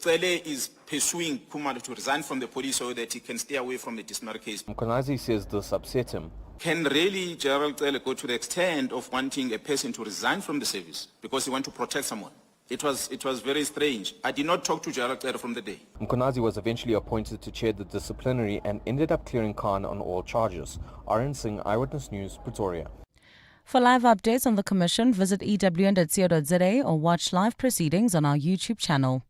Cele is pursuing Khumalo to resign from the police so that he can stay away from the disciplinary case. Mkhize says this upset him. Can really Gerald Cele go to the extent of wanting a person to resign from the service because he wants to protect someone? It was very strange. I did not talk to Gerald Cele from the day. Mkhize was eventually appointed to chair the disciplinary and ended up clearing Khan on all charges. Aryan Singh, Eyewitness News, Pretoria. For live updates on the Commission, visit ewn.co.za or watch live proceedings on our YouTube channel.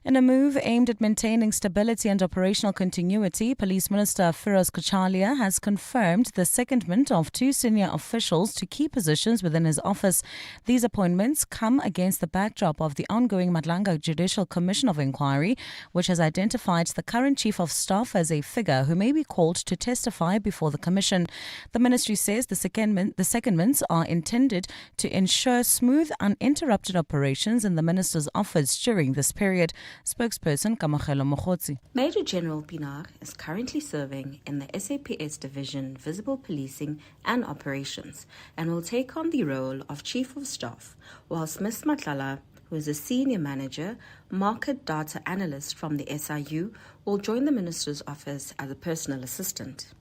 In a move aimed at maintaining stability and operational continuity, Police Minister Firoz Kachalia has confirmed the secondment of 2 senior officials to key positions within his office. These appointments come against the backdrop of the ongoing Madlanga Judicial Commission of Inquiry, which has identified the current Chief of Staff as a figure who may be called to testify before the Commission. The Ministry says the secondments are intended to ensure smooth, uninterrupted operations in the Minister's office during this period. Spokesperson Mkhize. Major General Pinar is currently serving in the SAPS Division Visible Policing and Operations and will take on the role of Chief of Staff, whilst Ms. Matlala, who is a Senior Manager, Market Data Analyst from the SIU, will join the Minister's office as a personal assistant.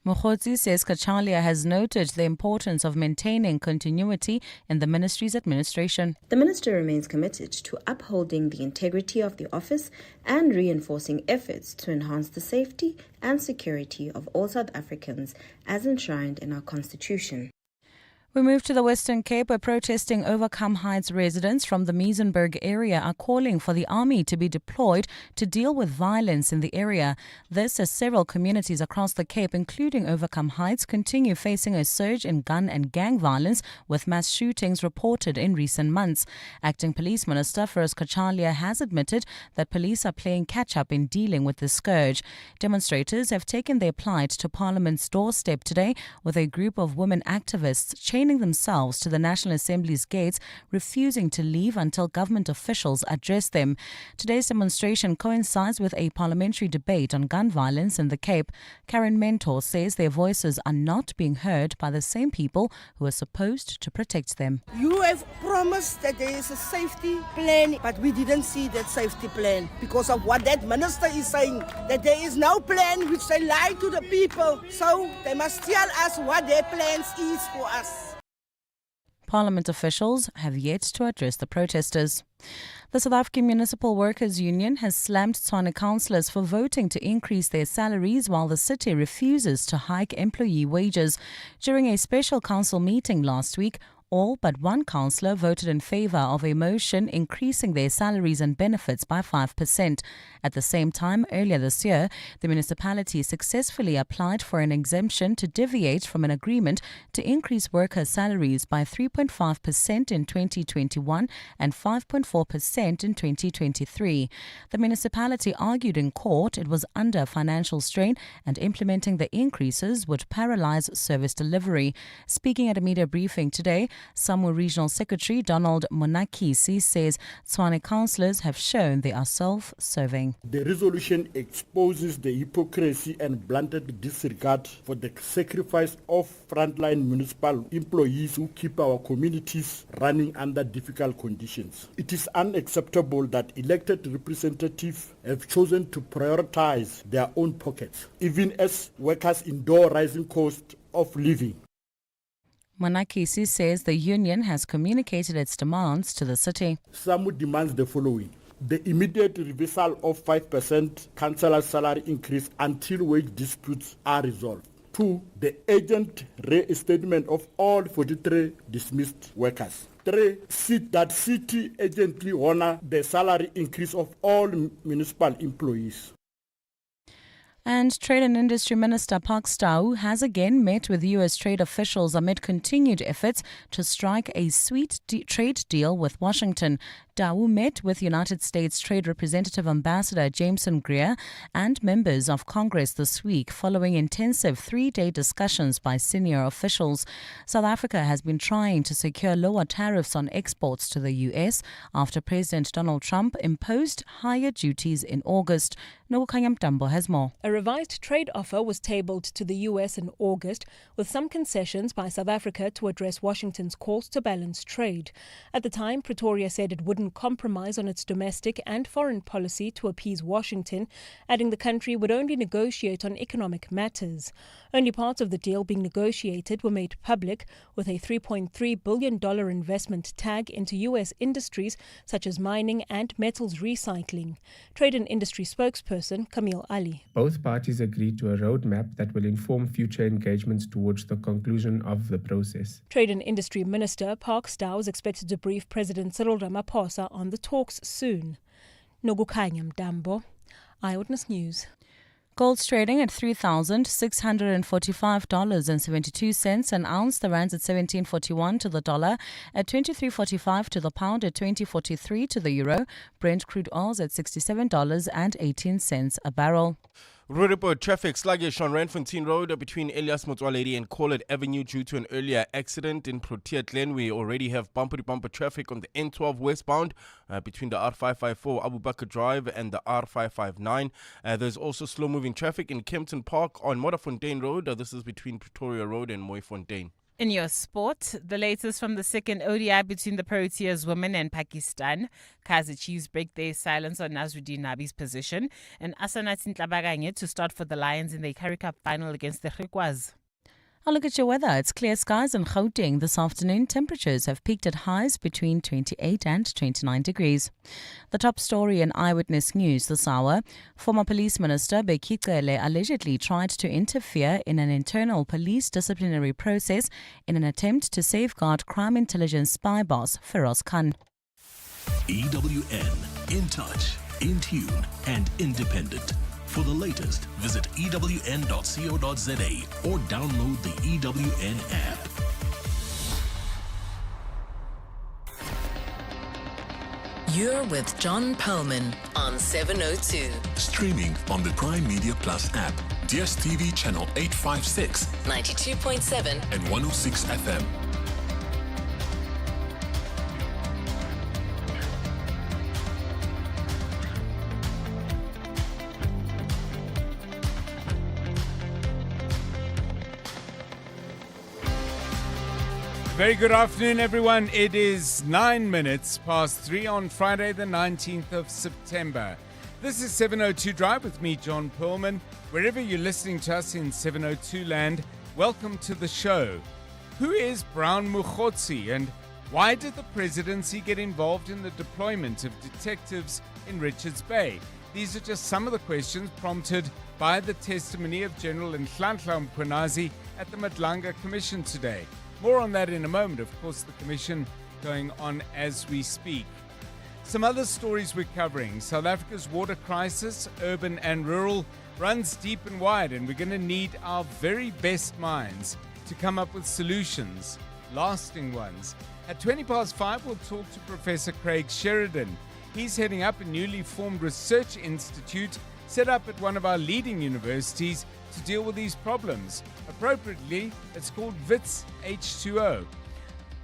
Mkhize says Kachalia has noted the importance of maintaining continuity in the ministry's administration. The minister remains committed to upholding the integrity of the office and reinforcing efforts to enhance the safety and security of all South Africans as enshrined in our Constitution. We move to the Western Cape, where protesting Overcome Heights residents from the Municipal area are calling for the army to be deployed to deal with violence in the area. This as several communities across the Cape, including Overcome Heights, continue facing a surge in gun and gang violence, with mass shootings reported in recent months. Acting Police Minister Firoz Kachalia has admitted that police are playing catch-up in dealing with the scourge. Demonstrators have taken their plight to Parliament's doorstep today, with a group of women activists chaining themselves to the National Assembly's gates, refusing to leave until government officials address them. Today's demonstration coincides with a parliamentary debate on gun violence in the Cape. Karen Mentor says their voices are not being heard by the same people who are supposed to protect them. You have promised that there is a safety plan, but we didn't see that safety plan because of what that minister is saying, that there is no plan, which they lie to the people. So they must tell us what their plans is for us. Parliament officials have yet to address the protesters. The South African Municipal Workers Union has slammed Tshwane councillors for voting to increase their salaries while the city refuses to hike employee wages. During a special council meeting last week, all but one councillor voted in favour of a motion increasing their salaries and benefits by 5%. At the same time, earlier this year, the municipality successfully applied for an exemption to deviate from an agreement to increase workers' salaries by 3.5% in 2021 and 5.4% in 2023. The municipality argued in court it was under financial strain and implementing the increases would paralyse service delivery. Speaking at a media briefing today, Samwu Regional Secretary Donald Mkhize says Tshwane councillors have shown they are self-serving. The resolution exposes the hypocrisy and blatant disregard for the sacrifice of frontline municipal employees who keep our communities running under difficult conditions. It is unacceptable that elected representatives have chosen to prioritize their own pockets, even as workers endure rising costs of living. Mkhize says the union has communicated its demands to the city. Samwu demands the following: the immediate reversal of 5% councillor salary increase until wage disputes are resolved. 2. The urgent reinstatement of all 43 dismissed workers. 3. That city urgently honour the salary increase of all municipal employees. And Trade and Industry Minister Park Stau has again met with U.S. trade officials amid continued efforts to strike a sweet trade deal with Washington. Tau met with United States Trade Representative Ambassador Jameson Greer and members of Congress this week following intensive 3-day discussions by senior officials. South Africa has been trying to secure lower tariffs on exports to the U.S. after President Donald Trump imposed higher duties in August. Nokukanya Mtambo has more. A revised trade offer was tabled to the U.S. in August, with some concessions by South Africa to address Washington's calls to balance trade. At the time, Pretoria said it wouldn't wouldn't compromise on its domestic and foreign policy to appease Washington, adding the country would only negotiate on economic matters. Only parts of the deal being negotiated were made public, with a $3.3 billion investment tag into U.S. industries such as mining and metals recycling. Trade and Industry spokesperson Camille Ali. Both parties agreed to a roadmap that will inform future engagements towards the conclusion of the process. Trade and Industry Minister Park Stow is expected to brief President Cyril Ramaphosa on the talks soon. Nogukhanya Mdambo, Eyewitness News. Gold's trading at $3,645.72 an ounce. The rand's at 17.41 to the dollar, at 23.45 to the pound, at 20.43 to the euro. Brent crude oil's at $67.18 a barrel. Road report: traffic sluggish on Randfontein Road between Elias Motsoaledi and Collett Avenue due to an earlier accident. In Protea Glen, we already have bumper-to-bumper traffic on the N12 westbound between the R554 Abu Bakr Drive and the R559. There's also slow-moving traffic in Kempton Park on Modderfontein Road. This is between Pretoria Road and Mooifontein. In your sport, the latest from the second ODI between the Proteas women and Pakistan. Kaizer Chiefs break their silence on Nazruddin Nabi's position, and Asanat Ntlabaganye to start for the Lions in the Currie Cup final against the Griquas. I'll look at your weather. It's clear skies in Gauteng this afternoon. Temperatures have peaked at highs between 28 and 29 degrees. The top story in Eyewitness News this hour: former Police Minister Mkhize allegedly tried to interfere in an internal police disciplinary process in an attempt to safeguard crime intelligence spy boss Feroz Khan. EWN, in touch, in tune and independent. For the latest, visit ewn.co.za or download the EWN app. You're with John Perlman on 702. Streaming on the Prime Media Plus app, DSTV channel 856, 92.7 and 106 FM. Very good afternoon, everyone. It is 9 minutes past 3 on Friday, the 19th of September. This is 702 Drive with me, John Perlman. Wherever you're listening to us in 702 land, welcome to the show. Who is Brown Mkhize, and why did the presidency get involved in the deployment of detectives in Richards Bay? These are just some of the questions prompted by the testimony of General Nhlanhla Mkhize at the Madlanga Commission today. More on that in a moment. Of course, the commission going on as we speak. Some other stories we're covering. South Africa's water crisis, urban and rural, runs deep and wide, and we're going to need our very best minds to come up with solutions, lasting ones. At 5:20, we'll talk to Professor Craig Sheridan. He's heading up a newly formed research institute set up at one of our leading universities to deal with these problems. Appropriately, it's called WITS H2O.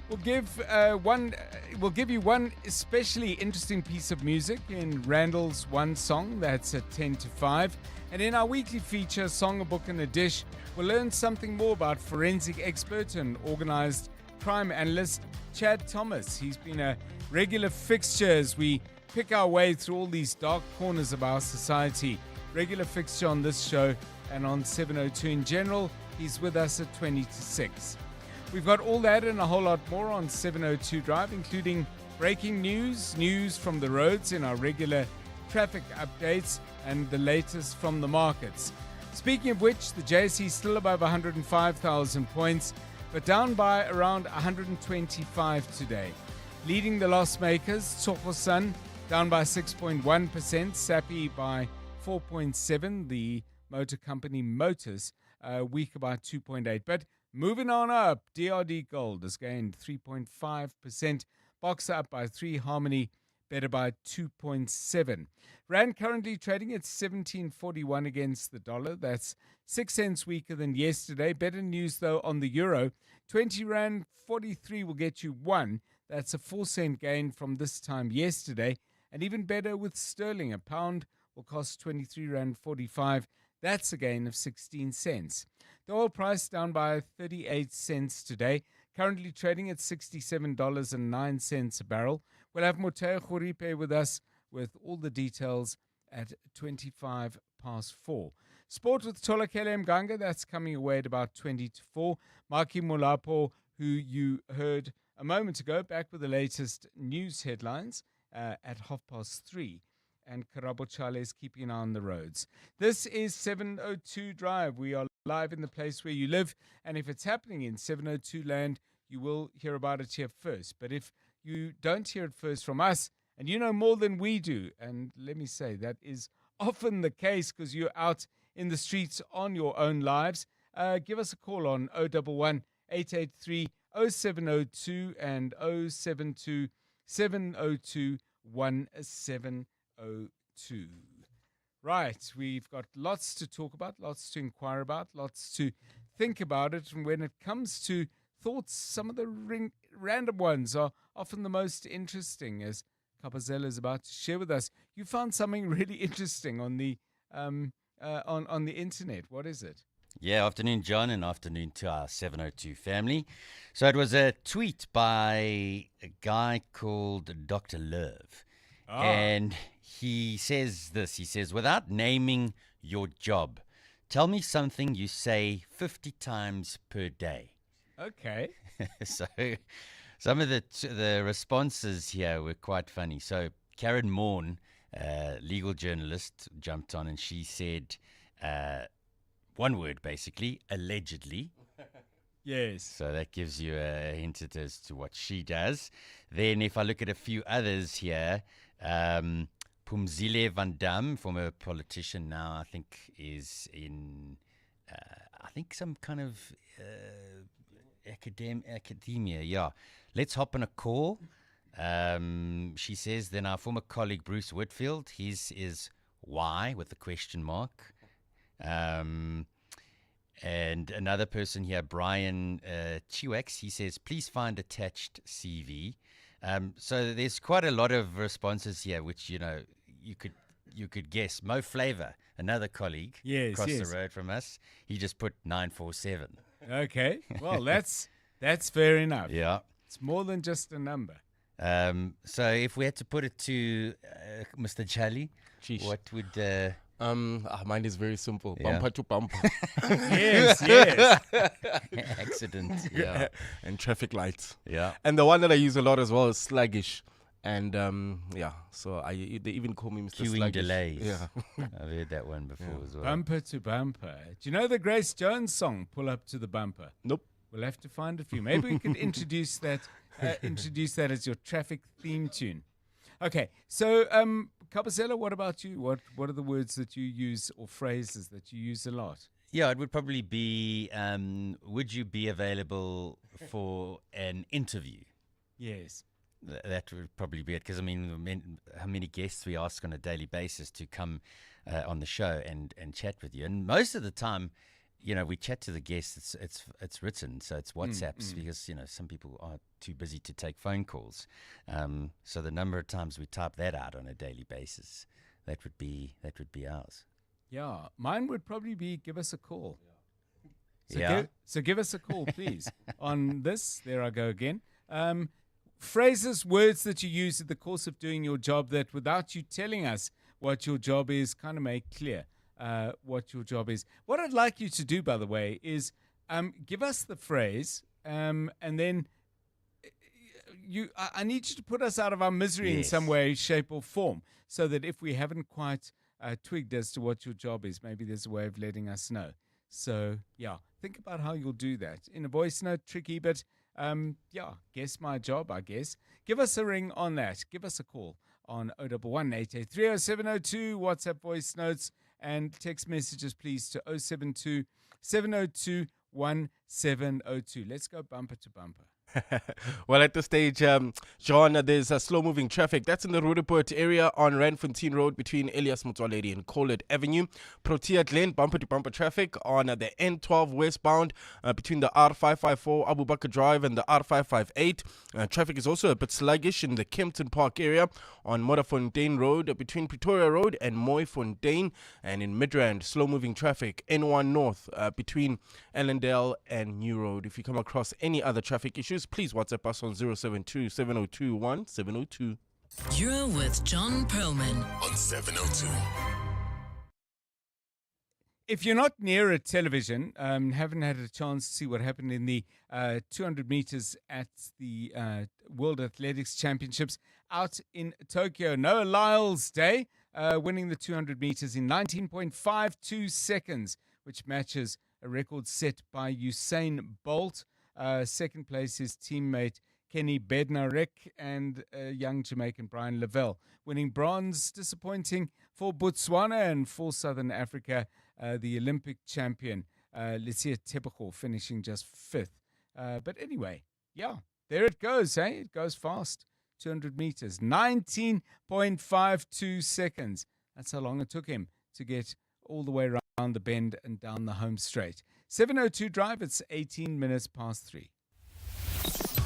We'll give you one especially interesting piece of music in Randall's One Song. That's at 5:10. And in our weekly feature, Song, a Book and a Dish, we'll learn something more about forensic expert and organized crime analyst Chad Thomas. He's been a regular fixture as we pick our way through all these dark corners of our society. Regular fixture on this show and on 702 in general. He's with us at 6. We've got all that and a whole lot more on 702 Drive, including breaking news from the roads in our regular traffic updates, and the latest from the markets. Speaking of which, the JSE is still above 105,000 points, but down by around 125 today. Leading the loss makers, Tsokosan down by 6.1%, Sappy by 4.7%, the motor company Motors weaker by 2.8%. But moving on up, DRD Gold has gained 3.5%, Boxer up by 3%, Harmony better by 2.7%. Rand currently trading at 17.41 against the dollar. That's 6 cents weaker than yesterday. Better news though on the euro. 20 Rand 43 will get you 1. That's a 4-cent gain from this time yesterday. And even better with sterling. A pound will cost 23 Rand 45. That's a gain of 16 cents. The oil price down by 38 cents today. Currently trading at $67.09 a barrel. We'll have Moteo Khoripe with us with all the details at 4:25. Sport with Tolakele Mganga, that's coming away at about 20-4. Maki Molapo, who you heard a moment ago, back with the latest news headlines at 3:30. And Karabo Chale is keeping an eye on the roads. This is 702 Drive. We are live in the place where you live. And if it's happening in 702 land, you will hear about it here first. But if you don't hear it first from us, and you know more than we do, and let me say that is often the case because you're out in the streets on your own lives, give us a call on 011 883 0702 and 072 702 1702. Right, we've got lots to talk about, lots to inquire about, lots to think about it. And when it comes to thoughts, some of the random ones are often the most interesting, as Kapazela is about to share with us. You found something really interesting on the on the internet. What is it? Yeah, afternoon, John, and afternoon to our 702 family. So it was a tweet by a guy called Dr. Lerv. And he says this. He says, without naming your job, tell me something you say 50 times per day. Okay. So some of the responses here were quite funny. So Karen Morn, legal journalist, jumped on and she said one word, basically, allegedly. Yes. So that gives you a hint as to what she does. Then if I look at a few others here, Pumzile Van Dam, former politician now, I think is in, some kind of academia, yeah. Let's hop on a call. She says, then our former colleague Bruce Whitfield, his is why with the question mark. And another person here, Brian Chiwex, he says, please find attached CV. So there's quite a lot of responses here, which, you know, you could guess. Mo Flavor, another colleague across the road from us, he just put 947. Okay, well, that's fair enough. Yeah. It's more than just a number. So if we had to put it to Mr. Chali, what would... mine is very simple. Yeah. Bumper to bumper. Yes. Accident. Yeah. And traffic lights. Yeah. And the one that I use a lot as well is sluggish. And so they even call me Mr. Queuing Sluggish. delays. Yeah. I've heard that one before as well. Bumper to bumper. Do you know the Grace Jones song, Pull Up to the Bumper? Nope. We'll have to find it for you. Maybe we could introduce that as your traffic theme tune. Okay, so Kapazela, what about you? What are the words that you use or phrases that you use a lot? Yeah, it would probably be, would you be available for an interview? Yes. That would probably be it, because, I mean, how many guests we ask on a daily basis to come on the show and chat with you. And most of the time, you know, we chat to the guests, it's written, so it's WhatsApps, because, you know, some people are too busy to take phone calls. So the number of times we type that out on a daily basis, that would be ours. Yeah, mine would probably be give us a call. So give us a call, please, on this. There I go again. Phrases, words that you use in the course of doing your job that without you telling us what your job is, kind of make clear what your job is. What I'd like you to do, by the way, is give us the phrase and then I need you to put us out of our misery in some way, shape or form, so that if we haven't quite twigged as to what your job is, maybe there's a way of letting us know. So, yeah, think about how you'll do that. In a voice note, tricky, but guess my job, I guess. Give us a ring on that. Give us a call on 011 883 0702, WhatsApp voice notes, and text messages, please, to 072 702 1702. Let's go bumper to bumper. Well, at this stage, John, there's slow-moving traffic. That's in the Roodepoort area on Randfontein Road between Elias Motsoaledi and Collard Avenue. Protea Glen, bumper-to-bumper traffic on the N12 westbound between the R554 Abu Bakr Drive and the R558. Traffic is also a bit sluggish in the Kempton Park area on Modderfontein Road between Pretoria Road and Mooifontein. And in Midrand, slow-moving traffic, N1 North between Ellendale and New Road. If you come across any other traffic issues, messages, please WhatsApp us on 072-702-1702. You're with John Perlman on 702. If you're not near a television, haven't had a chance to see what happened in the 200 meters at the World Athletics Championships out in Tokyo, Noah Lyles Day winning the 200 meters in 19.52 seconds, which matches a record set by Usain Bolt. Second place, his teammate Kenny Bednarek and young Jamaican Brian Lavelle. Winning bronze, disappointing for Botswana, and for Southern Africa, the Olympic champion, Lesia Tebego, finishing just fifth. But anyway, yeah, there it goes, eh? It goes fast. 200 meters, 19.52 seconds. That's how long it took him to get all the way around the bend and down the home straight. 702 drive, it's 18 minutes past 3.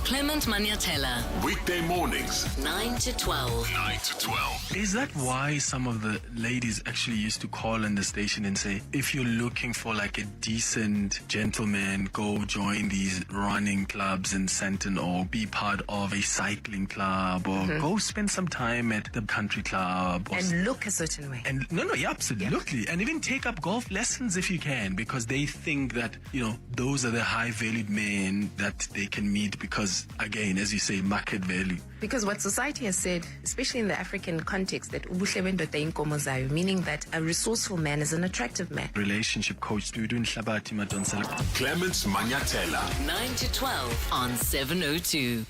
Clement Maniatella. Weekday mornings, 9 to 12. 9 to 12. Is that why some of the ladies actually used to call in the station and say, if you're looking for like a decent gentleman, go join these running clubs in Sandton, or be part of a cycling club, or go spend some time at the country club. And look a certain way. And yeah, absolutely. Yeah. And even take up golf lessons if you can, because they think that, those are the high valued men that they can meet because, again, as you say, market value. Because what society has said, especially in the African context, that ubuhle bendoda inkomo zayo, meaning that a resourceful man is an attractive man. Relationship coach, Clement Maniatella. 9 to 12 on 702.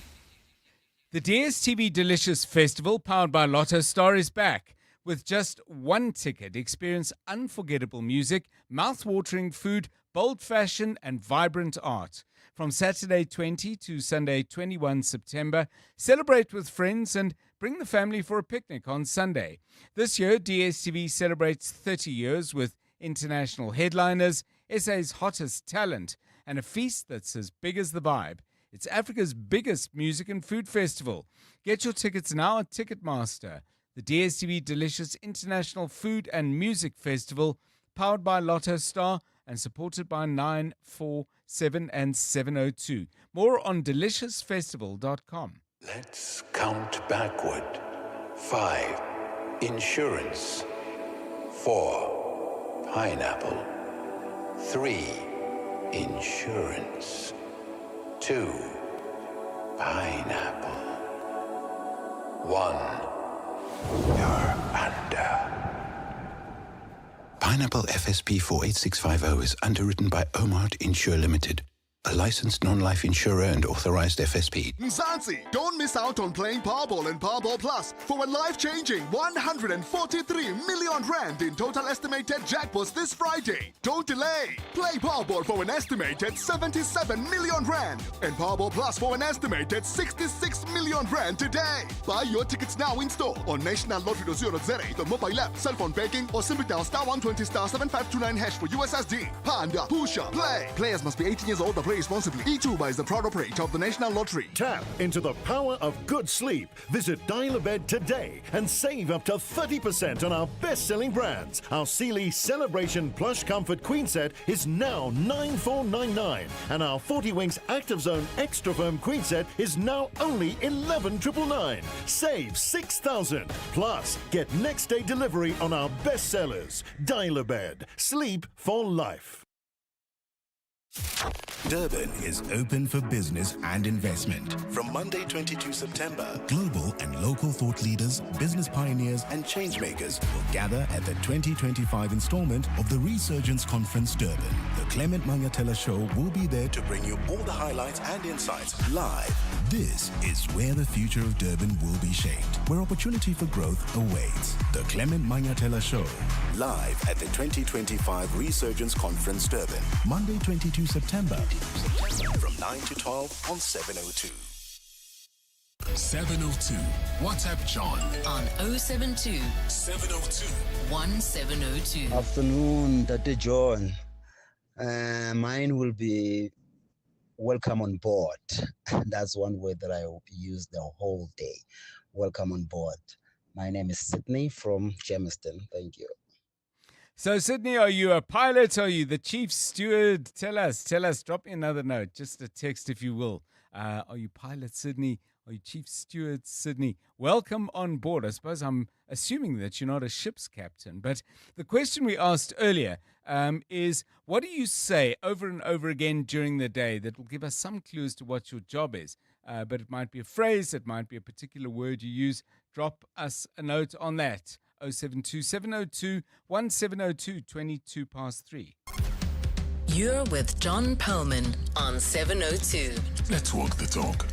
The DSTV Delicious Festival, powered by Lotto Star, is back. With just one ticket, experience unforgettable music, mouth-watering food, bold fashion, and vibrant art. From Saturday 20 to Sunday 21 September, celebrate with friends and bring the family for a picnic on Sunday. This year, DSTV celebrates 30 years with international headliners, SA's hottest talent, and a feast that's as big as the vibe. It's Africa's biggest music and food festival. Get your tickets now at Ticketmaster. The DSTV Delicious International Food and Music Festival, powered by Lotto Star and supported by 947 and 702. More on deliciousfestival.com. Let's count backward. 5. Insurance. 4. Pineapple. 3. Insurance. 2. Pineapple. 1. You're under. Pineapple FSP 48650 is underwritten by Omart Insure Limited, a licensed non-life insurer and authorized FSP. Mzansi, don't miss out on playing Powerball and Powerball Plus for a life-changing 143 million rand in total estimated jackpots this Friday. Don't delay. Play Powerball for an estimated 77 million rand and Powerball Plus for an estimated 66 million rand today. Buy your tickets now in store on nationallottery.co.za, the mobile app, cell phone banking, or simply dial *120 *7529# for USSD. Panda, Pusha, play. Players must be 18 years old. Play responsibly. E2 is the proud operator of the National Lottery. Tap into the power of good sleep. Visit Dial-A-Bed today and save up to 30% on our best-selling brands. Our Sealy Celebration Plush Comfort Queen Set is now $9,499, and our 40 Winks Active Zone Extra Firm Queen Set is now only $11,999. Save $6,000. Plus, get next-day delivery on our best sellers. Dial-A-Bed. Sleep for life. Durban is open for business and investment. From Monday 22 September, global and local thought leaders, business pioneers, and changemakers will gather at the 2025 installment of the Resurgence Conference Durban. The Clement Maniatella Show will be there to bring you all the highlights and insights live. This is where the future of Durban will be shaped, where opportunity for growth awaits. The Clement Maniatella Show, live at the 2025 Resurgence Conference Durban, Monday 22 September. From 9 to 12 on 702. 702. WhatsApp John on 072 702 1702. Afternoon, Dr. John. Mine will be welcome on board. That's one word that I will use the whole day. Welcome on board. My name is Sydney from Germiston. Thank you. So, Sydney, are you a pilot? Are you the chief steward? Tell us. Drop me another note, just a text if you will. Are you Pilot Sydney? Are you Chief Steward Sydney? Welcome on board. I suppose I'm assuming that you're not a ship's captain. But the question we asked earlier is, what do you say over and over again during the day that will give us some clues to what your job is? But it might be a phrase, it might be a particular word you use. Drop us a note on that. 072 702 1702, 22 past 3. You're with John Perlman on 702. Let's walk the talk.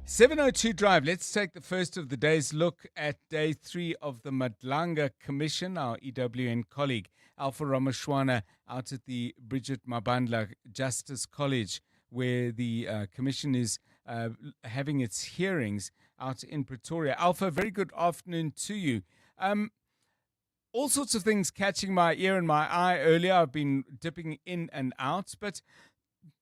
702 Drive. Let's take the first of the day's look at day 3 of the Madlanga Commission. Our EWN colleague, Alpha Ramashwana, out at the Bridget Mabandla Justice College, where the commission is having its hearings out in Pretoria. Alpha, very good afternoon to you. All sorts of things catching my ear and my eye earlier. I've been dipping in and out, but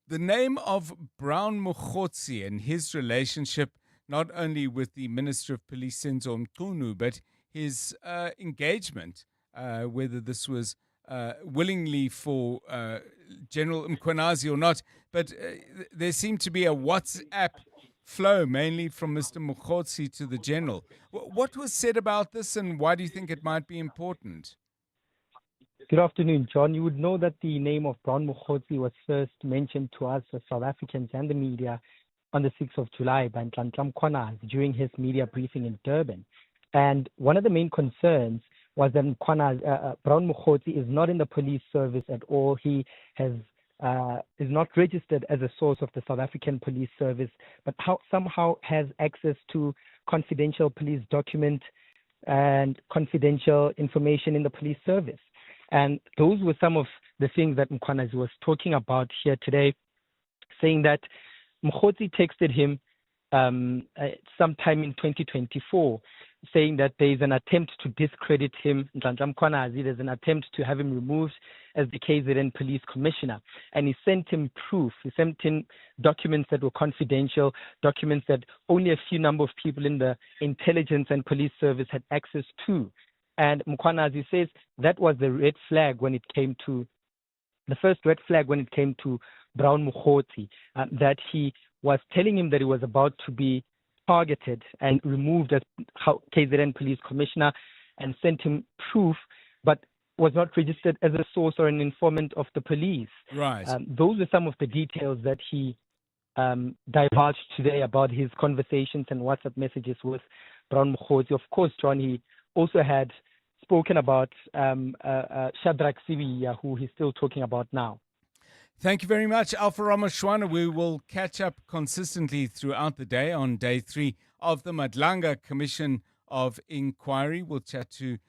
the name of Brown Mkhize and his relationship, not only with the Minister of Police, Senzo Mchunu, but his engagement, whether this was willingly for General Mkhize or not, but there seemed to be a WhatsApp flow, mainly from Mr. Mkhize to the General. What was said about this, and why do you think it might be important? Good afternoon, John. You would know that the name of Brown Mkhize was first mentioned to us as South Africans and the media on the 6th of July by Mkhize during his media briefing in Durban. And one of the main concerns was that Brown Mkhize is not in the police service at all. He is not registered as a source of the South African Police Service, but somehow has access to confidential police documents and confidential information in the police service. And those were some of the things that Mkhize was talking about here today, saying that Mkhize texted him sometime in 2024, saying that there is an attempt to discredit him, Mkhize. There's an attempt to have him removed as the KZN police commissioner. And he sent him proof. He sent him documents that were confidential, documents that only a few number of people in the intelligence and police service had access to. And Mkhize says that was the red flag when it came to, the first red flag when it came to Brown Mkhize, that he was telling him that he was about to be targeted and removed as KZN police commissioner, and sent him proof, but was not registered as a source or an informant of the police. Right. Those are some of the details that he divulged today about his conversations and WhatsApp messages with Brown Mkhize. Of course, John, he also had spoken about Shadrach Sibiya, who he's still talking about now. Thank you very much, Alpha Ramashwana. We will catch up consistently throughout the day on day 3 of the Madlanga Commission of Inquiry. We'll chat to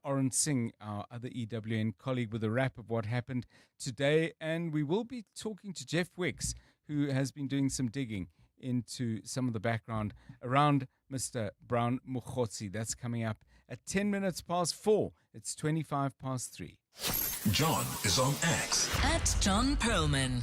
Oren Singh, our other EWN colleague, with a wrap of what happened today. And we will be talking to Jeff Wicks, who has been doing some digging into some of the background around Mr. Brown Mkhize. That's coming up at 10 minutes past 4. It's 25 past 3. John is on X. At John Perlman.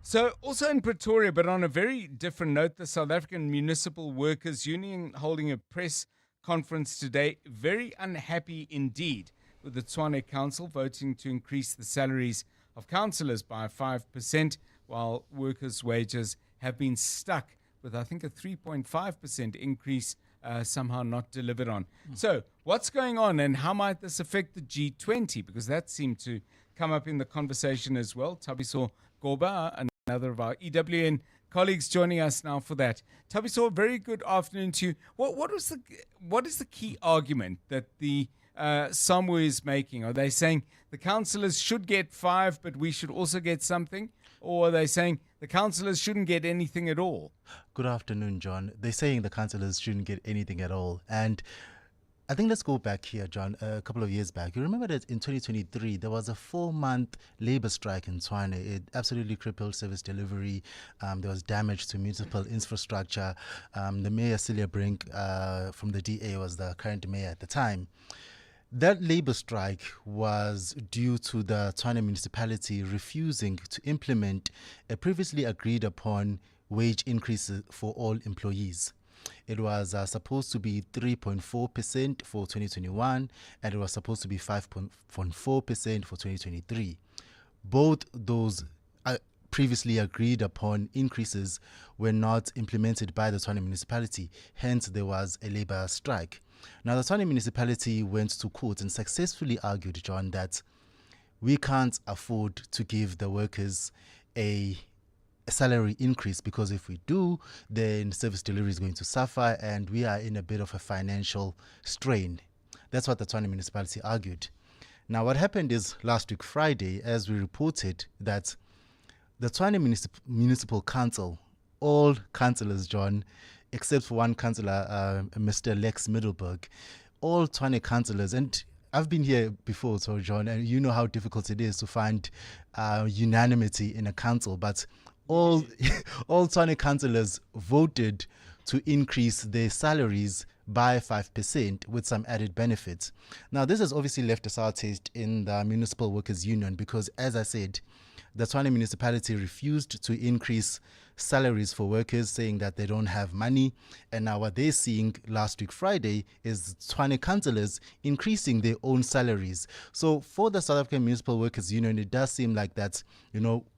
So also in Pretoria, but on a very different note, the South African Municipal Workers Union holding a press conference today. Very unhappy indeed with the Tshwane Council voting to increase the salaries of councillors by 5%, while workers' wages have been stuck with, I think, a 3.5% increase somehow not delivered on. So what's going on, and how might this affect the G20? Because that seemed to come up in the conversation as well. Thabiso Goba, another of our EWN colleagues, joining us now for that. Thabiso, very good afternoon to you. What is the key argument that the Samwu is making? Are they saying the councillors should get 5, but we should also get something? Or are they saying the councillors shouldn't get anything at all? Good afternoon, John. They're saying the councillors shouldn't get anything at all. And I think let's go back here, John, a couple of years back. You remember that in 2023, there was a 4-month labor strike in Tshwane. It absolutely crippled service delivery. There was damage to municipal infrastructure. The mayor, Celia Brink, from the DA, was the current mayor at the time. That labor strike was due to the Tshwane municipality refusing to implement a previously agreed upon wage increases for all employees. It was supposed to be 3.4% for 2021, and it was supposed to be 5.4% for 2023. Both those previously agreed upon increases were not implemented by the Tshwane municipality. Hence, there was a labor strike. Now, the Tshwane municipality went to court and successfully argued, John, that we can't afford to give the workers a salary increase, because if we do, then service delivery is going to suffer and we are in a bit of a financial strain. That's what the Tshwane municipality argued. Now, what happened is last week Friday, as we reported, that the Tshwane Municipal Council, all councillors, John, except for one councillor, Mr. Lex Middleburg, all Tshwane councillors, and I've been here before, so John, and you know how difficult it is to find unanimity in a council, but all Tshwane councillors voted to increase their salaries by 5% with some added benefits. Now, this has obviously left a sour taste in the Municipal Workers Union because, as I said, the Tshwane municipality refused to increase salaries for workers, saying that they don't have money. And now what they're seeing last week Friday is Tshwane councillors increasing their own salaries. So for the South African Municipal Workers Union, it does seem like that,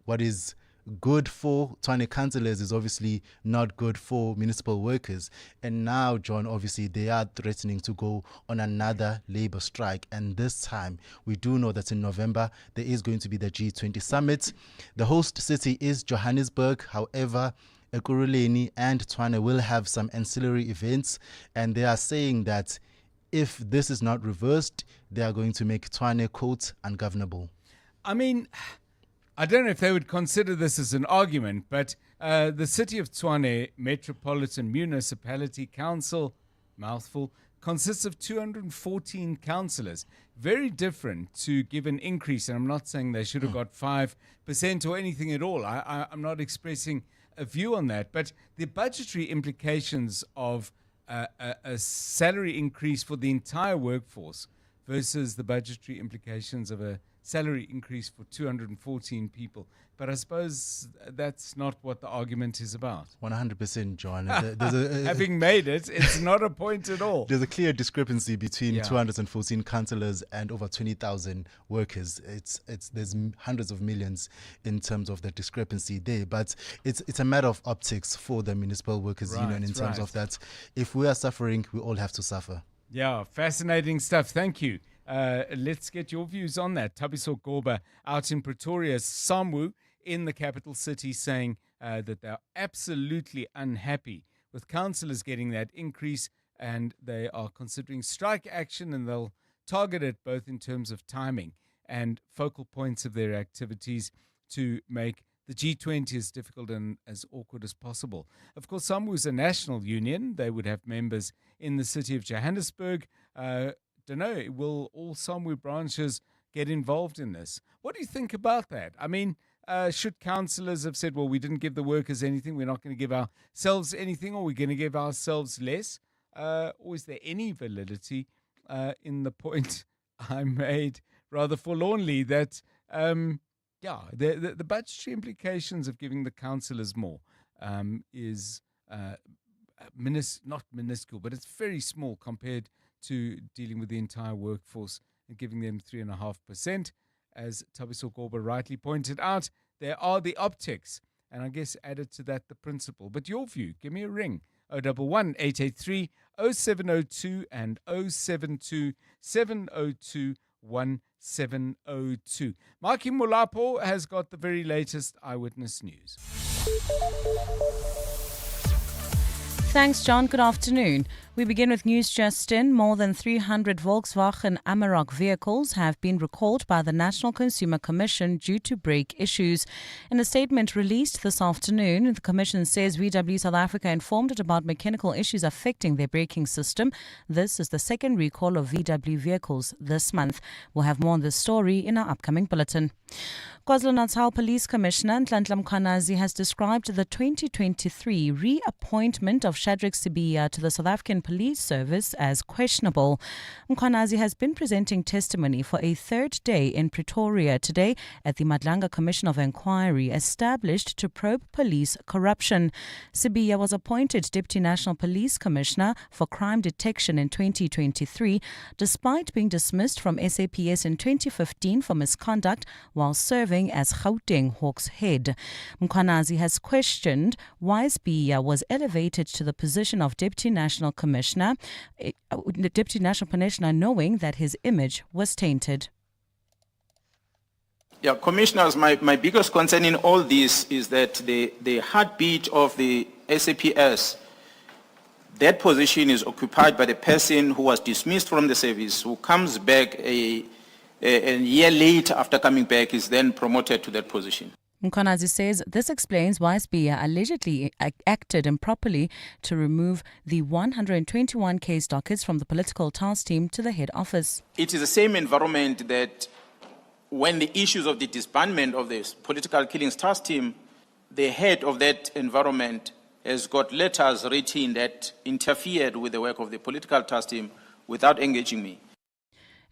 what is good for Tshwane councillors is obviously not good for municipal workers. And now, John, obviously they are threatening to go on another labour strike. And this time, we do know that in November, there is going to be the G20 summit. The host city is Johannesburg. However, Ekurhuleni and Tshwane will have some ancillary events. And they are saying that if this is not reversed, they are going to make Tshwane, quote, ungovernable. I mean, I don't know if they would consider this as an argument, but the City of Tshwane Metropolitan Municipality Council, mouthful, consists of 214 councillors. Very different to give an increase, and I'm not saying they should have got 5% or anything at all. I'm not expressing a view on that, but the budgetary implications of a salary increase for the entire workforce versus the budgetary implications of a salary increase for 214 people. But I suppose that's not what the argument is about. 100%, John. Having made it, it's not a point at all. There's a clear discrepancy between 214 councillors and over 20,000 workers. There's hundreds of millions in terms of the discrepancy there. But it's a matter of optics for the Municipal Workers Union in terms of that. If we are suffering, we all have to suffer. Yeah, fascinating stuff. Thank you. Let's get your views on that. Thabiso Goba out in Pretoria, Samwu in the capital city, saying that they're absolutely unhappy with councillors getting that increase, and they are considering strike action, and they'll target it both in terms of timing and focal points of their activities to make the G20 as difficult and as awkward as possible. Of course, Samwu is a national union. They would have members in the city of Johannesburg. Don't know, will all Samwu branches get involved in this? What do you think about that? I mean, should councillors have said, well, we didn't give the workers anything, we're not going to give ourselves anything, or we're going to give ourselves less? Or is there any validity in the point I made rather forlornly that, the budgetary implications of giving the councillors more is not minuscule, but it's very small compared to dealing with the entire workforce and giving them 3.5%. As Thabiso Goba rightly pointed out, there are the optics, and I guess added to that the principle. But your view, give me a ring. 011 883 0702 and 072 702 1702. Maki Mulapo has got the very latest eyewitness news. Thanks, John. Good afternoon. We begin with news just in. More than 300 Volkswagen Amarok vehicles have been recalled by the National Consumer Commission due to brake issues. In a statement released this afternoon, the Commission says VW South Africa informed it about mechanical issues affecting their braking system. This is the second recall of VW vehicles this month. We'll have more on this story in our upcoming bulletin. KwaZulu-Natal Police Commissioner Nhlanhla Mkhize has described the 2023 reappointment of Shadrack Sibiya to the South African Police Service as questionable. Mkhize has been presenting testimony for a third day in Pretoria today at the Madlanga Commission of Inquiry established to probe police corruption. Sibiya was appointed Deputy National Police Commissioner for Crime Detection in 2023, despite being dismissed from SAPS in 2015 for misconduct while serving as Gauteng Hawks head. Mkhize has questioned why Sibiya was elevated to the position of Deputy National Commissioner, knowing that his image was tainted. Yeah, commissioners, my biggest concern in all this is that the heartbeat of the SAPS, that position is occupied by the person who was dismissed from the service, who comes back a year later after coming back, is then promoted to that position. Mkhize says this explains why Sibiya allegedly acted improperly to remove the 121 case dockets from the political task team to the head office. It is the same environment that when the issues of the disbandment of this political killings task team, the head of that environment has got letters written that interfered with the work of the political task team without engaging me.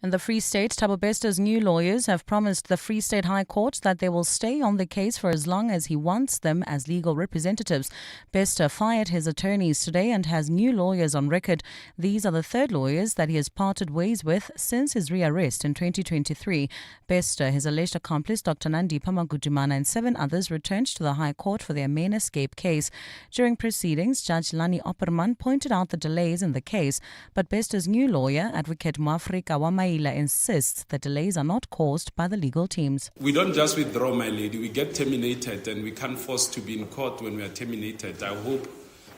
In the Free State, Thabo Bester's new lawyers have promised the Free State High Court that they will stay on the case for as long as he wants them as legal representatives. Bester fired his attorneys today and has new lawyers on record. These are the third lawyers that he has parted ways with since his rearrest in 2023. Bester, his alleged accomplice Dr. Nandipha Magudumana and 7 others returned to the High Court for their main escape case. During proceedings, Judge Lani Opperman pointed out the delays in the case, but Bester's new lawyer, Advocate Mwafrika Wamai, insists the delays are not caused by the legal teams. We don't just withdraw, my lady. We get terminated and we can't force to be in court when we are terminated. I hope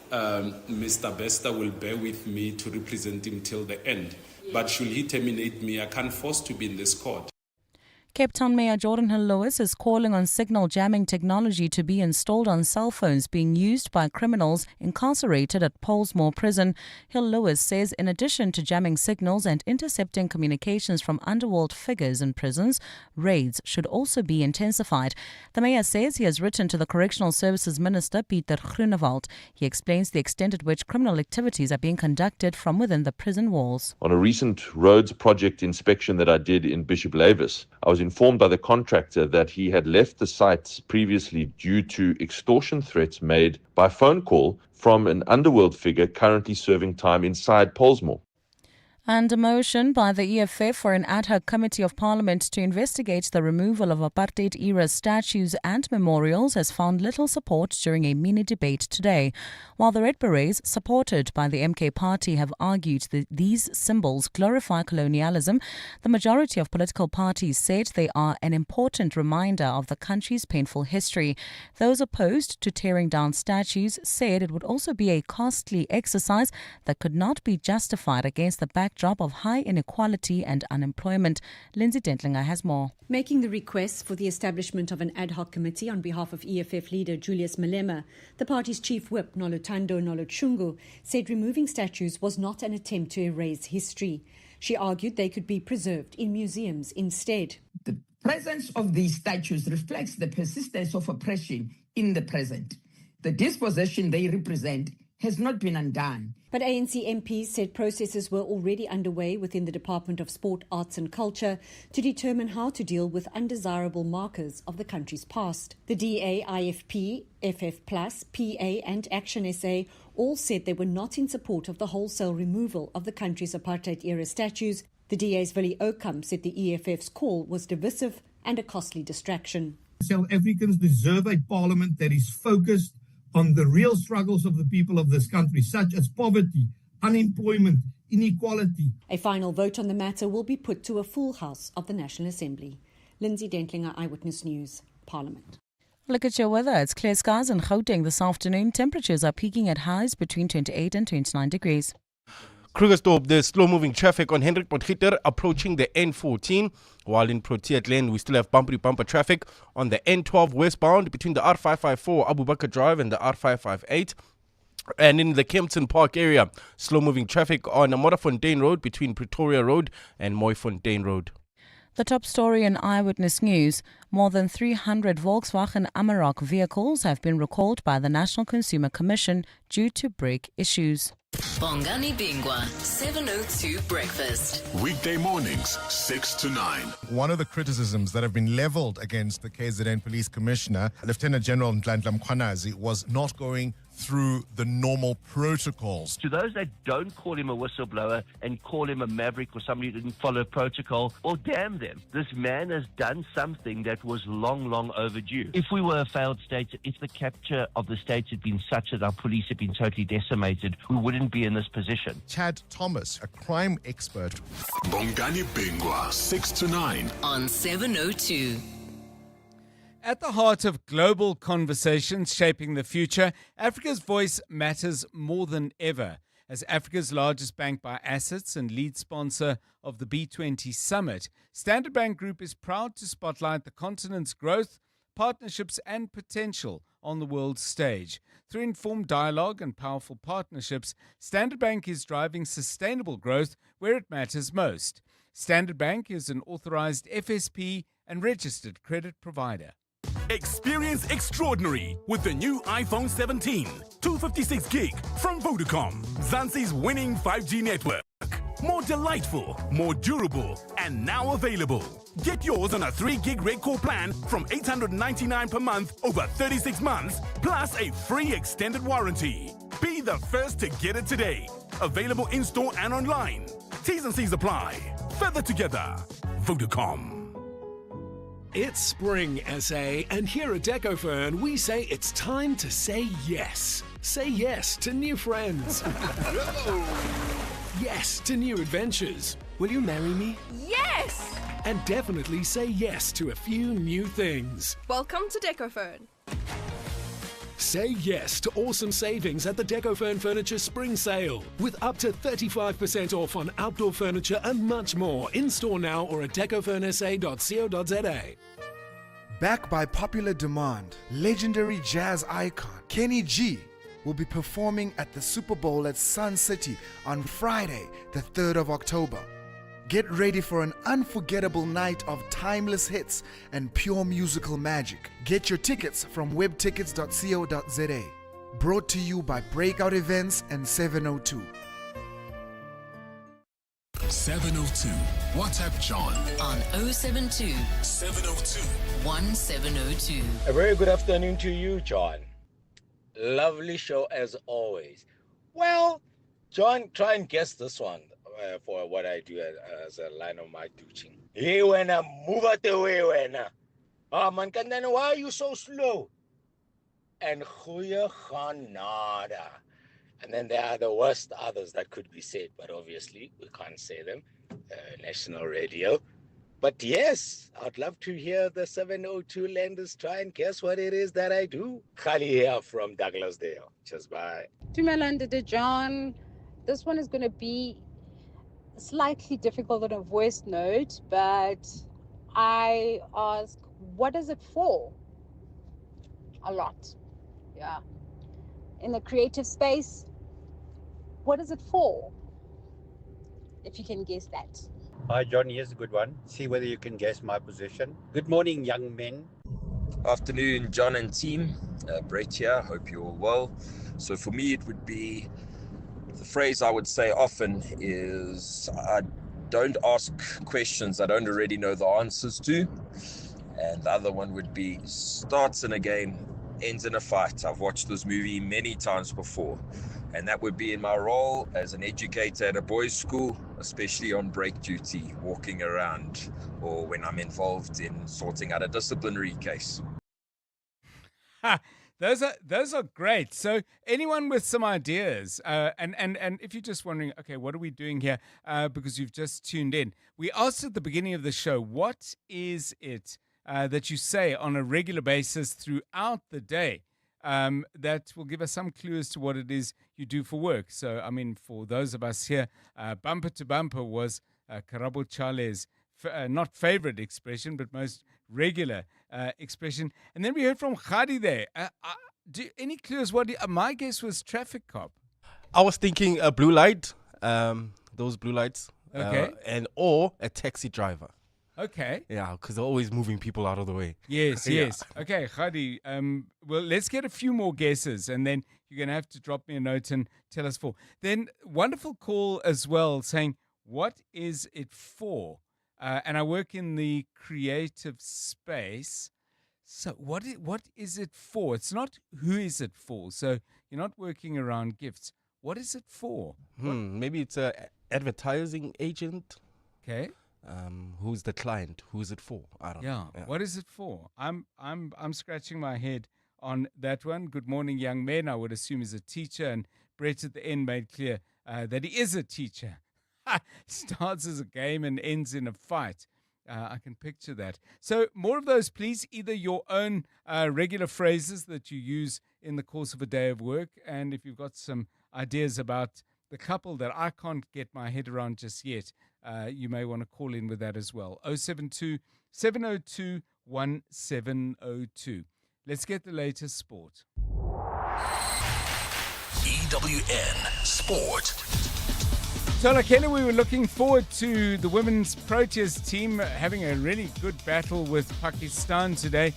Mr. Bester will bear with me to represent him till the end. But should he terminate me, I can't force to be in this court. Cape Town Mayor Jordan Hill-Lewis is calling on signal jamming technology to be installed on cell phones being used by criminals incarcerated at Pollsmoor Prison. Hill-Lewis says in addition to jamming signals and intercepting communications from underworld figures in prisons, raids should also be intensified. The mayor says he has written to the Correctional Services Minister, Pieter Groenewald. He explains the extent at which criminal activities are being conducted from within the prison walls. On a recent roads project inspection that I did in Bishop Lavis, I was informed by the contractor that he had left the site previously due to extortion threats made by phone call from an underworld figure currently serving time inside Pollsmoor. And a motion by the EFF for an ad hoc committee of parliament to investigate the removal of apartheid-era statues and memorials has found little support during a mini-debate today. While the Red Berets, supported by the MK party, have argued that these symbols glorify colonialism, the majority of political parties said they are an important reminder of the country's painful history. Those opposed to tearing down statues said it would also be a costly exercise that could not be justified against the backdrop of high inequality and unemployment. Lindsay Dentlinger has more. Making the request for the establishment of an ad hoc committee on behalf of EFF leader Julius Malema, the party's chief whip Noluthando Noluchungu said removing statues was not an attempt to erase history. She argued they could be preserved in museums instead. The presence of these statues reflects the persistence of oppression in the present. The dispossession they represent has not been undone. But ANC MPs said processes were already underway within the Department of Sport, Arts and Culture to determine how to deal with undesirable markers of the country's past. The DA, IFP, FF+, PA and Action SA all said they were not in support of the wholesale removal of the country's apartheid-era statues. The DA's Willie Oakham said the EFF's call was divisive and a costly distraction. South Africans deserve a parliament that is focused on the real struggles of the people of this country, such as poverty, unemployment, inequality. A final vote on the matter will be put to a full house of the National Assembly. Lindsay Dentlinger, Eyewitness News, Parliament. Look at your weather. It's clear skies in Gauteng this afternoon. Temperatures are peaking at highs between 28 and 29 degrees. Krugersdorp, there's slow-moving traffic on Hendrik Potgieter approaching the N14, while in Protea Lane we still have bumper traffic on the N12 westbound between the R554 Abu Bakr Drive and the R558. And in the Kempton Park area, slow-moving traffic on Modderfontein Road between Pretoria Road and Mooifontein Road. The top story in Eyewitness News: more than 300 Volkswagen Amarok vehicles have been recalled by the National Consumer Commission due to brake issues. Bongani Bingwa, 702 Breakfast. Weekday mornings, 6 to 9. One of the criticisms that have been leveled against the KZN Police Commissioner, Lieutenant General Mkhize, was not going through the normal protocols. To those that don't call him a whistleblower and call him a maverick or somebody who didn't follow protocol, well, damn them. This man has done something that was long, long overdue. If we were a failed state, if the capture of the states had been such that our police had been totally decimated, we wouldn't be in this position. Chad Thomas, a crime expert. Bongani Bingwa, 6 to 9. On 702. At the heart of global conversations shaping the future, Africa's voice matters more than ever. As Africa's largest bank by assets and lead sponsor of the B20 summit, Standard Bank Group is proud to spotlight the continent's growth, partnerships and potential on the world stage. Through informed dialogue and powerful partnerships, Standard Bank is driving sustainable growth where it matters most. Standard Bank is an authorized FSP and registered credit provider. Experience extraordinary with the new iPhone 17, 256 gig from Vodacom, Zanzi's winning 5G network. More delightful, more durable, and now available. Get yours on a 3 gig red core plan from $899 per month over 36 months, plus a free extended warranty. Be the first to get it today. Available in-store and online. T's and C's apply. Further together. Vodacom. It's spring, SA, and here at DecoFern, we say it's time to say yes. Say yes to new friends. Yes to new adventures. Will you marry me? Yes! And definitely say yes to a few new things. Welcome to DecoFern. Say yes to awesome savings at the DecoFern Furniture Spring Sale, with up to 35% off on outdoor furniture and much more. In-store now or at decofernsa.co.za. Backed by popular demand, legendary jazz icon Kenny G will be performing at the Super Bowl at Sun City on Friday, the 3rd of October. Get ready for an unforgettable night of timeless hits and pure musical magic. Get your tickets from webtickets.co.za. Brought to you by Breakout Events and 702. 702. WhatsApp John on 072 702 1702. A very good afternoon to you, John. Lovely show as always. Well, John, try and guess this one for what I do as a line of my teaching. Hey, when I move out the way, when man, why are you so slow? And goeie genade. And then there are the worst others that could be said, but obviously we can't say them. National radio. But yes, I'd love to hear the 702 landers try and guess what it is that I do. Khali here from Douglasdale. Just bye. Tumelanda de John, this one is going to be slightly difficult on a voice note, but I ask, what is it for? A lot. Yeah. In the creative space, what is it for? If you can guess that. Hi, John. Here's a good one. See whether you can guess my position. Good morning, young men. Afternoon, John and team. Brett here. Hope you're all well. So for me, it would be, the phrase I would say often is, I don't ask questions I don't already know the answers to. And the other one would be, starts in a game, ends in a fight. I've watched this movie many times before. And that would be in my role as an educator at a boys' school, especially on break duty, walking around, or when I'm involved in sorting out a disciplinary case. Those are great. So anyone with some ideas, and if you're just wondering, okay, what are we doing here? Because you've just tuned in. We asked at the beginning of the show, what is it that you say on a regular basis throughout the day that will give us some clue as to what it is you do for work? So, I mean, for those of us here, bumper to bumper was Karabo Chale's not favorite expression, but most regular expression. And then we heard from Khadi there. Any clues? My guess was traffic cop. I was thinking a blue light, those blue lights, okay, or a taxi driver. Okay. Yeah, because they're always moving people out of the way. Yes, Yeah. yes. Okay, Khadi, well, let's get a few more guesses, and then you're going to have to drop me a note and tell us for. Then, wonderful call as well, saying, what is it for? And I work in the creative space. So what is it for? It's not who is it for. So you're not working around gifts. What is it for? Maybe it's a advertising agent. Okay. Who's the client? Who's it for? I don't know. Yeah. What is it for? I'm scratching my head on that one. Good morning, young men. I would assume he's a teacher, and Brett at the end made clear that he is a teacher. Starts as a game and ends in a fight. I can picture that. So more of those, please. Either your own regular phrases that you use in the course of a day of work, and if you've got some ideas about the couple that I can't get my head around just yet, you may want to call in with that as well. 072 702 1702. Let's get the latest sport. EWN Sport. So, Lakela, we were looking forward to the women's Proteas team having a really good battle with Pakistan today.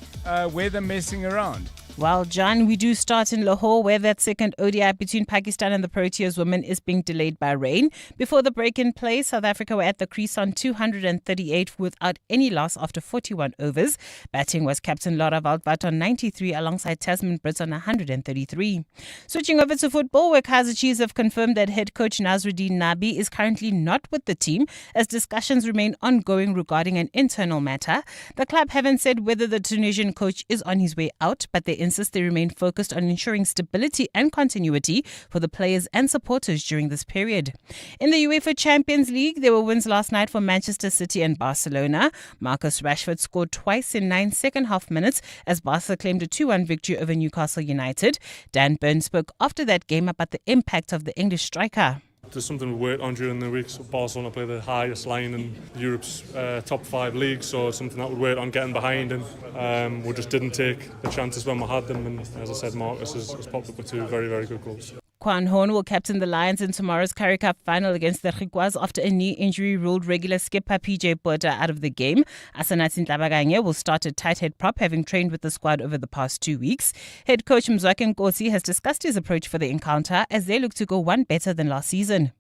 Were they messing around? Well, John, we do start in Lahore, where that second ODI between Pakistan and the Proteas women is being delayed by rain. Before the break in play, South Africa were at the crease on 238 without any loss after 41 overs. Batting was captain Laura Waldvat on 93 alongside Tasman Brits on 133. Switching over to football, where Kaizer Chiefs have confirmed that head coach Nazruddin Nabi is currently not with the team as discussions remain ongoing regarding an internal matter. The club haven't said whether the Tunisian coach is on his way out, but they insist they remain focused on ensuring stability and continuity for the players and supporters during this period. In the UEFA Champions League, there were wins last night for Manchester City and Barcelona. Marcus Rashford scored twice in 9 second-half minutes as Barca claimed a 2-1 victory over Newcastle United. Dan Burn spoke after that game about the impact of the English striker. There's something we worked on during the week. So Barcelona play the highest line in Europe's top 5 leagues, so it's something that we worked on getting behind, and we just didn't take the chances when we had them. And as I said, Marcus has popped up with 2 very, very good goals. Kwan Horn will captain the Lions in tomorrow's Currie Cup final against the Griquas after a knee injury ruled regular skipper PJ Botha out of the game. Asanati Ntlabaganye will start at tight head prop, having trained with the squad over the past 2 weeks. Head coach Mzwake Nkosi has discussed his approach for the encounter as they look to go one better than last season.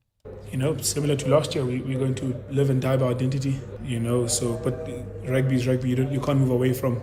You know, similar to last year, we're going to live and die by identity, you know, so, but rugby is rugby. You can't move away from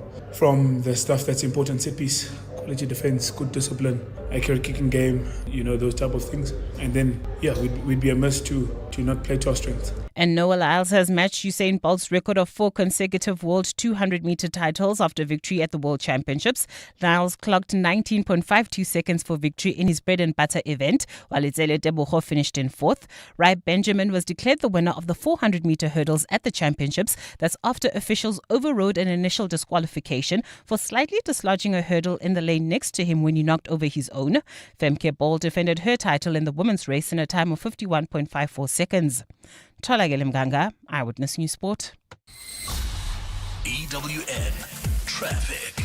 the stuff that's important: set piece, quality defense, good discipline, accurate kicking game, you know, those type of things. And then, yeah, we'd be amiss to not play to our strength. And Noah Lyles has matched Usain Bolt's record of 4 consecutive world 200-meter titles after victory at the World Championships. Lyles clocked 19.52 seconds for victory in his bread-and-butter event, while Itsele Tebogo finished in 4th. Rai Benjamin was declared the winner of the 400-meter hurdles at the championships. That's after officials overrode an initial disqualification for slightly dislodging a hurdle in the lane next to him when he knocked over his own. Femke Bol defended her title in the women's race in a time of 51.54 seconds. Tolagele Mganga, Eyewitness News Sport. EWN Traffic.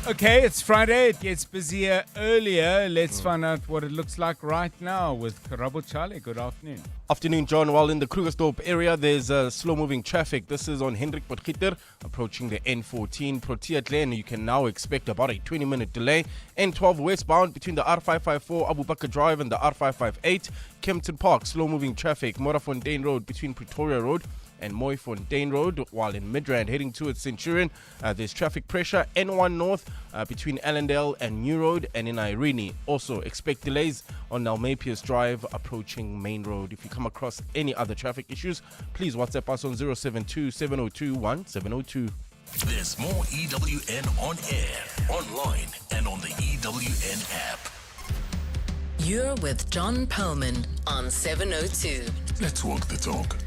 Okay, it's Friday. It gets busier earlier. Let's find out what it looks like right now with Karabo Chale. Good afternoon. Afternoon, John. While in the Krugersdorp area, there's slow-moving traffic. This is on Hendrik Potgieter, approaching the N14 Protea Lane. You can now expect about a 20-minute delay. N12 westbound between the R554 Abu Bakr Drive and the R558. Kempton Park, slow-moving traffic. Morafontein Road between Pretoria Road and Mooifontein Road, while in Midrand heading towards Centurion, there's traffic pressure. N1 North between Allendale and New Road, and in Irene also expect delays on Nalmapius Drive approaching Main Road. If you come across any other traffic issues, please WhatsApp us on 072 702 1702. There's more EWN on air, online, and on the EWN app. You're with John Perlman on 702. Let's walk the talk.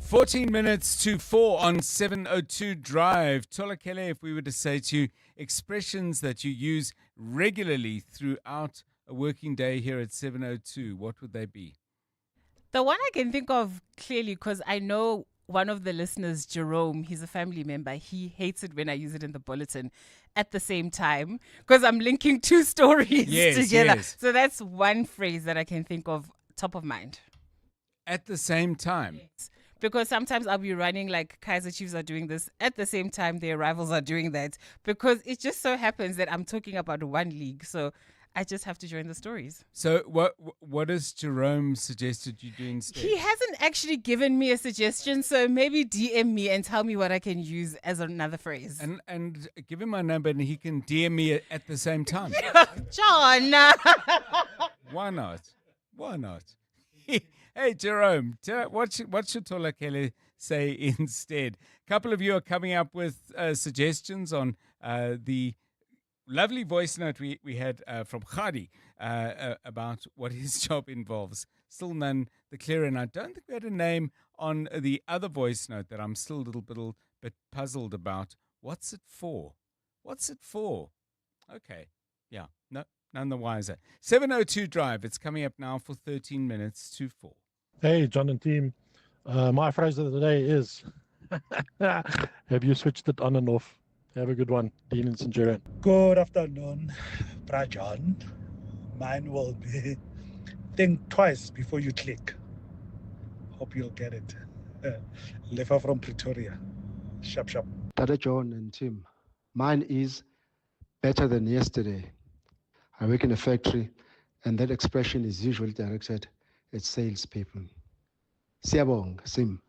14 minutes to 4 on 702 Drive. Tolakele, if we were to say to you, expressions that you use regularly throughout a working day here at 702, what would they be? The one I can think of clearly, because I know one of the listeners, Jerome, he's a family member. He hates it when I use it in the bulletin at the same time because I'm linking 2 stories together. Yes. So that's one phrase that I can think of top of mind. At the same time? Yes. because sometimes I'll be running like Kaizer Chiefs are doing this at the same time their rivals are doing that, because it just so happens that I'm talking about one league. So I just have to join the stories. So what has Jerome suggested you do instead? He hasn't actually given me a suggestion, so maybe DM me and tell me what I can use as another phrase. And give him my number and he can DM me at the same time. John! Why not? Why not? Hey, Jerome, what should Tolakele say instead? A couple of you are coming up with suggestions on the lovely voice note we had from Khadi about what his job involves. Still none the clearer, and I don't think we had a name on the other voice note that I'm still a little bit puzzled about. What's it for? What's it for? Okay, yeah, no, none the wiser. 7:02 Drive, it's coming up now for 13 minutes to 4. Hey, John and team. My phrase of the day is, have you switched it on and off? Have a good one. Dean and Centurion. Good afternoon, Brajan. Mine will be think twice before you click. Hope you'll get it. Lefa from Pretoria. Sharp, sharp. Dada John and Tim. Mine is better than yesterday. I work in a factory, and that expression is usually directed at salespeople. Siyabong, Sim.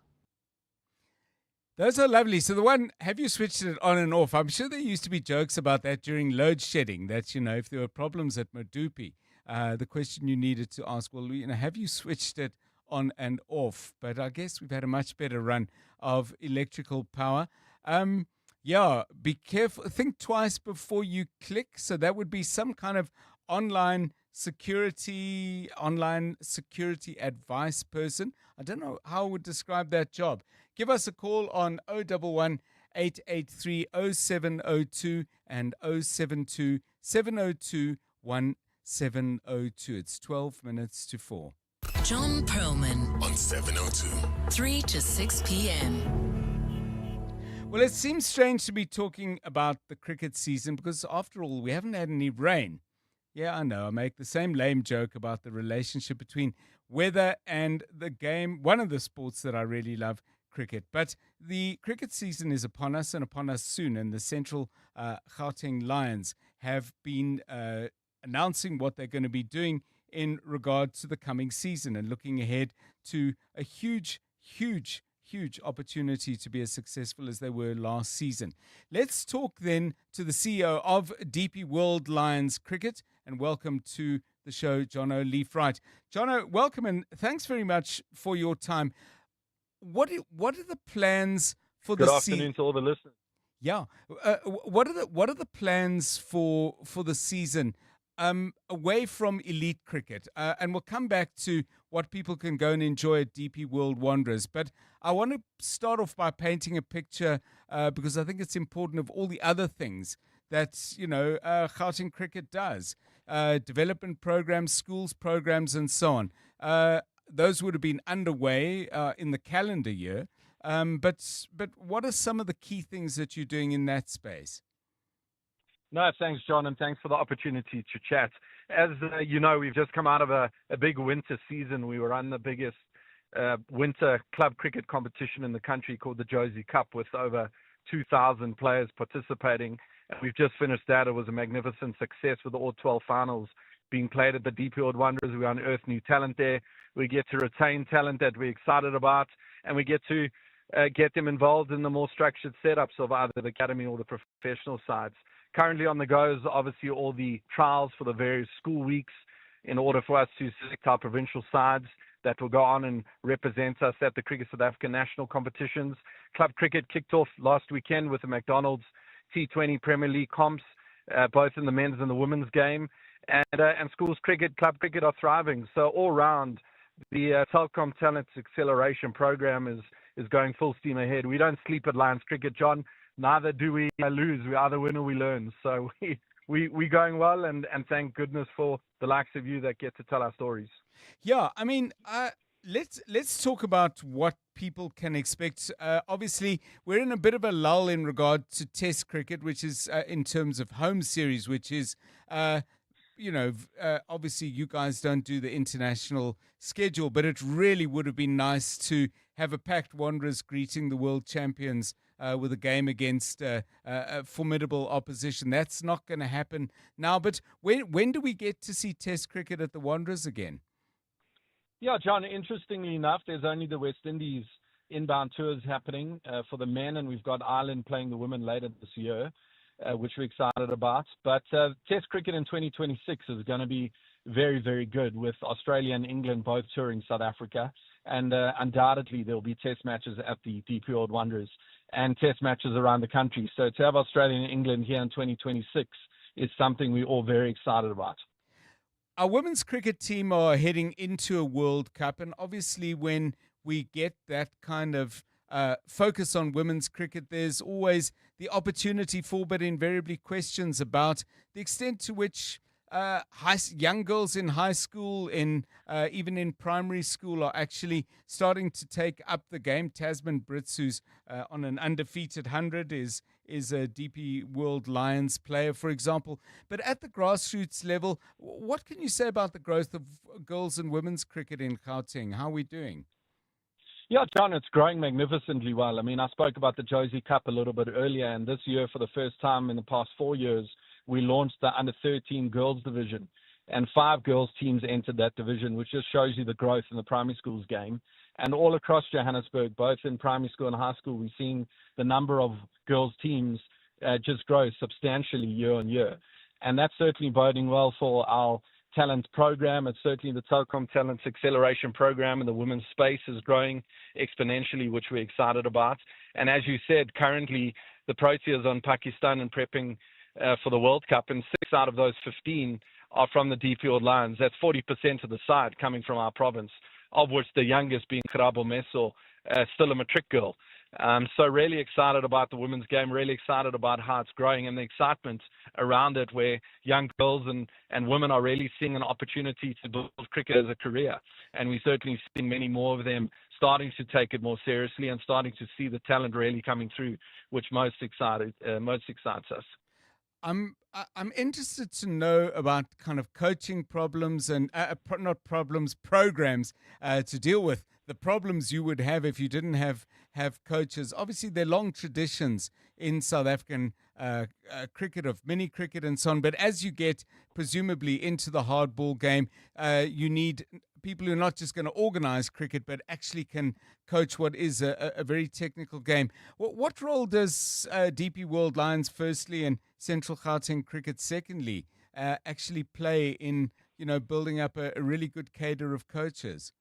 Those are lovely. So the one, have you switched it on and off? I'm sure there used to be jokes about that during load shedding, that, if there were problems at Madupi, the question you needed to ask, well, have you switched it on and off? But I guess we've had a much better run of electrical power. Be careful. Think twice before you click. So that would be some kind of online security advice person. I don't know how I would describe that job. Give us a call on 011 883 0702 and 072 702 1702. It's 12 minutes to 4. John Perlman on 702. 3 to 6 p.m. Well, it seems strange to be talking about the cricket season because, after all, we haven't had any rain. Yeah, I know. I make the same lame joke about the relationship between weather and the game, one of the sports that I really love, cricket. But the cricket season is upon us and upon us soon, and the Central Gauteng Lions have been announcing what they're going to be doing in regard to the coming season and looking ahead to a huge opportunity to be as successful as they were last season. Let's talk then to the CEO of DP World Lions Cricket, and welcome to the show, Jono Leaf-Wright. Jono, welcome and thanks very much for your time. What are the plans for the season? Good afternoon to all the listeners. Yeah, what are the plans for the season away from elite cricket? And we'll come back to what people can go and enjoy at DP World Wanderers. But I want to start off by painting a picture because I think it's important of all the other things that Gauteng cricket does. Development programs, schools programs, and so on. Those would have been underway in the calendar year. But what are some of the key things that you're doing in that space? No, thanks, John, and thanks for the opportunity to chat. As you know, we've just come out of a big winter season. We were on the biggest winter club cricket competition in the country called the Josie Cup with over 2,000 players participating. And we've just finished that. It was a magnificent success with all 12 finals being played at the DP World Wanderers. We unearthed new talent there. We get to retain talent that we're excited about, and we get to get them involved in the more structured setups of either the academy or the professional sides. Currently on the go is obviously all the trials for the various school weeks in order for us to select our provincial sides that will go on and represent us at the Cricket South African national competitions. Club cricket kicked off last weekend with the McDonald's T20 Premier League comps, both in the men's and the women's game. And schools cricket, club cricket are thriving. So all round, the Telkom Talent Acceleration Program is going full steam ahead. We don't sleep at Lions Cricket, John. Neither do we lose. We either win or we learn. So we're going well, and thank goodness for the likes of you that get to tell our stories. Yeah, I mean, let's talk about what people can expect. Obviously, we're in a bit of a lull in regard to Test cricket, which is in terms of home series, which is obviously you guys don't do the international schedule, but it really would have been nice to have a packed Wanderers greeting the world champions with a game against a formidable opposition. That's not going to happen now. But when do we get to see Test cricket at the Wanderers again? Yeah, John, interestingly enough, there's only the West Indies inbound tours happening for the men, and we've got Ireland playing the women later this year, which we're excited about. But Test cricket in 2026 is going to be very, very good, with Australia and England both touring South Africa. And undoubtedly there will be Test matches at the DP World Wanderers and Test matches around the country. So to have Australia and England here in 2026 is something we're all very excited about. Our women's cricket team are heading into a World Cup, and obviously when we get that kind of focus on women's cricket, there's always the opportunity for, but invariably questions about the extent to which young girls in high school, even in primary school, are actually starting to take up the game. Tasman Brits, who's on an undefeated 100, is a DP World Lions player, for example. But at the grassroots level, what can you say about the growth of girls and women's cricket in Gauteng? How are we doing? Yeah, John, it's growing magnificently well. I mean, I spoke about the Josie Cup a little bit earlier, and this year, for the first time in the past 4 years, we launched the under-13 girls division, and 5 girls teams entered that division, which just shows you the growth in the primary schools game. And all across Johannesburg, both in primary school and high school, we're seeing the number of girls teams just grow substantially year on year. And that's certainly boding well for our talent program. It's certainly the Telkom Talent Acceleration Program in the women's space is growing exponentially, which we're excited about. And as you said, currently the Proteas on Pakistan and prepping for the World Cup, and 6 out of those 15 are from the DP World Lions. That's 40% of the side coming from our province, of which the youngest being Karabo Meso, still a matric girl. So really excited about the women's game, really excited about how it's growing and the excitement around it, where young girls and women are really seeing an opportunity to build cricket as a career. And we're certainly seeing many more of them starting to take it more seriously and starting to see the talent really coming through, which most excites us. I'm interested to know about kind of coaching problems and programs to deal with the problems you would have if you didn't have coaches. Obviously, there are long traditions in South African cricket, of mini cricket and so on. But as you get presumably into the hardball game, you need people who are not just going to organize cricket, but actually can coach what is a very technical game. What role does DP World Lions, firstly, and Central Gauteng Cricket, secondly, actually play in building up a really good cadre of coaches?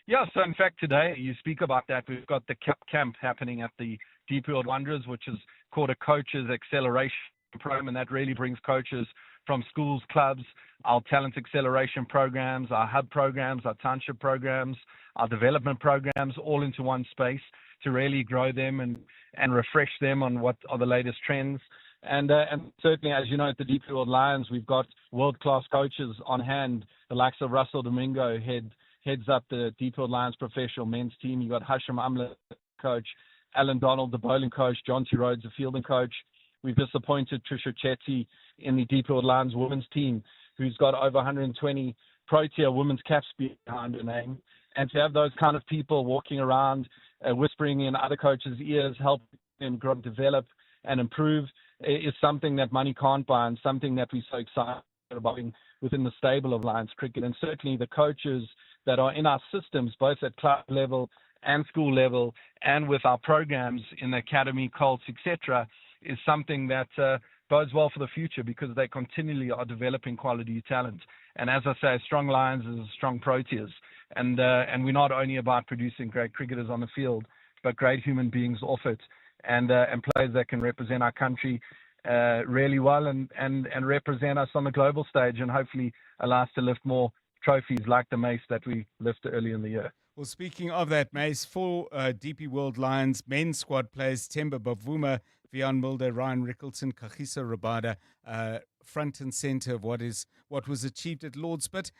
Yeah, so in fact today you speak about that. We've got the camp happening at the DP World Wanderers, which is called a Coaches Acceleration Program, and that really brings coaches from schools, clubs, our talent acceleration programs, our hub programs, our township programs, our development programs, all into one space to really grow them and refresh them on what are the latest trends. And certainly, as you know, at the DP World Lions, we've got world-class coaches on hand. The likes of Russell Domingo heads up the DP World Lions professional men's team. You've got Hashim Amla, coach, Alan Donald, the bowling coach, John T. Rhodes, the fielding coach. We've just appointed Trisha Chetty in the DP World Lions women's team, who's got over 120 Protea women's caps behind her name. And to have those kind of people walking around, whispering in other coaches' ears, help them grow, develop, and improve is something that money can't buy, and something that we're so excited about within the stable of Lions cricket. And certainly the coaches that are in our systems, both at club level and school level, and with our programs in the academy, Colts, etc., is something that bodes well for the future, because they continually are developing quality talent. And as I say, strong Lions is strong Proteas. And we're not only about producing great cricketers on the field, but great human beings off it, and players that can represent our country really well and represent us on the global stage, and hopefully allow us to lift more trophies like the Mace that we lifted early in the year. Well, speaking of that, Mace, 4 DP World Lions men's squad players, Temba Bavuma, Vian Mulder, Ryan Rickleton, Kachisa Rabada, front and center of what was achieved at Lords. But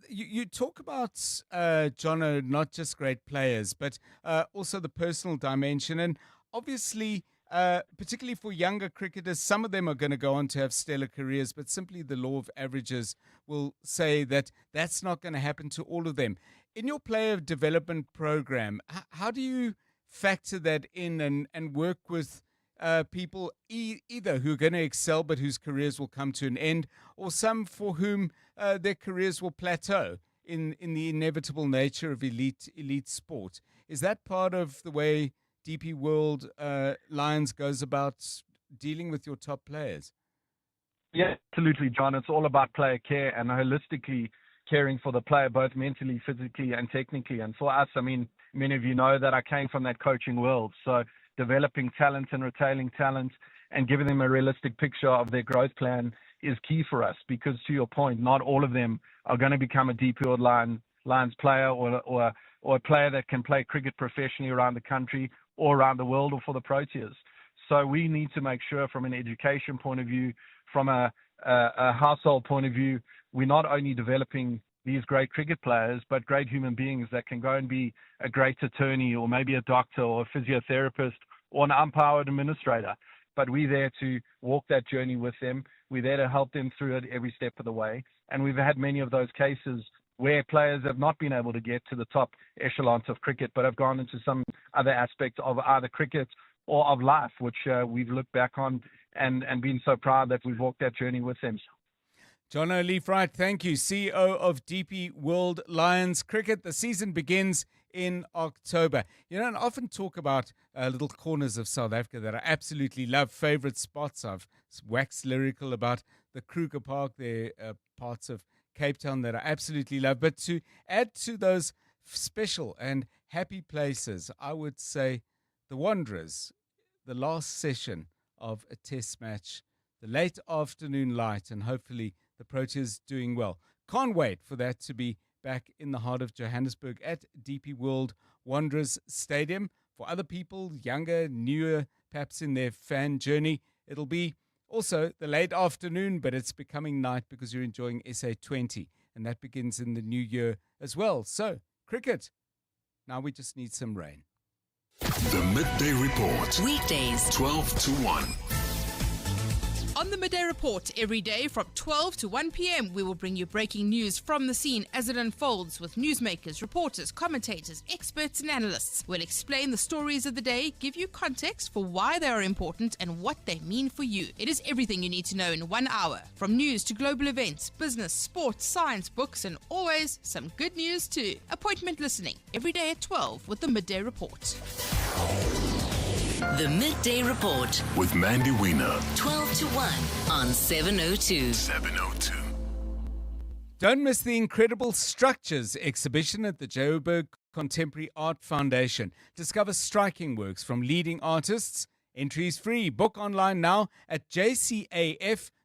you talk about, Jono, not just great players, but also the personal dimension. And obviously, particularly for younger cricketers. Some of them are going to go on to have stellar careers, but simply the law of averages will say that that's not going to happen to all of them. In your player development program, how do you factor that in and work with people either who are going to excel but whose careers will come to an end, or some for whom their careers will plateau in the inevitable nature of elite sport? Is that part of the way DP World Lions goes about dealing with your top players? Yeah, absolutely, John. It's all about player care and holistically caring for the player, both mentally, physically, and technically. And for us, I mean, many of you know that I came from that coaching world. So developing talent and retaining talent and giving them a realistic picture of their growth plan is key for us, because to your point, not all of them are going to become a DP World Lions player or a player that can play cricket professionally around the country or around the world or for the Proteas. So we need to make sure from an education point of view, from a household point of view, we're not only developing these great cricket players, but great human beings that can go and be a great attorney or maybe a doctor or a physiotherapist or an umpire or administrator. But we're there to walk that journey with them. We're there to help them through it every step of the way. And we've had many of those cases where players have not been able to get to the top echelons of cricket, but have gone into some other aspects of either cricket or of life, which we've looked back on and been so proud that we've walked that journey with them. John O'Leaf-Wright, thank you. CEO of DP World Lions Cricket. The season begins in October. You know, and I often talk about little corners of South Africa that I absolutely love, favourite spots. I've waxed lyrical about the Kruger Park. There are parts of Cape Town that I absolutely love. But to add to those special and happy places, I would say the Wanderers, the last session of a test match, the late afternoon light, and hopefully the Proteas doing well. Can't wait for that to be back in the heart of Johannesburg at DP World Wanderers Stadium. For other people, younger, newer, perhaps in their fan journey, it'll be also the late afternoon, but it's becoming night because you're enjoying SA20, and that begins in the new year as well. So, cricket. Now we just need some rain. The Midday Report. Weekdays, 12 to 1. On the Midday Report, every day from 12 to 1 p.m, we will bring you breaking news from the scene as it unfolds with newsmakers, reporters, commentators, experts and analysts. We'll explain the stories of the day, give you context for why they are important and what they mean for you. It is everything you need to know in 1 hour, from news to global events, business, sports, science, books, and always some good news too. Appointment listening every day at 12 with the Midday Report. The Midday Report with Mandy Wiener. 12 to 1 on 702. 702. Don't miss the incredible Structures exhibition at the Joburg Contemporary Art Foundation. Discover striking works from leading artists. Entries free. Book online now at jcaf.org.za.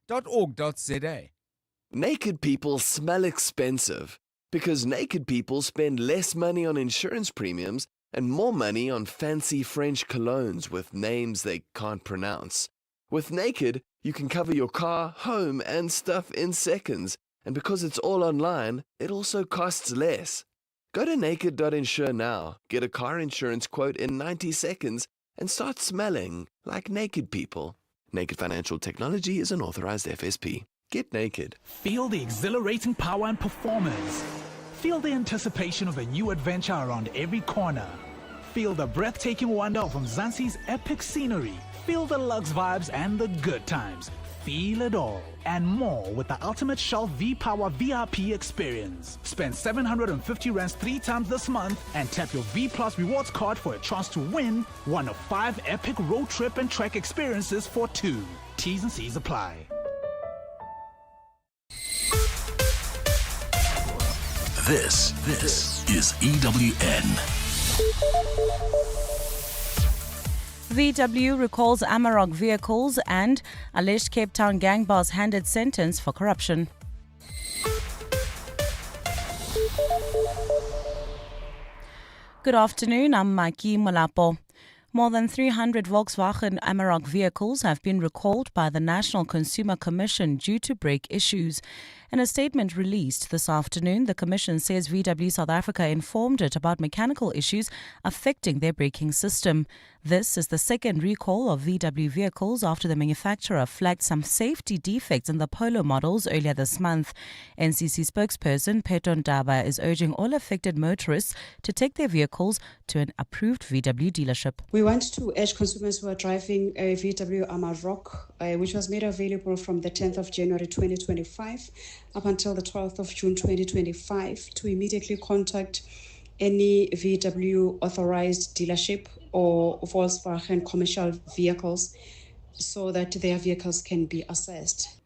Naked people smell expensive because naked people spend less money on insurance premiums and more money on fancy French colognes with names they can't pronounce. With Naked, you can cover your car, home, and stuff in seconds. And because it's all online, it also costs less. Go to naked.insure now, get a car insurance quote in 90 seconds, and start smelling like naked people. Naked Financial Technology is an authorized FSP. Get naked. Feel the exhilarating power and performance. Feel the anticipation of a new adventure around every corner. Feel the breathtaking wonder of Mzansi's epic scenery. Feel the luxe vibes and the good times. Feel it all and more with the Ultimate Shell V-Power VIP experience. Spend 750 rands 3 times this month and tap your V Plus rewards card for a chance to win one of 5 epic road trip and trek experiences for 2. T's and C's apply. This is EWN. VW recalls Amarok vehicles and alleged Cape Town gang boss handed sentence for corruption. Good afternoon, I'm Maki Molapo. More than 300 Volkswagen Amarok vehicles have been recalled by the National Consumer Commission due to brake issues. In a statement released this afternoon, the Commission says VW South Africa informed it about mechanical issues affecting their braking system. This is the second recall of VW vehicles after the manufacturer flagged some safety defects in the Polo models earlier this month. NCC spokesperson Peton Daba is urging all affected motorists to take their vehicles to an approved VW dealership. We want to urge consumers who are driving a VW Amarok, which was made available from the 10th of January 2025 up until the 12th of June 2025, to immediately contact any VW authorized dealership or Volkswagen commercial vehicles so that their vehicles can be assessed.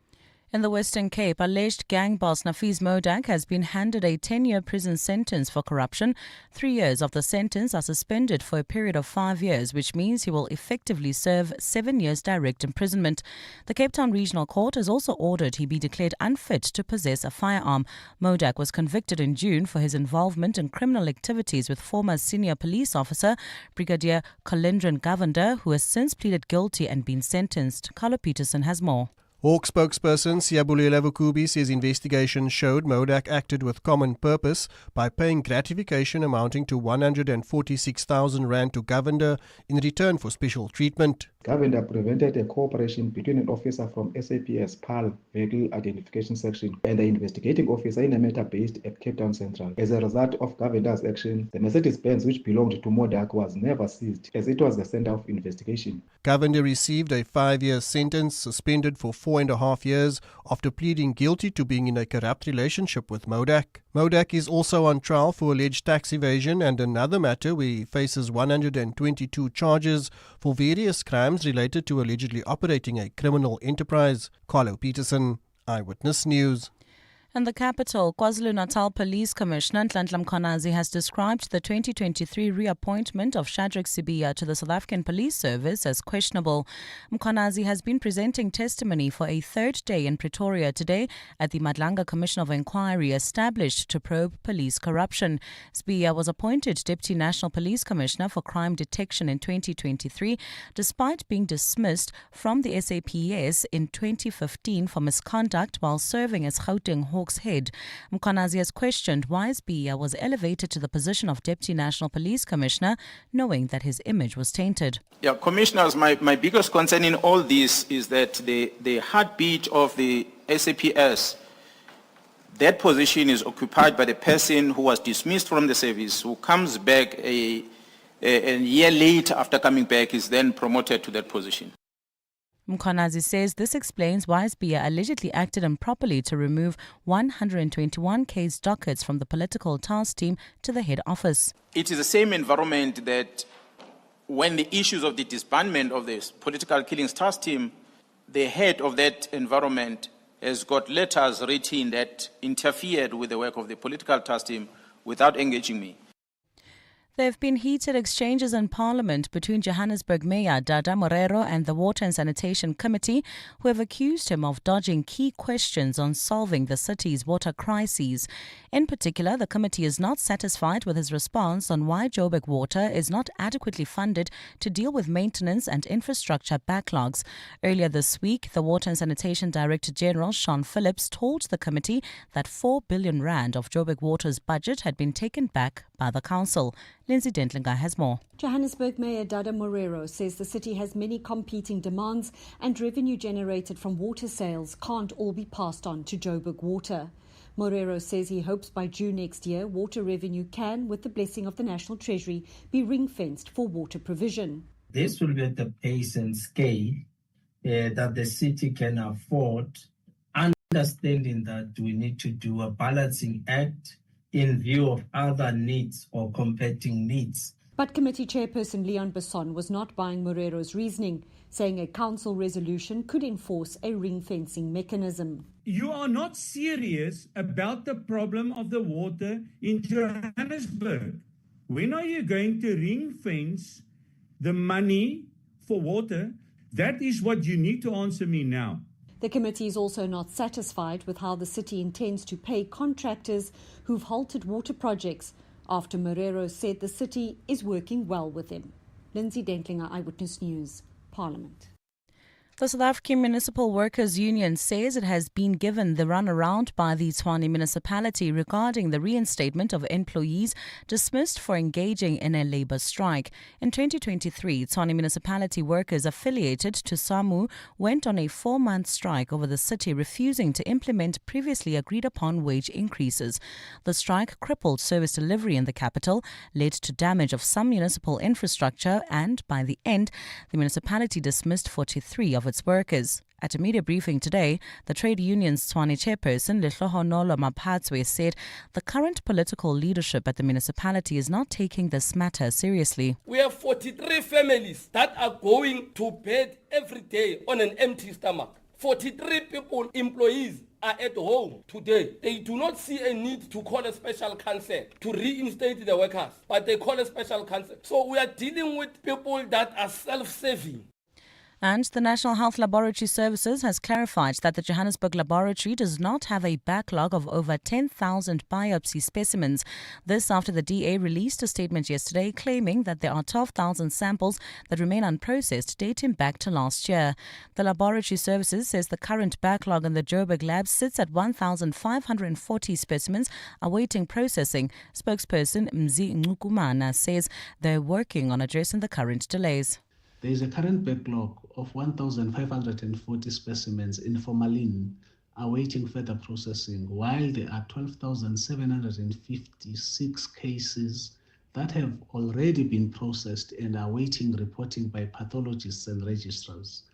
In the Western Cape, alleged gang boss Mkhize Modak has been handed a 10-year prison sentence for corruption. 3 years of the sentence are suspended for a period of 5 years, which means he will effectively serve 7 years direct imprisonment. The Cape Town Regional Court has also ordered he be declared unfit to possess a firearm. Modak was convicted in June for his involvement in criminal activities with former senior police officer Brigadier Colindran Govender, who has since pleaded guilty and been sentenced. Carlo Peterson has more. Hawk spokesperson Siyabulile Vukubi says investigation showed Modak acted with common purpose by paying gratification amounting to 146,000 rand to Govender in return for special treatment. Governor prevented a cooperation between an officer from SAPS PAL Vehicle Identification Section and the investigating officer in a matter based at Cape Town Central. As a result of Governor's action, the Mercedes-Benz which belonged to Modak was never seized, as it was the center of investigation. Govender received a 5-year sentence, suspended for 4.5 years after pleading guilty to being in a corrupt relationship with Modak. Modak is also on trial for alleged tax evasion and another matter where he faces 122 charges for various crimes related to allegedly operating a criminal enterprise. Carlo Peterson, Eyewitness News. In the capital, KwaZulu-Natal Police Commissioner Nhlanhla Mkhize has described the 2023 reappointment of Shadrack Sibiya to the South African Police Service as questionable. Mkhize has been presenting testimony for a third day in Pretoria today at the Madlanga Commission of Inquiry established to probe police corruption. Sibiya was appointed Deputy National Police Commissioner for Crime Detection in 2023, despite being dismissed from the SAPS in 2015 for misconduct while serving as Gauteng Hawks head. Mkhize has questioned why Sibiya was elevated to the position of Deputy National Police Commissioner, knowing that his image was tainted. Yeah, Commissioners, my biggest concern in all this is that the heartbeat of the SAPS, that position is occupied by the person who was dismissed from the service, who comes back a year later after coming back, is then promoted to that position. Mkhize says this explains why Sibiya allegedly acted improperly to remove 121 case dockets from the political task team to the head office. It is the same environment that when the issues of the disbandment of the political killings task team, the head of that environment has got letters written that interfered with the work of the political task team without engaging me. There have been heated exchanges in Parliament between Johannesburg Mayor Dada Morero and the Water and Sanitation Committee, who have accused him of dodging key questions on solving the city's water crises. In particular, the committee is not satisfied with his response on why Joburg Water is not adequately funded to deal with maintenance and infrastructure backlogs. Earlier this week, the Water and Sanitation Director General Sean Phillips told the committee that 4 billion rand of Joburg Water's budget had been taken back by the council. Lindsay Dentlinger has more. Johannesburg Mayor Dada Morero says the city has many competing demands and revenue generated from water sales can't all be passed on to Joburg Water. Morero says he hopes by June next year water revenue can, with the blessing of the National Treasury, be ring-fenced for water provision. This will be at the pace and scale that the city can afford, understanding that we need to do a balancing act in view of other needs or competing needs. But committee chairperson Leon Besson was not buying Morero's reasoning, saying a council resolution could enforce a ring-fencing mechanism. You are not serious about the problem of the water in Johannesburg. When are you going to ring-fence the money for water? That is what you need to answer me now. The committee is also not satisfied with how the city intends to pay contractors who've halted water projects after Morero said the city is working well with him. Lindsay Dentlinger, Eyewitness News, Parliament. The South African Municipal Workers Union says it has been given the runaround by the Tshwane municipality regarding the reinstatement of employees dismissed for engaging in a labour strike. In 2023, Tshwane municipality workers affiliated to Samwu went on a 4-month strike over the city refusing to implement previously agreed upon wage increases. The strike crippled service delivery in the capital, led to damage of some municipal infrastructure, and by the end, the municipality dismissed 43 of its workers. At a media briefing today, the trade union's Tshwane chairperson, Lehlohonolo Maphatswe, said the current political leadership at the municipality is not taking this matter seriously. We have 43 families that are going to bed every day on an empty stomach. 43 people, employees, are at home today. They do not see a need to call a special council to reinstate the workers, but they call a special council. So we are dealing with people that are self-serving. And the National Health Laboratory Services has clarified that the Johannesburg laboratory does not have a backlog of over 10,000 biopsy specimens. This after the DA released a statement yesterday claiming that there are 12,000 samples that remain unprocessed dating back to last year. The Laboratory Services says the current backlog in the Joburg lab sits at 1,540 specimens awaiting processing. Spokesperson Mkhize Ncukumana says they're working on addressing the current delays. There is a current backlog of 1,540 specimens in formalin awaiting further processing, while there are 12,756 cases that have already been processed and are awaiting reporting by pathologists and registrars.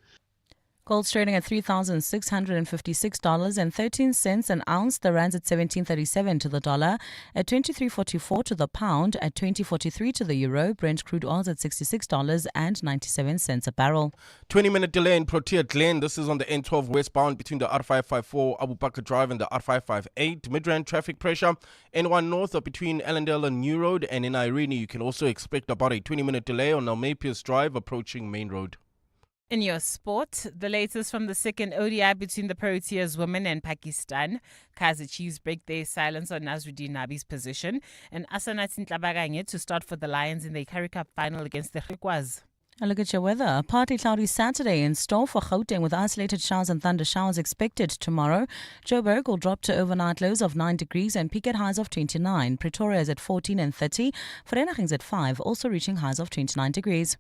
Gold's trading at $3,656.13 an ounce. The rand's at 17.37 to the dollar, at 23.44 to the pound, at 20.43 to the euro. Brent crude oil's at $66.97 a barrel. 20-minute delay in Protea Glen. This is on the N12 westbound between the R554 Abu Bakr Drive and the R558. Midrand traffic pressure. N1 north between Ellendale and New Road, and in Irene you can also expect about a 20-minute delay on Almapius Drive approaching Main Road. In your sport, the latest from the second ODI between the Proteas women and Pakistan. Kaizer Chiefs break their silence on Nazruddin Nabi's position, and Asanat Ntlabaganye to start for the Lions in the Currie Cup final against the Griquas. A look at your weather. Partly cloudy Saturday in store for Gauteng with isolated showers and thunder showers expected tomorrow. Joburg will drop to overnight lows of 9 degrees and peak at highs of 29. Pretoria is at 14 and 30. Vereeniging is at 5, also reaching highs of 29 degrees.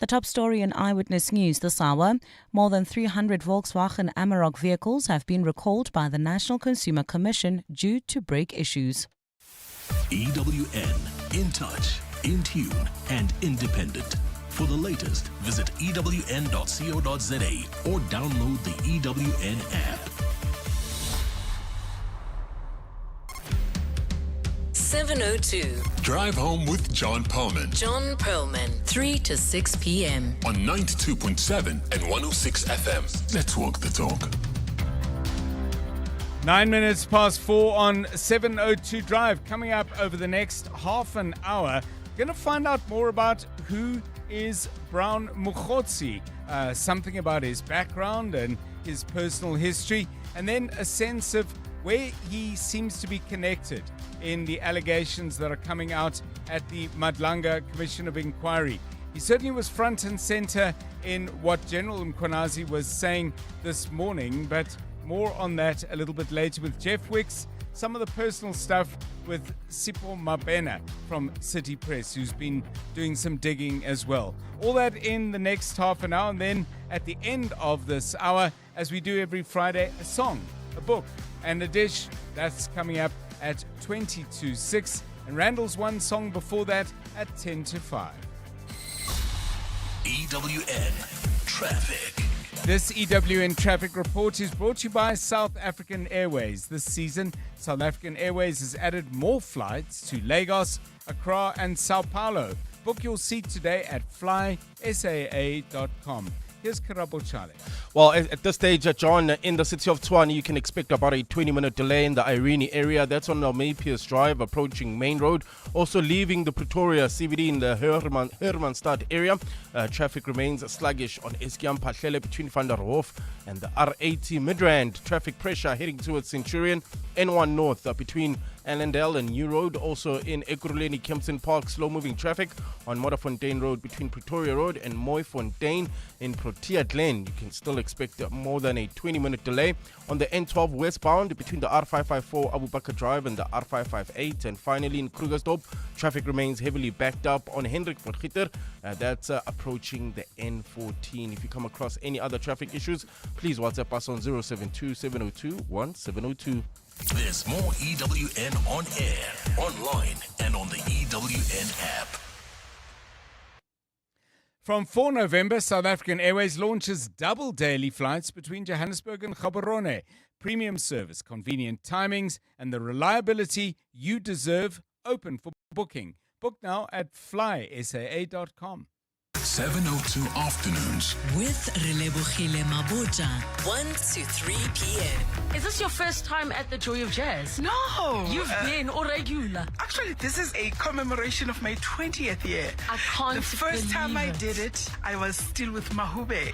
The top story in Eyewitness News this hour. More than 300 Volkswagen Amarok vehicles have been recalled by the National Consumer Commission due to brake issues. EWN, in touch, in tune and independent. For the latest, visit ewn.co.za or download the EWN app. 7:02. Drive home with John Perlman. John Perlman, 3 to 6 p.m. On 92.7 and 106 FM. Let's walk the talk. 9 minutes past 4 on 7:02 Drive. Coming up over the next half an hour, going to find out more about who is Brown Mkhize, something about his background and his personal history, and then a sense of where he seems to be connected in the allegations that are coming out at the Madlanga Commission of Inquiry. He certainly was front and center in what General Mkhize was saying this morning, but more on that a little bit later with Jeff Wicks. Some of the personal stuff with Sipho Mabena from City Press, who's been doing some digging as well. All that in the next half an hour, and then at the end of this hour, as we do every Friday, a song, a book, and a dish. That's coming up at 20 to 6, and Randall's one song before that at 10 to 5. EWN Traffic. This EWN Traffic Report is brought to you by South African Airways. This season, South African Airways has added more flights to Lagos, Accra and Sao Paulo. Book your seat today at flysaa.com. Here's Karabo Chale. Well, at this stage, John, in the city of Tshwane, you can expect about a 20-minute delay in the Irene area. That's on Almapius Drive, approaching Main Road. Also leaving the Pretoria CBD in the Hermanstad area. Traffic remains sluggish on Eskiam Pahlele between Van der Hof and the R80 Midrand. Traffic pressure heading towards Centurion. N1 North between Allendale and New Road. Also in Ekurhuleni, Kempton Park, slow-moving traffic on Modderfontein Road between Pretoria Road and Mooifontein. In Protea Glen, you can still expect more than a 20-minute delay on the N12 westbound between the R554 Abu Bakr Drive and the R558. And finally in Krugersdorp, traffic remains heavily backed up on Hendrik von Gitter. That's approaching the N14. If you come across any other traffic issues, please WhatsApp us on 072-702-1702. There's more EWN on air, online, and on the EWN app. From 4 November, South African Airways launches double daily flights between Johannesburg and Gaborone. Premium service, convenient timings, and the reliability you deserve. Open for booking. Book now at flysaa.com. 702 Afternoons. With Relebogile Maboja, 1 to 3 p.m. Is this your first time at the Joy of Jazz? No. You've been or regular? Actually, this is a commemoration of my 20th year. I can't The first time I believe did it, I was still with Mahube,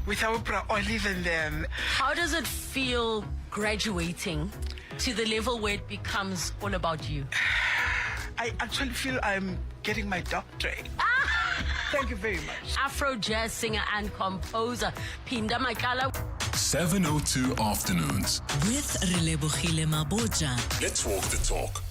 with Oprah, Olive and them. How does it feel graduating to the level where it becomes all about you? I actually feel I'm getting my doctorate. Thank you very much. Afro jazz singer and composer Pinda Makala. 702 Afternoons. With Relebogile Maboja. Let's walk the talk.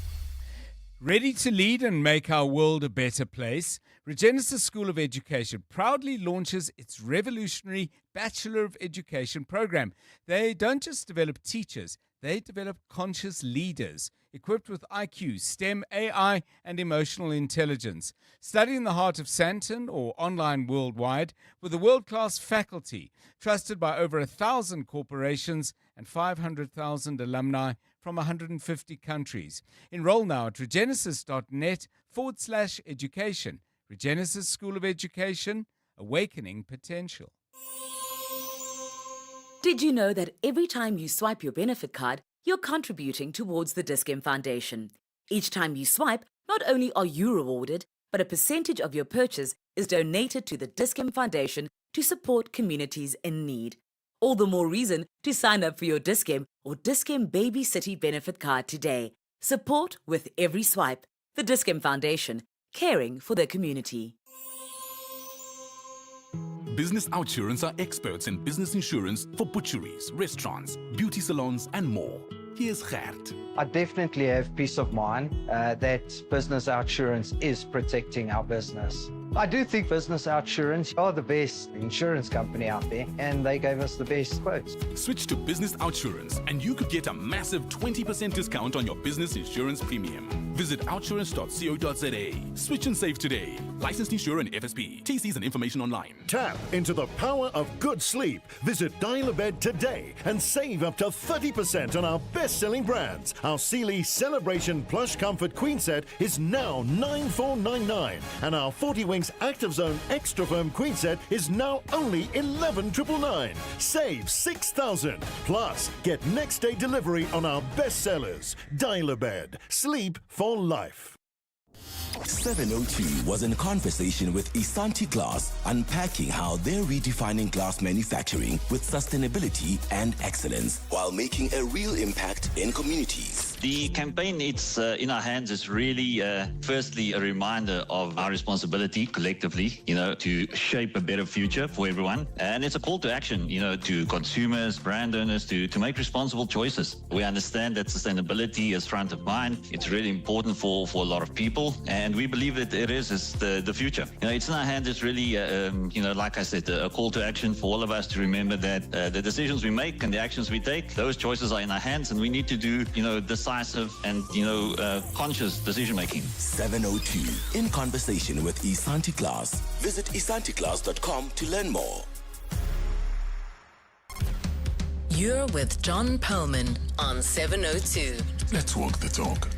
Ready to lead and make our world a better place, Regenesis School of Education proudly launches its revolutionary Bachelor of Education program. They don't just develop teachers, they develop conscious leaders equipped with IQ, STEM, AI, and emotional intelligence. Study in the heart of Sandton or online worldwide with a world-class faculty trusted by over 1,000 corporations and 500,000 alumni from 150 countries. Enroll now at regenesis.net/education. Regenesis School of Education, awakening potential. Did you know that every time you swipe your benefit card, you're contributing towards the Dis-Chem Foundation? Each time you swipe, not only are you rewarded, but a percentage of your purchase is donated to the Dis-Chem Foundation to support communities in need. All the more reason to sign up for your Dis-Chem or Dis-Chem Baby City benefit card today. Support with every swipe. The Dis-Chem Foundation, caring for the community. Business Outsurance are experts in business insurance for butcheries, restaurants, beauty salons, and more. Here's Gert. I definitely have peace of mind that Business Outsurance is protecting our business. I do think Business Outsurance are the best insurance company out there, and they gave us the best quotes. Switch to Business Outsurance and you could get a massive 20% discount on your business insurance premium. Visit outsurance.co.za. Switch and save today. Licensed insurer and FSP. TCs and information online. Tap into the power of good sleep. Visit Dial-A-Bed today and save up to 30% on our best-selling brands. Our Sealy Celebration Plush Comfort Queen Set is now $9,499, and our 40 Winks Active Zone Extra Firm Queen Set is now only $11,999. Save $6,000. Plus, get next-day delivery on our bestsellers. Dial-A-Bed. Sleep for life. 702 was in conversation with Isanti Glass, unpacking how they're redefining glass manufacturing with sustainability and excellence while making a real impact in communities. The campaign, It's in Our Hands, is really, firstly, a reminder of our responsibility collectively, to shape a better future for everyone. And it's a call to action, to consumers, brand owners, to make responsible choices. We understand that sustainability is front of mind. It's really important for a lot of people. And we believe that it is the future. It's in Our Hands is really, like I said, a call to action for all of us to remember that the decisions we make and the actions we take, those choices are in our hands, and we need to do, decisive and, conscious decision-making. 702, in conversation with Isanti Glass. Visit isantiglass.com to learn more. You're with John Perlman on 702. Let's walk the talk.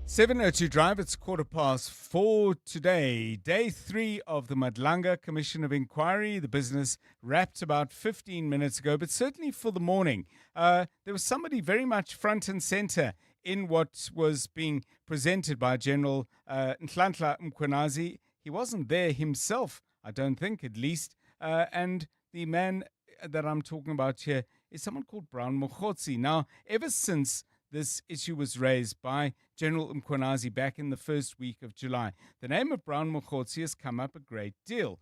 702 Drive, it's 4:15 today. Day 3 of the Madlanga Commission of Inquiry. The business wrapped about 15 minutes ago, but certainly for the morning. There was somebody very much front and center in what was being presented by General Nhlanhla Mkhize. He wasn't there himself, I don't think, at least. And the man that I'm talking about here is someone called Brown Mkhize. Now, ever since this issue was raised by General Mkhize back in the first week of July. The name of Brown Mkhize has come up a great deal.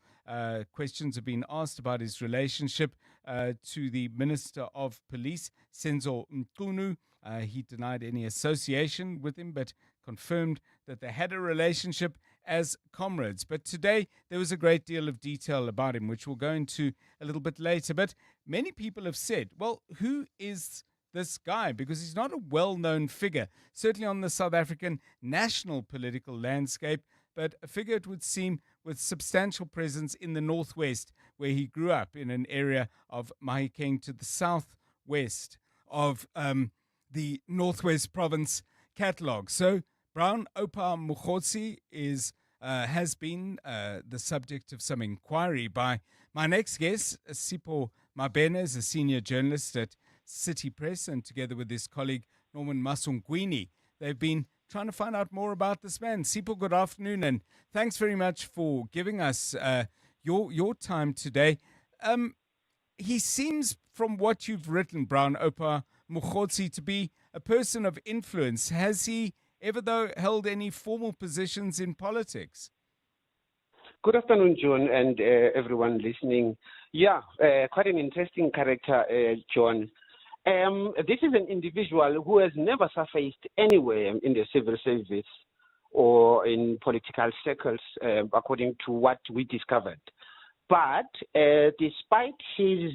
Questions have been asked about his relationship to the Minister of Police, Senzo Mkunu. He denied any association with him, but confirmed that they had a relationship as comrades. But today, there was a great deal of detail about him, which we'll go into a little bit later. But many people have said, well, who is this guy? Because he's not a well-known figure, certainly on the South African national political landscape, but a figure, it would seem, with substantial presence in the Northwest, where he grew up in an area of Mahikeng to the southwest of the Northwest Province catalogue. So Brown Oupa Mkhize has been the subject of some inquiry by my next guest, Sipho Mabena, is a senior journalist at City Press, and together with his colleague Norman Masongwini, they've been trying to find out more about this man. Sipho, good afternoon, and thanks very much for giving us your time today. He seems, from what you've written, Brown Oupa Mkhize, to be a person of influence. Has he ever, though, held any formal positions in politics? Good afternoon, John, and everyone listening. Yeah, quite an interesting character, John. This is an individual who has never surfaced anywhere in the civil service or in political circles, according to what we discovered. But despite his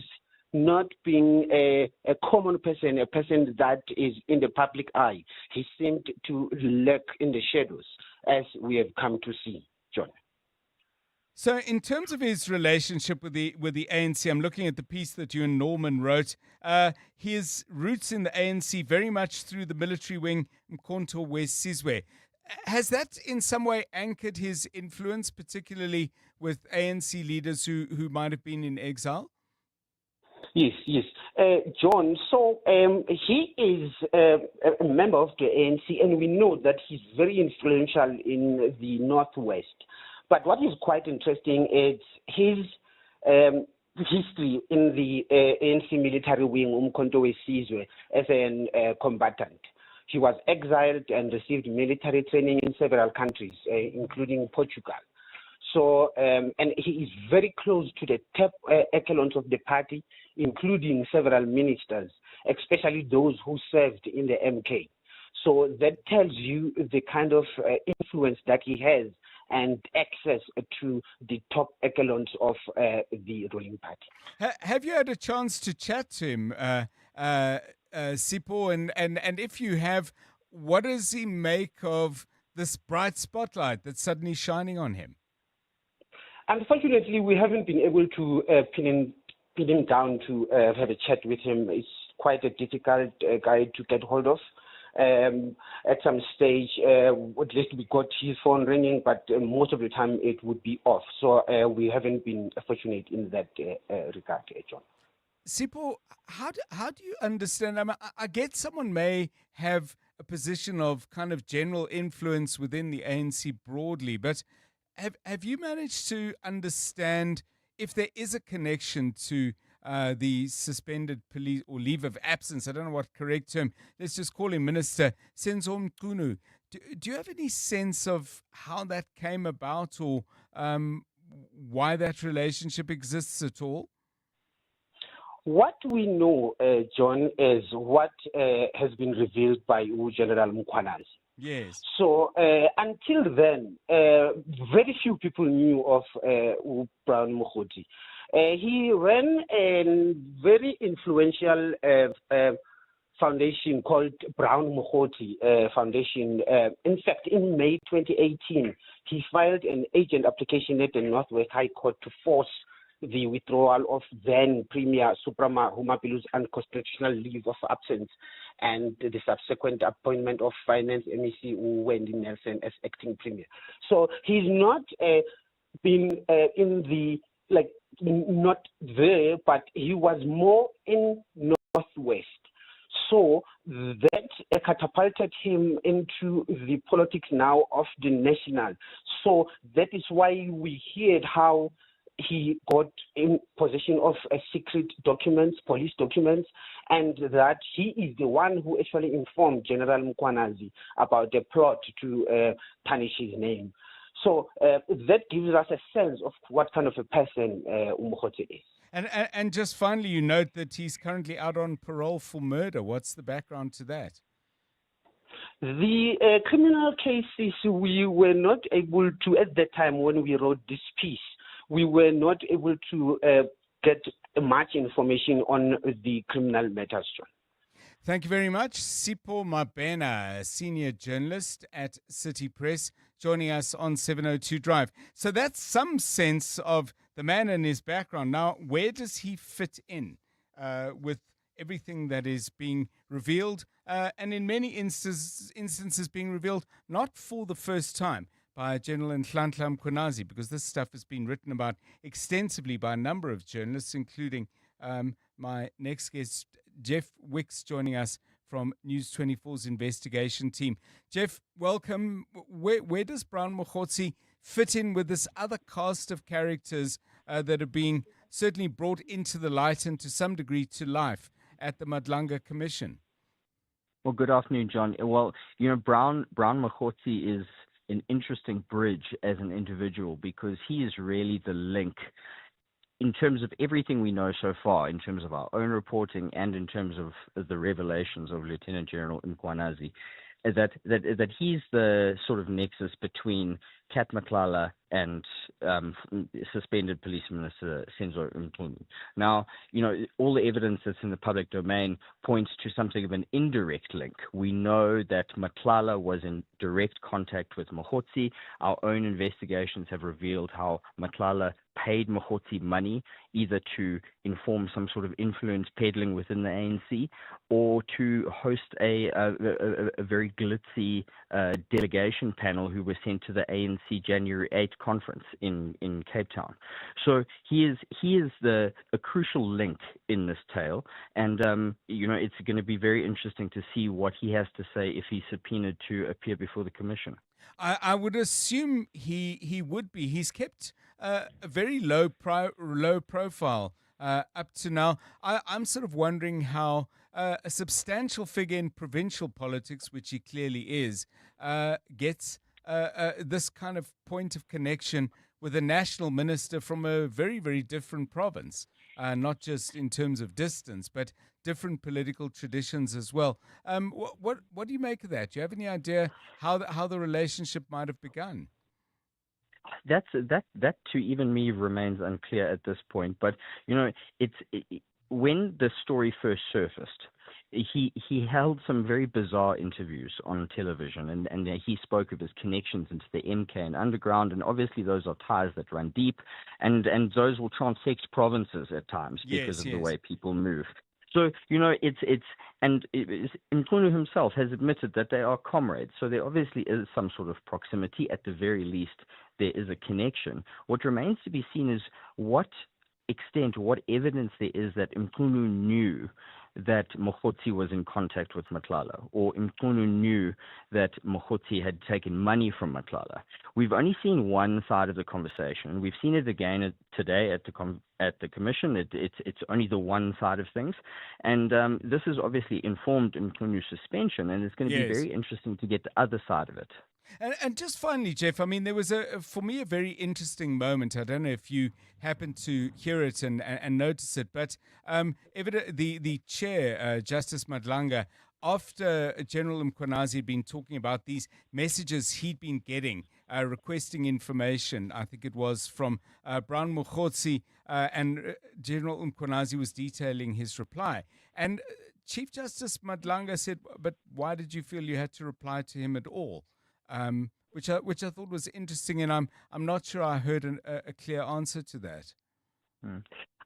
not being a common person, a person that is in the public eye, he seemed to lurk in the shadows, as we have come to see, John. So in terms of his relationship with the ANC, I'm looking at the piece that you and Norman wrote. His roots in the ANC very much through the military wing, Mkhonto Wesizwe. Has that in some way anchored his influence, particularly with ANC leaders who might have been in exile? Yes. John, so he is a member of the ANC, and we know that he's very influential in the Northwest. But what is quite interesting is his history in the ANC military wing, Mkhonto Wesizwe, as a combatant. He was exiled and received military training in several countries, including Portugal. So, and he is very close to the top echelons of the party, including several ministers, especially those who served in the MK. So that tells you the kind of influence that he has and access to the top echelons of the ruling party. Have you had a chance to chat to him, Sipho? And if you have, what does he make of this bright spotlight that's suddenly shining on him? Unfortunately, we haven't been able to pin him down to have a chat with him. It's quite a difficult guy to get hold of. At some stage, at least we got his phone ringing, but most of the time it would be off. So we haven't been fortunate in that regard, John. Sipho, how do you understand? I mean, I get someone may have a position of kind of general influence within the ANC broadly, but have you managed to understand if there is a connection to the suspended police or leave of absence? I don't know what correct term. Let's just call him Minister Senzo Mkunu. Do you have any sense of how that came about, or why that relationship exists at all? What we know, John, is what has been revealed by General Mkhize. Yes. So until then, very few people knew of Brown Mkhize. He ran a very influential foundation called Brown Mkhize Foundation. In fact, in May 2018, he filed an agent application at the Northwest High Court to force the withdrawal of then Premier Suprama Humapilu's unconstitutional leave of absence and the subsequent appointment of Finance MEC Wendy Nelson as acting Premier. So he's not been in the, not there, but he was more in Northwest. So that catapulted him into the politics now of the national. So that is why we heard how he got in possession of secret documents, police documents, and that he is the one who actually informed General Mkhize about the plot to tarnish his name. So that gives us a sense of what kind of a person Mkhize is. And just finally, you note that he's currently out on parole for murder. What's the background to that? The criminal cases, we were not able to, at the time when we wrote this piece, we were not able to get much information on the criminal matters, John. Thank you very much. Sipho Mabena, senior journalist at City Press, joining us on 702 Drive. So that's some sense of the man and his background. Now, where does he fit in with everything that is being revealed, and in many instances being revealed not for the first time by General Nhlanhla Mkhize, because this stuff has been written about extensively by a number of journalists, including my next guest, Jeff Wicks, joining us from News 24's investigation team. Jeff, welcome. Where does Brown Mkhize fit in with this other cast of characters that are being certainly brought into the light and to some degree to life at the Madlanga Commission? Well, good afternoon, John. Well, Brown Mkhize is an interesting bridge as an individual because he is really the link in terms of everything we know so far, in terms of our own reporting and in terms of the revelations of Lieutenant General Mkhize, that he's the sort of nexus between Kat Matlala and suspended Police Minister Senzo Mchunu. Now, all the evidence that's in the public domain points to something of an indirect link. We know that Matlala was in direct contact with Mkhize. Our own investigations have revealed how Matlala paid Mkhize money either to inform some sort of influence peddling within the ANC or to host a very glitzy delegation panel who was sent to the ANC January 8th conference in Cape Town. So he is a crucial link in this tale, and it's going to be very interesting to see what he has to say if he's subpoenaed to appear before the commission. I would assume he would be. He's kept a very low profile up to now. I'm sort of wondering how a substantial figure in provincial politics, which he clearly is, gets this kind of point of connection with a national minister from a very, very different province, not just in terms of distance, but different political traditions as well. What do you make of that? Do you have any idea how the relationship might have begun? That to even me remains unclear at this point. But when the story first surfaced, he held some very bizarre interviews on television, and he spoke of his connections into the MK and underground, and obviously those are ties that run deep, and those will transect provinces at times because of the way people move. So, Mkhize himself has admitted that they are comrades. So there obviously is some sort of proximity. At the very least, there is a connection. What remains to be seen is what extent, what evidence there is that Mkhize knew that Mkhize was in contact with Matlala, or Mkhize knew that Mkhize had taken money from Matlala. We've only seen one side of the conversation. We've seen it again today at the commission. It's only the one side of things, and this has obviously informed Mkhize's suspension, and it's going to be very interesting to get the other side of it. And just finally, Jeff, I mean, there was for me a very interesting moment. I don't know if you happened to hear it and notice it, but the chair, Justice Madlanga, after General Mkhize had been talking about these messages he'd been getting, requesting information, I think it was from Brown Mkhize, and General Mkhize was detailing his reply. And Chief Justice Madlanga said, but why did you feel you had to reply to him at all? Which I thought was interesting, and I'm not sure I heard a clear answer to that.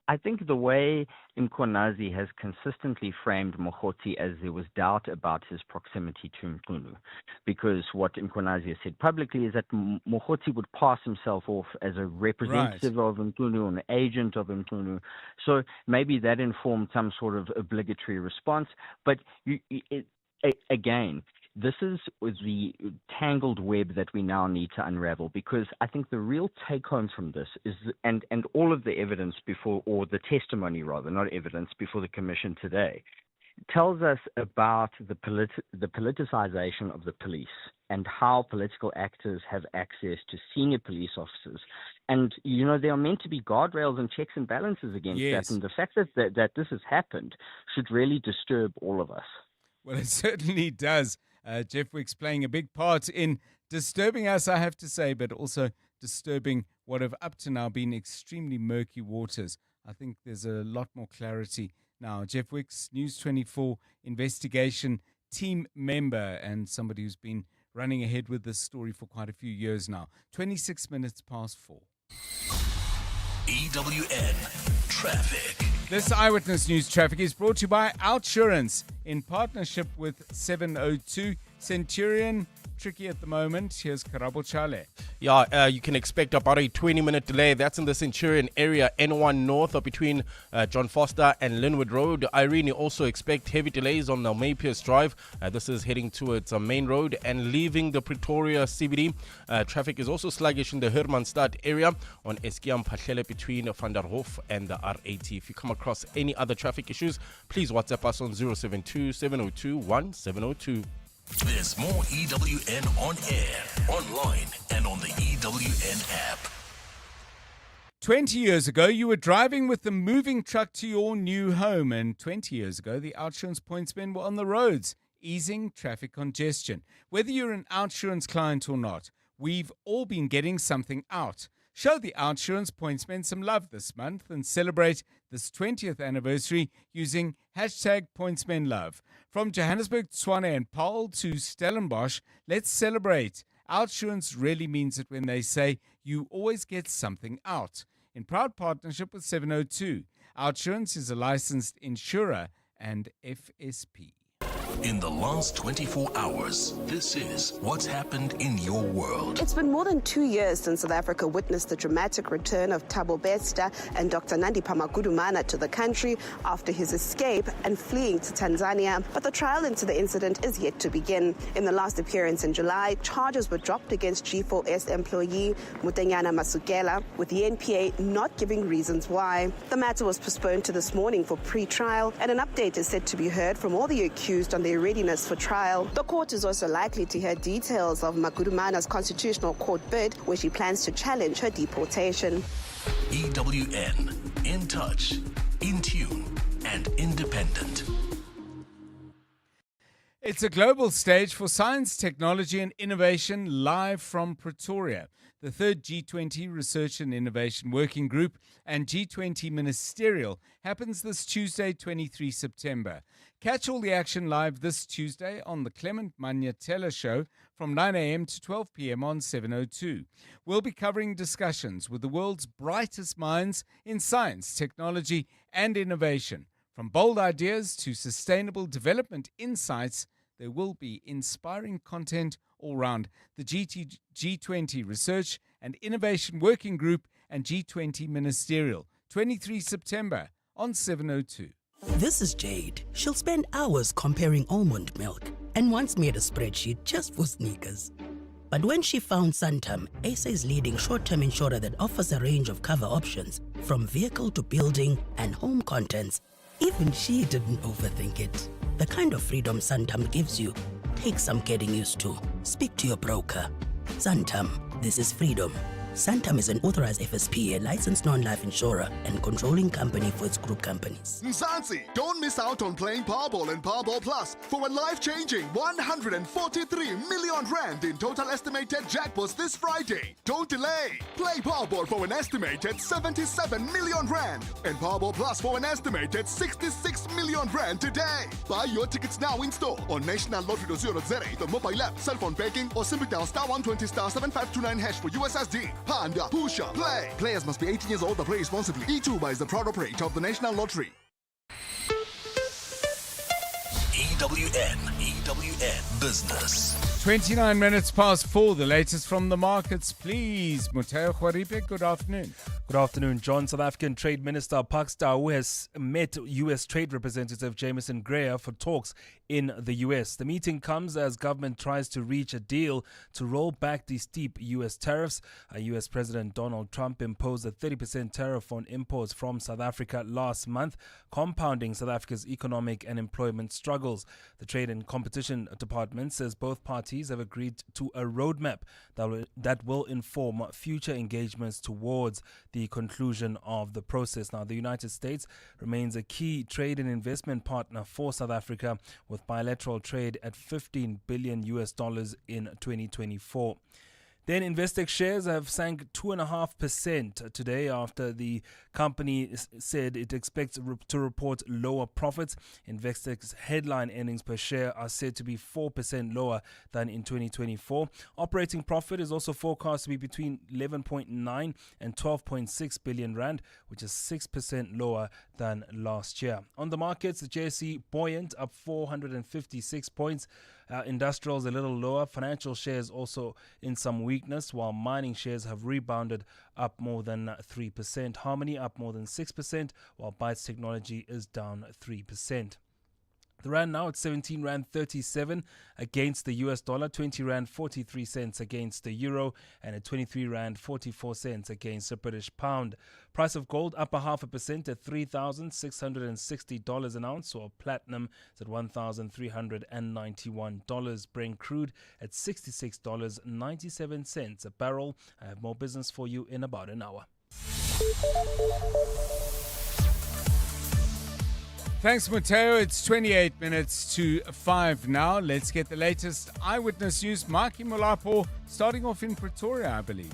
I think the way Mkhize has consistently framed Mkhize as there was doubt about his proximity to Mkhize, because what Mkhize has said publicly is that Mkhize would pass himself off as a representative of Mkhize or an agent of Mkhize. So maybe that informed some sort of obligatory response. But again, this is the tangled web that we now need to unravel, because I think the real take-home from this is, and all of the evidence before, or the testimony rather, not evidence, before the commission today, tells us about the politicization of the police and how political actors have access to senior police officers. And, there are meant to be guardrails and checks and balances against that. And the fact that this has happened should really disturb all of us. Well, it certainly does. Jeff Wick's playing a big part in disturbing us, I have to say, but also disturbing what have up to now been extremely murky waters. I think there's a lot more clarity now. Jeff Wick's News 24 investigation team member and somebody who's been running ahead with this story for quite a few years now. 26 minutes past 4. EWN Traffic. This Eyewitness News Traffic is brought to you by Outsurance in partnership with 702 Centurion. Tricky at the moment. Here's Karabo Chale. Yeah, you can expect about a 20-minute delay. That's in the Centurion area, N1 North, or between John Foster and Linwood Road. Irene, you also expect heavy delays on Malmapius Drive. This is heading towards Main Road and leaving the Pretoria CBD. Traffic is also sluggish in the Hermanstad area on Eskiam Pachele between Van der Hof and the R80. If you come across any other traffic issues, please WhatsApp us on 072-702-1702. There's more EWN on air, online, and on the EWN app. 20 years ago, you were driving with the moving truck to your new home, and 20 years ago, the Outsurance pointsmen were on the roads, easing traffic congestion. Whether you're an Outsurance client or not, we've all been getting something out. Show the Outsurance pointsmen some love this month and celebrate this 20th anniversary using #pointsmenlove. From Johannesburg, Tshwane and Paarl to Stellenbosch, let's celebrate. Outsurance really means it when they say you always get something out. In proud partnership with 702, Outsurance is a licensed insurer and FSP. In the last 24 hours, this is what's happened in your world. It's been more than 2 years since South Africa witnessed the dramatic return of Thabo Bester and Dr. Nandipha Magudumana to the country after his escape and fleeing to Tanzania. But the trial into the incident is yet to begin. In the last appearance in July, charges were dropped against G4S employee Mutenyana Masukela, with the NPA not giving reasons why. The matter was postponed to this morning for pre-trial, and an update is set to be heard from all the accused on their readiness for trial. The court is also likely to hear details of Magudumana's constitutional court bid, where she plans to challenge her deportation. EWN, in touch, in tune, and independent. It's a global stage for science, technology and innovation live from Pretoria. The third G20 Research and Innovation Working Group and G20 Ministerial happens this Tuesday, 23 September. Catch all the action live this Tuesday on the Clement Manyatela Show from 9 a.m. to 12 p.m. on 702. We'll be covering discussions with the world's brightest minds in science, technology and innovation. From bold ideas to sustainable development insights, there will be inspiring content all round. The G20 Research and Innovation Working Group and G20 Ministerial, 23 September on 702. This is Jade. She'll spend hours comparing almond milk and once made a spreadsheet just for sneakers. But when she found Santam, ASA's leading short-term insurer that offers a range of cover options from vehicle to building and home contents, even she didn't overthink it. The kind of freedom Santam gives you takes some getting used to. Speak to your broker. Santam, this is freedom. Santam is an authorized FSP, a licensed non-life insurer and controlling company for its group companies. Mzansi, don't miss out on playing Powerball and Powerball Plus for a life-changing 143 million rand in total estimated jackpots this Friday. Don't delay. Play Powerball for an estimated 77 million rand and Powerball Plus for an estimated 66 million rand today. Buy your tickets now in store on nationallottery.co.za, the mobile app, cell phone banking, or simply dial *120 *7529# for USSD. Panda, Pusha, play. Players must be 18 years old, but play responsibly. E2 is the proud operator of the National Lottery. EWN Business. 29 minutes past 4, the latest from the markets, please. Muteo Khwaripe, good afternoon. Good afternoon, John. South African Trade Minister Pak Stau has met U.S. Trade Representative Jameson Greer for talks in the U.S. The meeting comes as government tries to reach a deal to roll back the steep U.S. tariffs. U.S. President Donald Trump imposed a 30% tariff on imports from South Africa last month, compounding South Africa's economic and employment struggles. The Trade and Competition Department says both parties have agreed to a roadmap that will inform future engagements towards the conclusion of the process. Now, the United States remains a key trade and investment partner for South Africa, with bilateral trade at $15 billion in 2024. Then Investec shares have sank 2.5% today after the company said it expects to report lower profits. Investec's headline earnings per share are said to be 4% lower than in 2024. Operating profit is also forecast to be between 11.9 and 12.6 billion rand, which is 6% lower than last year. On the markets, the JSE buoyant, up 456 points. Industrials a little lower. Financial shares also in some weakness, while mining shares have rebounded, up more than 3%. Harmony up more than 6%, while Bytes Technology is down 3%. The rand now at 17 rand 37 against the US dollar, 20 rand 43 cents against the euro, and at 23 rand 44 cents against the British pound. Price of gold up 0.5% at $3,660 an ounce, or platinum is at $1,391. Brent crude at $66.97 a barrel. I have more business for you in about an hour. Thanks, Mateo. It's 28 minutes to 5 now. Let's get the latest eyewitness news. Maki Molapo, starting off in Pretoria, I believe.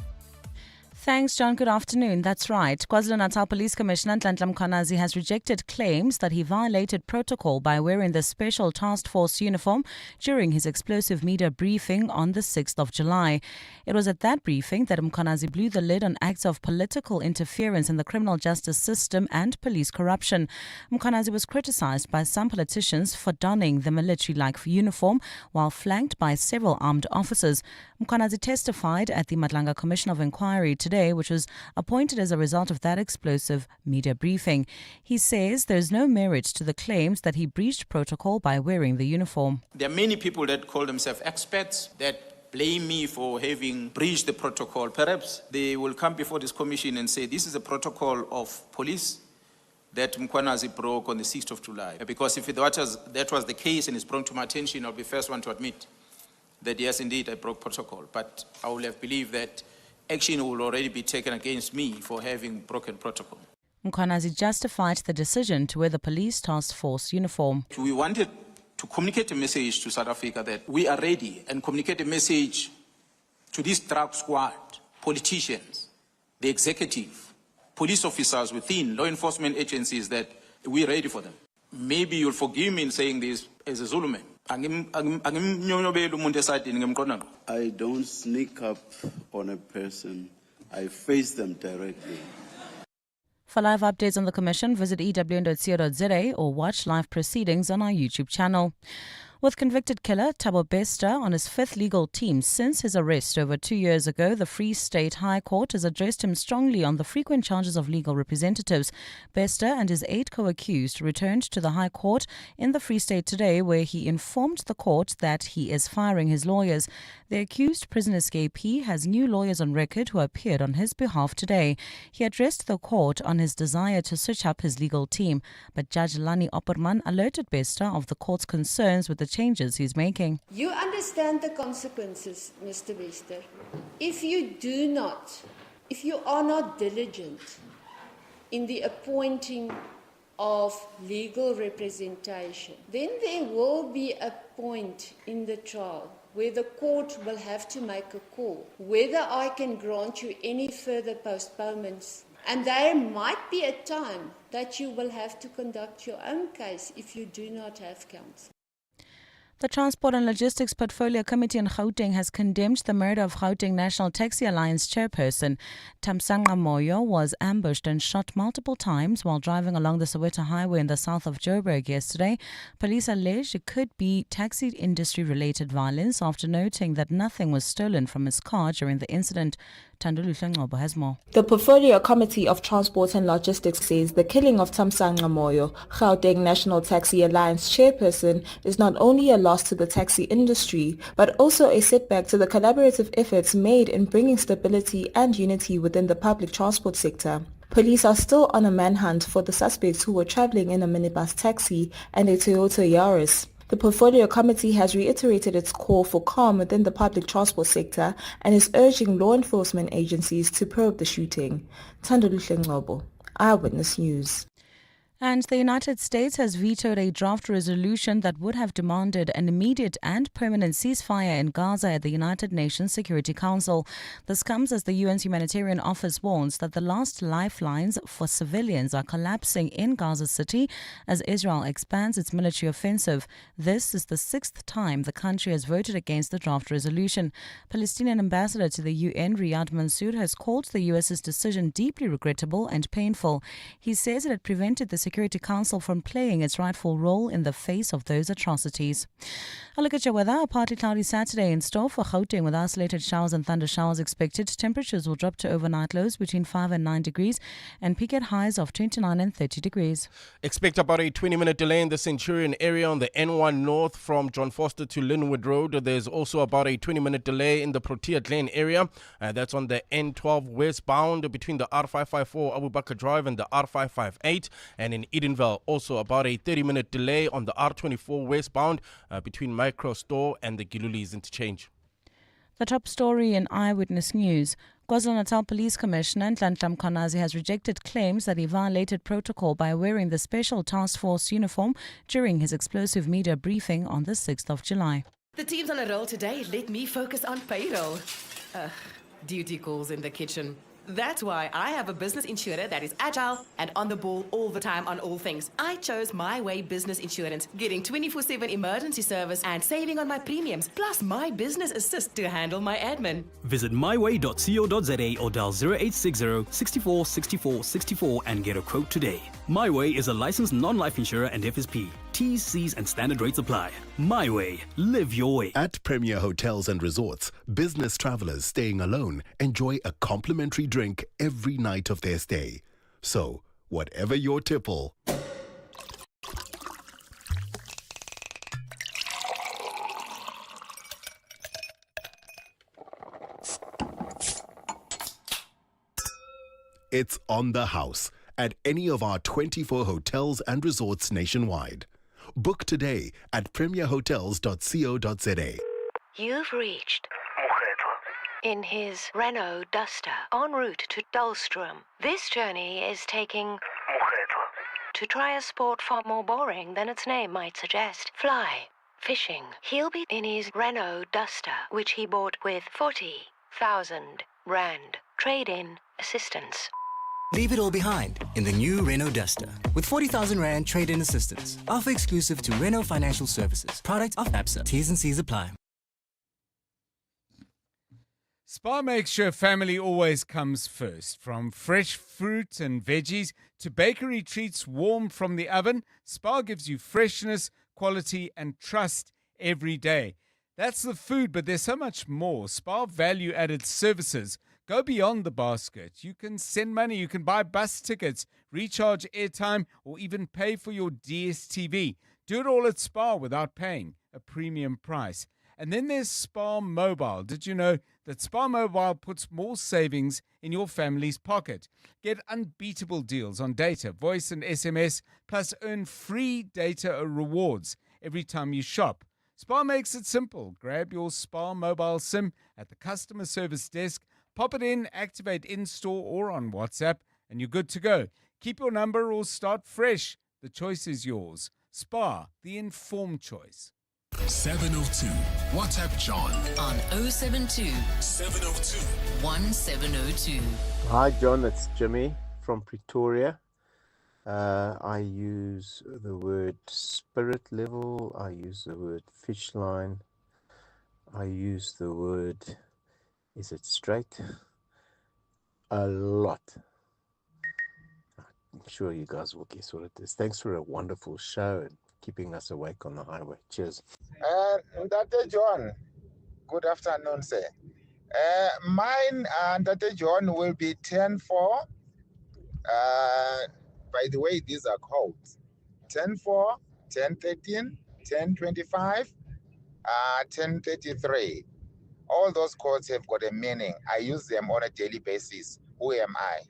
Thanks, John. Good afternoon. That's right. KwaZulu-Natal Police Commissioner Nhlanhla Mkhize has rejected claims that he violated protocol by wearing the Special Task Force uniform during his explosive media briefing on the 6th of July. It was at that briefing that Mkhize blew the lid on acts of political interference in the criminal justice system and police corruption. Mkhize was criticized by some politicians for donning the military-like uniform while flanked by several armed officers. Mkhize testified at the Madlanga Commission of Inquiry today, which was appointed as a result of that explosive media briefing. He says there's no merit to the claims that he breached protocol by wearing the uniform. There are many people that call themselves experts that blame me for having breached the protocol. Perhaps they will come before this commission and say this is a protocol of police that Mkhize broke on the 6th of July. Because if that was the case and it's brought to my attention, I'll be the first one to admit that yes, indeed, I broke protocol. But I would have believed that action will already be taken against me for having broken protocol. Mkhize justified the decision to wear the police task force uniform. We wanted to communicate a message to South Africa that we are ready, and communicate a message to this drug squad, politicians, the executive, police officers within law enforcement agencies, that we're ready for them. Maybe you'll forgive me in saying this as a Zulu man. I don't sneak up on a person. I face them directly. For live updates on the Commission, visit ewn.co.za or watch live proceedings on our YouTube channel. With convicted killer Thabo Bester on his fifth legal team since his arrest over 2 years ago, the Free State High Court has addressed him strongly on the frequent charges of legal representatives. Bester and his 8 co-accused returned to the High Court in the Free State today, where he informed the court that he is firing his lawyers. The accused prison escapee has new lawyers on record who appeared on his behalf today. He addressed the court on his desire to switch up his legal team, but Judge Lani Opperman alerted Bester of the court's concerns with the changes he's making. You understand the consequences, Mr. Bester. If you are not diligent in the appointing of legal representation, then there will be a point in the trial where the court will have to make a call whether I can grant you any further postponements. And there might be a time that you will have to conduct your own case if you do not have counsel. The Transport and Logistics Portfolio Committee in Gauteng has condemned the murder of Gauteng National Taxi Alliance chairperson. Thamsanqa Moyo was ambushed and shot multiple times while driving along the Soweto Highway in the south of Joburg yesterday. Police allege it could be taxi industry-related violence after noting that nothing was stolen from his car during the incident. Thandulu Hlengcobo has more. The Portfolio Committee of Transport and Logistics says the killing of Thamsanqa Moyo, Gauteng National Taxi Alliance chairperson, is not only a loss to the taxi industry, but also a setback to the collaborative efforts made in bringing stability and unity within the public transport sector. Police are still on a manhunt for the suspects who were traveling in a minibus taxi and a Toyota Yaris. The Portfolio Committee has reiterated its call for calm within the public transport sector and is urging law enforcement agencies to probe the shooting. Thandulu Hlengcobo, Eyewitness News. And the United States has vetoed a draft resolution that would have demanded an immediate and permanent ceasefire in Gaza at the United Nations Security Council. This comes as the UN's humanitarian office warns that the last lifelines for civilians are collapsing in Gaza City as Israel expands its military offensive. This is the sixth time the country has voted against the draft resolution. Palestinian ambassador to the UN, Riyad Mansour, has called the US's decision deeply regrettable and painful. He says it had prevented the Security Council from playing its rightful role in the face of those atrocities. A look at your weather. A partly cloudy Saturday in store for Gauteng with isolated showers and thunder showers expected. Temperatures will drop to overnight lows between 5 and 9 degrees and peak at highs of 29 and 30 degrees. Expect about a 20-minute delay in the Centurion area on the N1 North from John Foster to Linwood Road. There's also about a 20-minute delay in the Protea Glen area. That's on the N12 westbound between the R554 Abu Bakr Drive and the R558. And in Edenville, also about a 30-minute delay on the R24 westbound between Micro Store and the Gilulis interchange. The top story in Eyewitness News. KwaZulu-Natal Police Commissioner Nhlanhla Mkhize has rejected claims that he violated protocol by wearing the Special Task Force uniform during his explosive media briefing on the 6th of July. The team's on a roll today. Let me focus on payroll. Duty calls in the kitchen. That's why I have a business insurer that is agile and on the ball all the time on all things. I chose My Way Business Insurance, getting 24/7 emergency service and saving on my premiums, plus My Business Assist to handle my admin. Visit myway.co.za or dial 0860 64 64 64 and get a quote today. My Way is a licensed non-life insurer and FSP. T's, C's and standard rates apply. My Way. Live your way. At Premier Hotels and Resorts, business travelers staying alone enjoy a complimentary drink every night of their stay. So, whatever your tipple, it's on the house at any of our 24 hotels and resorts nationwide. Book today at premierhotels.co.za. You've reached in his Renault Duster en route to Dullstrom. This journey is taking to try a sport far more boring than its name might suggest. Fly, fishing. He'll be in his Renault Duster, which he bought with 40,000 Rand trade-in assistance. Leave it all behind in the new Renault Duster with 40,000 Rand trade-in assistance. Offer exclusive to Renault Financial Services. Product of APSA. T's and C's apply. Spar makes sure family always comes first. From fresh fruit and veggies to bakery treats warm from the oven, Spar gives you freshness, quality and trust every day. That's the food, but there's so much more. Spar value-added services go beyond the basket. You can send money, you can buy bus tickets, recharge airtime, or even pay for your DSTV. Do it all at Spar without paying a premium price. And then there's Spar Mobile. Did you know that Spar Mobile puts more savings in your family's pocket? Get unbeatable deals on data, voice and SMS, plus earn free data rewards every time you shop. Spar makes it simple. Grab your Spar Mobile SIM at the customer service desk, pop it in, activate in-store or on WhatsApp, and you're good to go. Keep your number or start fresh. The choice is yours. Spar, the informed choice. 702. WhatsApp John on 072 702 1702. Hi, John. It's Jimmy from Pretoria. I use the word spirit level. I use the word fish line. I use the word, is it straight? A lot. I'm sure you guys will guess what it is. Thanks for a wonderful show and keeping us awake on the highway. Cheers. Ndate John, good afternoon, sir. Mine, Ndate John, will be 10-4. By the way, these are codes. 10-4, 10-13, 10-25, 10-33. All those codes have got a meaning. I use them on a daily basis. Who am I?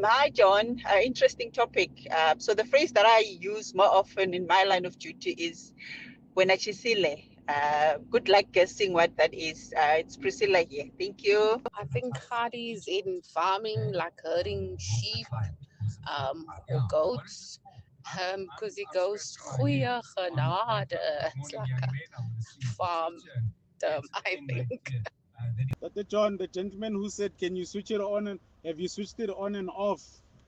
Hi, John. Interesting topic. So the phrase that I use more often in my line of duty is "wena chisile." Good luck guessing what that is. It's Priscilla here. Thank you. I think Khadi is in farming, like herding sheep or goats, because he goes goeie genade. It's like a farm term, I think. Dr. John, the gentleman who said, can you switch it on and have you switched it on and off?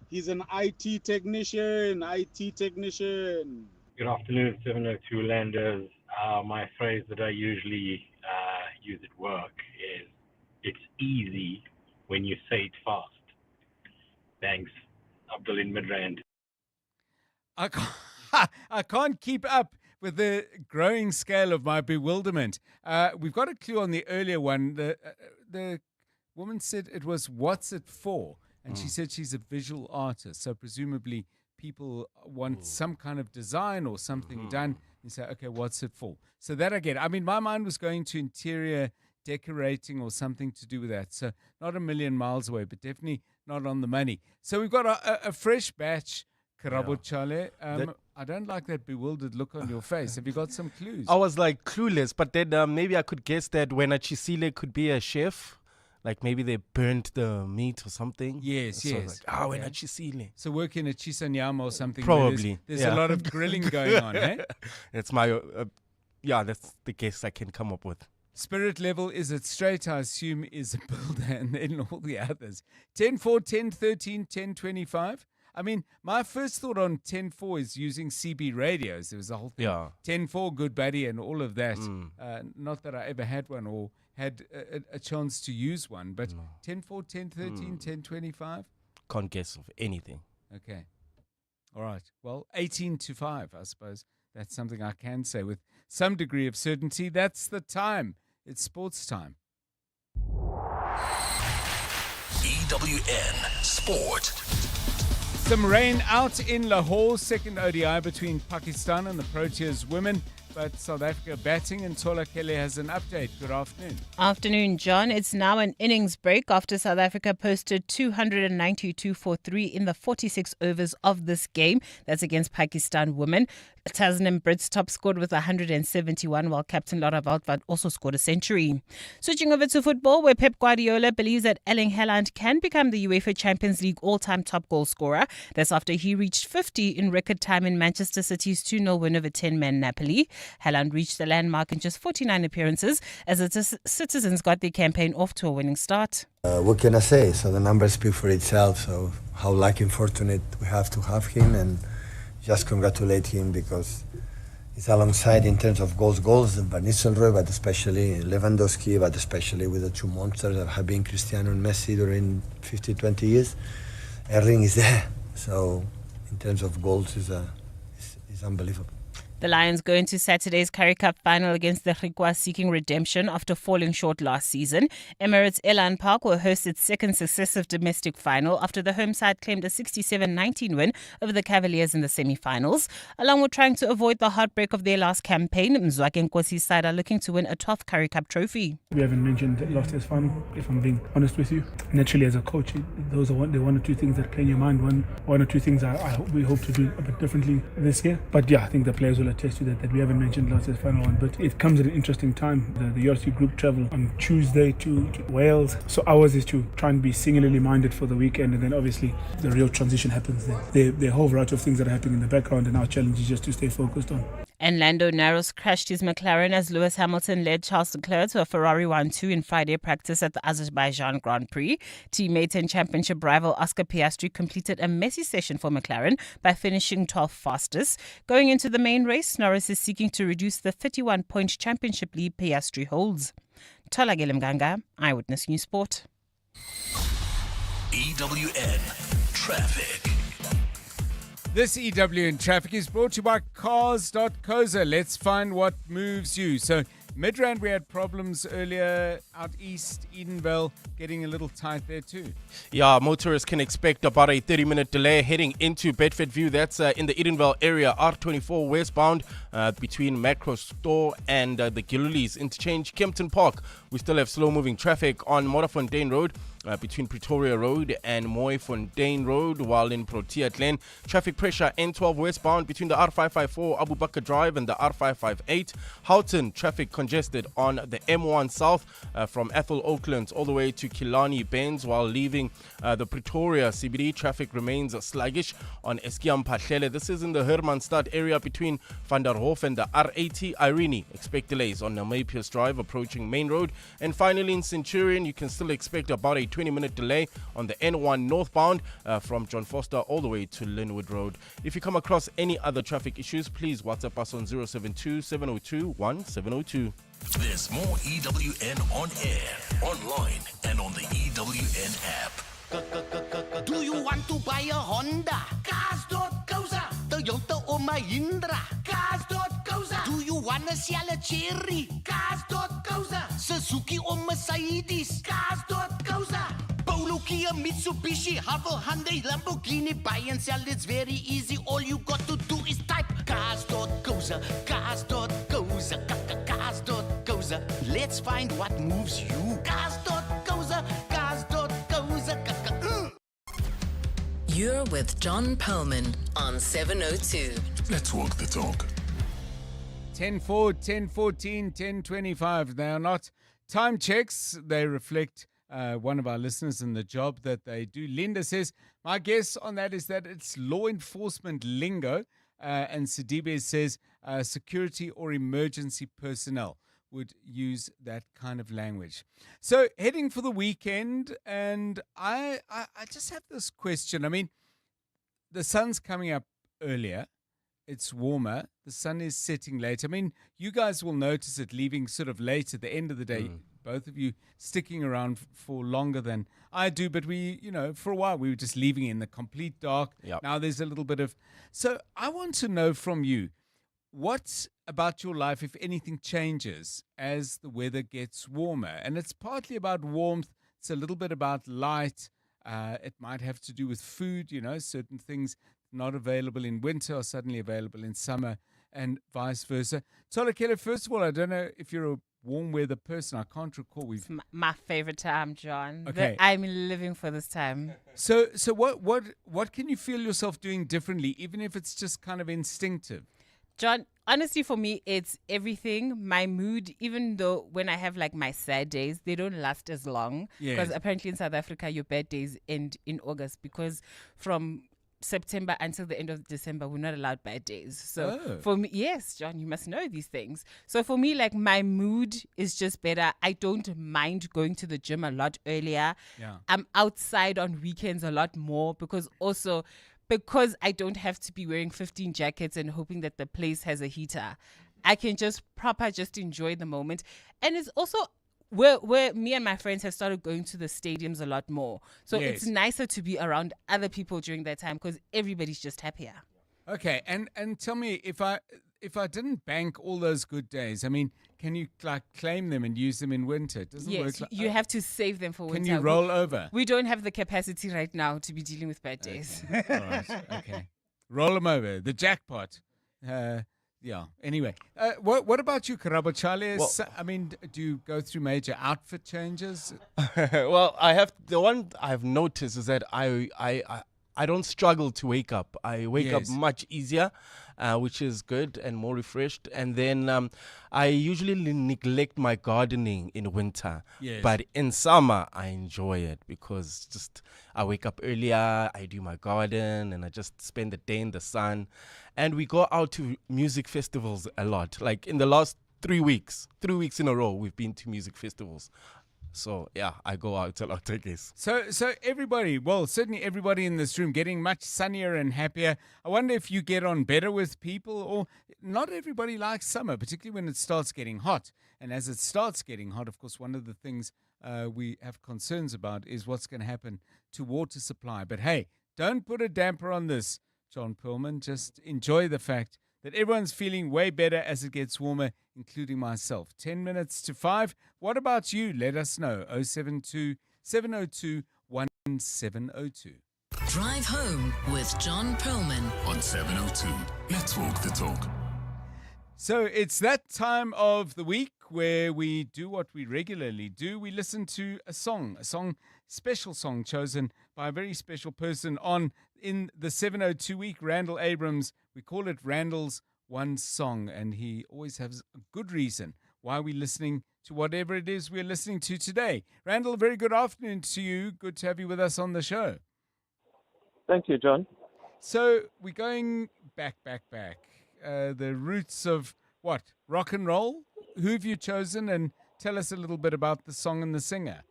He's an IT technician. Good afternoon, 702 Landers. My phrase that I usually use at work is, it's easy when you say it fast. Thanks. Abdul in Midrand. I can't keep up with the growing scale of my bewilderment. We've got a clue on the earlier one. The woman said it was "What's it for?" And she said she's a visual artist. So presumably people want some kind of design or something done. You say, okay, what's it for? So that I get. I mean, my mind was going to interior decorating or something to do with that. So not a million miles away, but definitely not on the money. So we've got a fresh batch, Karabo Chale. I don't like that bewildered look on your face. Have you got some clues? I was like clueless, but then maybe I could guess that when a chisile could be a chef. Like maybe they burnt the meat or something. Yes, so yes. Like, when a chisile. So working at Chisanyama or something. Probably. There's a lot of grilling going on, eh? That's my, that's the guess I can come up with. Spirit level, is it straight? I assume is a builder, and then all the others. 10-4, 10-13, 10-25. I mean, my first thought on 10-4 is using CB radios. There was a whole thing. 10-4, good buddy, and all of that. Not that I ever had one or had a chance to use one, but 10-4, 10-13, 10-25? Can't guess of anything. Okay. All right. Well, 18-5, I suppose. That's something I can say with some degree of certainty. That's the time. It's sports time. EWN Sport. Some rain out in Lahore, second ODI between Pakistan and the Proteas women. But South Africa batting, and Tola Kelly has an update. Good afternoon. Afternoon, John. It's now an innings break after South Africa posted 292 for 3 in the 46 overs of this game. That's against Pakistan women. Tasnim Brits top scored with 171, while Captain Laura Waldvard also scored a century. Switching over to football, where Pep Guardiola believes that Erling Haaland can become the UEFA Champions League all-time top goal scorer. That's after he reached 50 in record time in Manchester City's 2-0 win over 10-man Napoli. Haaland reached the landmark in just 49 appearances as its citizens got their campaign off to a winning start. What can I say? So the numbers speak for itself. So how lucky and fortunate we have to have him, and just congratulate him because he's alongside in terms of goals, Van Nistelrooy, but especially Lewandowski, but especially with the two monsters that have been Cristiano and Messi during 50, 20 years. Erling is there. So in terms of goals, is unbelievable. The Lions go into Saturday's Currie Cup final against the Griquas seeking redemption after falling short last season. Emirates Elan Park will host its second successive domestic final after the home side claimed a 67-19 win over the Cavaliers in the semi-finals. Along with trying to avoid the heartbreak of their last campaign, Mzwake Nkosi's side are looking to win a 12th Currie Cup trophy. We haven't mentioned last year's final, if I'm being honest with you. Naturally, as a coach, those are the one or two things that play in your mind. One or two things we hope to do a bit differently this year. But yeah, I think the players will attest to that we haven't mentioned last year's final one. But it comes at an interesting time. The URC group travel on Tuesday to Wales. So ours is to try and be singularly minded for the weekend, and then obviously the real transition happens there. There are a whole variety of things that are happening in the background, and our challenge is just to stay focused on. And Lando Norris crashed his McLaren as Lewis Hamilton led Charles Leclerc to a Ferrari 1-2 in Friday practice at the Azerbaijan Grand Prix. Teammate and championship rival Oscar Piastri completed a messy session for McLaren by finishing 12th fastest. Going into the main race, Norris is seeking to reduce the 31-point championship lead Piastri holds. Tola Gelemganga, Eyewitness News Sport. EWN Traffic. This EWN Traffic is brought to you by Cars.coza. Let's find what moves you. So, Midrand, we had problems earlier out east, Edenvale, getting a little tight there too. Yeah, motorists can expect about a 30-minute delay heading into Bedfordview. That's in the Edenvale area, R24 westbound between Macro Store and the Gillies interchange, Kempton Park. We still have slow-moving traffic on Modderfontein Road between Pretoria Road and Mooifontein Road, while in Protea Glen, traffic pressure N12 westbound between the R554 Abu Bakr Drive and the R558. Houghton, traffic congested on the M1 South from Ethel Oaklands all the way to Killarney Bends, while leaving the Pretoria CBD, traffic remains sluggish on Eskiam Pahlele. This is in the Hermanstad area between Van der Hof and the R80 Irene. Expect delays on Napiers Drive approaching Main Road. And finally in Centurion, you can still expect about a 20-minute delay on the N1 northbound from John Foster all the way to Linwood Road. If you come across any other traffic issues, please WhatsApp us on 072-702-1702. There's more EWN on air, online, and on the EWN app. Do you want to buy a Honda? Cars.coza. Toyota or Mahindra? Cars.coza. Do you want to sell a Cherry? Cars.coza. Suzuki or Mercedes? Cars.coza. Polo, Kia, Mitsubishi, Havel, Hyundai, Lamborghini. Buy and sell, it's very easy. All you got to do is type Cars.coza. Cars.coza. Cars.coza. Let's find what moves you. Cars.coza. Cars.coza. You're with John Perlman on 702. Let's walk the talk. 10:04, 10:14, 10:25. They are not time checks. They reflect one of our listeners and the job that they do. Linda says, my guess on that is that it's law enforcement lingo. And Sidibe says security or emergency personnel would use that kind of language. So heading for the weekend, and I just have this question. I mean, the sun's coming up earlier. It's warmer. The sun is setting late. I mean, you guys will notice it leaving sort of late at the end of the day. Both of you sticking around for longer than I do. But we, for a while, we were just leaving in the complete dark. Yep. Now there's a little bit of... So I want to know from you, what about your life, if anything, changes as the weather gets warmer? And it's partly about warmth. It's a little bit about light. It might have to do with food. Certain things not available in winter are suddenly available in summer, and vice versa. Tola Keller, first of all, I don't know if you're a warm weather person. I can't recall. It's my favorite time, John. Okay. I'm living for this time. So what can you feel yourself doing differently, even if it's just kind of instinctive? John, honestly, for me, it's everything. My mood, even though when I have like my sad days, they don't last as long. Because apparently in South Africa, your bad days end in August, because from September until the end of December, we're not allowed bad days. So for me, yes, John, you must know these things. So for me, like, my mood is just better. I don't mind going to the gym a lot earlier. Yeah. I'm outside on weekends a lot more, because I don't have to be wearing 15 jackets and hoping that the place has a heater. I can just enjoy the moment. And it's also where me and my friends have started going to the stadiums a lot more. So it's nicer to be around other people during that time, because everybody's just happier. Okay, and tell me, if I didn't bank all those good days, I mean, can you claim them and use them in winter? It doesn't work. You have to save them for winter. Can you roll over? We don't have the capacity right now to be dealing with bad days. Okay. All right. Okay. Roll them over. The jackpot. Yeah. Anyway, what about you, Karabo Charlie? Well, I mean, do you go through major outfit changes? Well, the one I've noticed is that I don't struggle to wake up. I wake up much easier. which is good and more refreshed. And then I usually neglect my gardening in winter. Yes. But in summer, I enjoy it because just I wake up earlier, I do my garden, and I just spend the day in the sun. And we go out to music festivals a lot. Like in the last 3 weeks in a row, we've been to music festivals. So, yeah, I go out a lot, I guess. So everybody, well, certainly everybody in this room getting much sunnier and happier. I wonder if you get on better with people, or not everybody likes summer, particularly when it starts getting hot. And as it starts getting hot, of course, one of the things we have concerns about is what's going to happen to water supply. But hey, don't put a damper on this, John Perlman. Just enjoy the fact that everyone's feeling way better as it gets warmer, including myself. 10 minutes to 5. What about you? Let us know. 072 702 1702. Drive home with John Perlman on 702. Let's walk the talk. So it's that time of the week where we do what we regularly do. We listen to a song, special song chosen by a very special person on in the 702 week, Randall Abrams. We call it Randall's One Song, and he always has a good reason why we're listening to whatever it is we're listening to today. Randall, a very good afternoon to you. Good to have you with us on the show. Thank you, John. So we're going back. The roots of what? Rock and roll? Who have you chosen? And tell us a little bit about the song and the singer.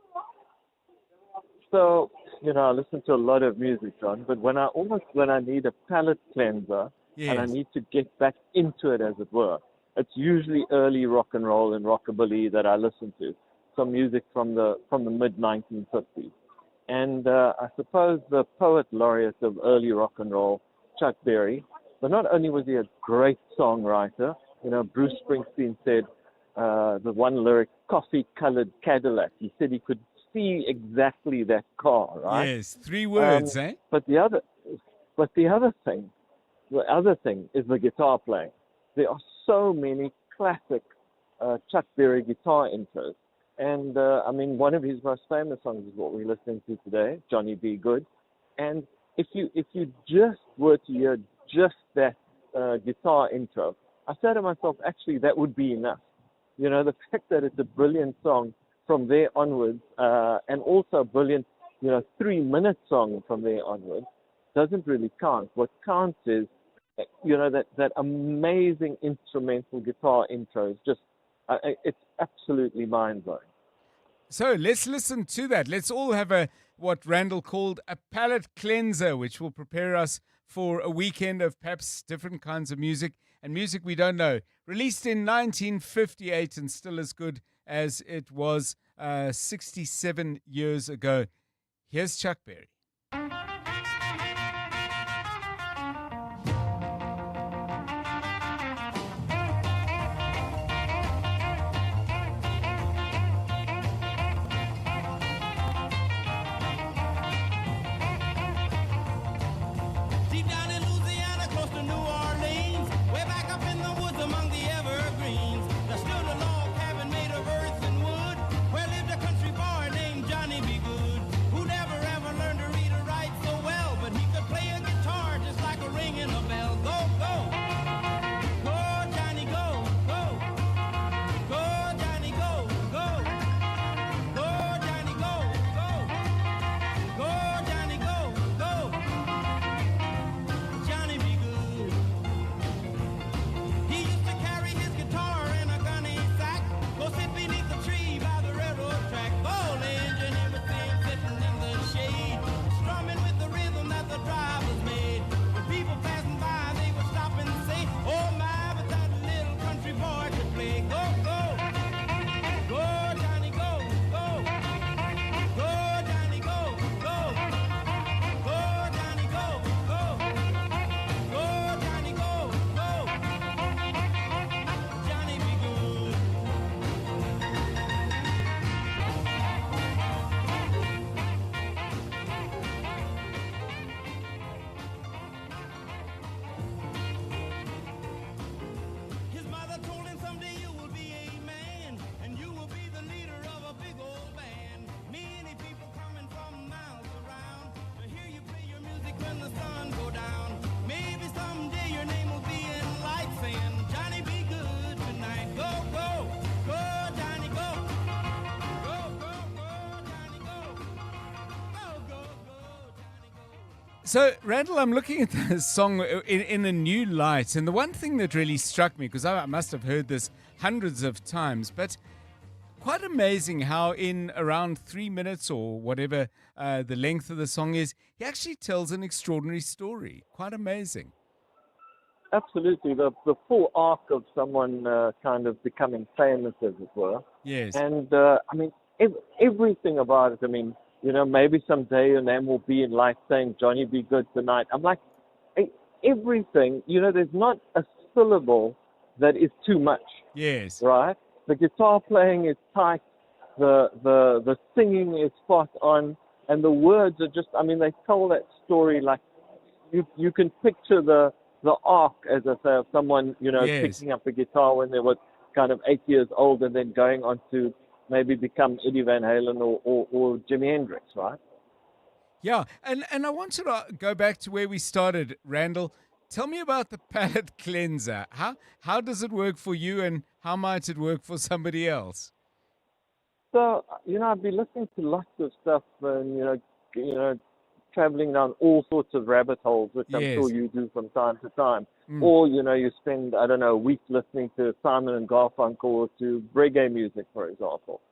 So, I listen to a lot of music, John, but when I need a palate cleanser, Yes. and I need to get back into it, as it were, it's usually early rock and roll and rockabilly that I listen to. Some music from the mid-1950s. And I suppose the poet laureate of early rock and roll, Chuck Berry, but not only was he a great songwriter, Bruce Springsteen said the one lyric, coffee-colored Cadillac. He said he could see exactly that car, right? Yes, 3 words, eh? But the other thing is the guitar playing. There are so many classic Chuck Berry guitar intros. And, one of his most famous songs is what we're listening to today, Johnny B. Good. And if you just were to hear just that guitar intro, I said to myself, actually, that would be enough. The fact that it's a brilliant song from there onwards, and also a brilliant, 3-minute song from there onwards, doesn't really count. What counts is, that amazing instrumental guitar intro is just, it's absolutely mind-blowing. So let's listen to that. Let's all have what Randall called a palate cleanser, which will prepare us for a weekend of perhaps different kinds of music and music we don't know. Released in 1958 and still as good as it was 67 years ago. Here's Chuck Berry. when the sun go down. Maybe someday your name will be in saying, Johnny, be good tonight. Go, go, go, Johnny, go. Go, go, go, Johnny, go. Go, go, go, Johnny, go. So, Randall, I'm looking at this song in a new light. And the one thing that really struck me, because I must have heard this hundreds of times, but quite amazing how in around 3 minutes or whatever the length of the song is, he actually tells an extraordinary story. Quite amazing. Absolutely, the full arc of someone kind of becoming famous, as it were. Yes. And I mean, everything about it. I mean, you know, maybe someday your name will be in lights saying, Johnny, be good tonight. I'm like, everything, you know, there's not a syllable that is too much. Yes. Right? The guitar playing is tight, the singing is spot on, and the words are just, I mean, they tell that story like you can picture the arc, as I say, of someone, you know, Yes. picking up a guitar when they were kind of 8 years old and then going on to maybe become Eddie Van Halen or Jimi Hendrix, right? Yeah, and I wanted to go back to where we started, Randall. Tell me about the palate cleanser. How does it work for you, and how might it work for somebody else? So, you know, I've been listening to lots of stuff and, you know, traveling down all sorts of rabbit holes, which I'm Yes. sure you do from time to time. Mm. Or, you know, you spend, I don't know, a week listening to Simon and Garfunkel or to reggae music, for example.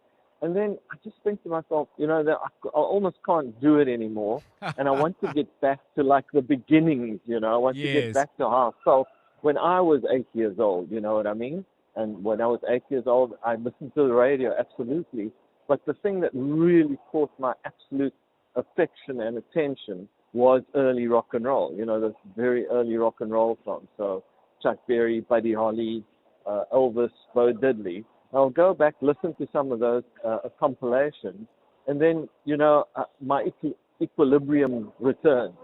And then I just think to myself, you know, that I almost can't do it anymore. And I want to get back to like the beginnings, you know. I want to Yes. get back to how I felt when I was 8 years old, you know what I mean? And when I was 8 years old, I listened to the radio, absolutely. But the thing that really caught my absolute affection and attention was early rock and roll, you know, those very early rock and roll songs. So Chuck Berry, Buddy Holly, Elvis, Bo Diddley. I'll go back, listen to some of those compilations, and then, you know, my equilibrium returns.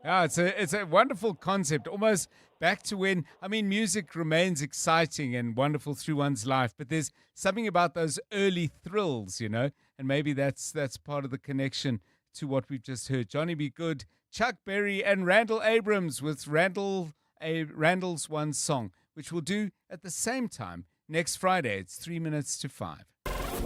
Yeah, it's a wonderful concept, almost back to when, I mean, music remains exciting and wonderful through one's life, but there's something about those early thrills, you know, and maybe that's part of the connection to what we've just heard. Johnny Be Good, Chuck Berry, and Randall Abrams with Randall's One Song, which we'll do at the same time next Friday. It's 3 minutes to 5.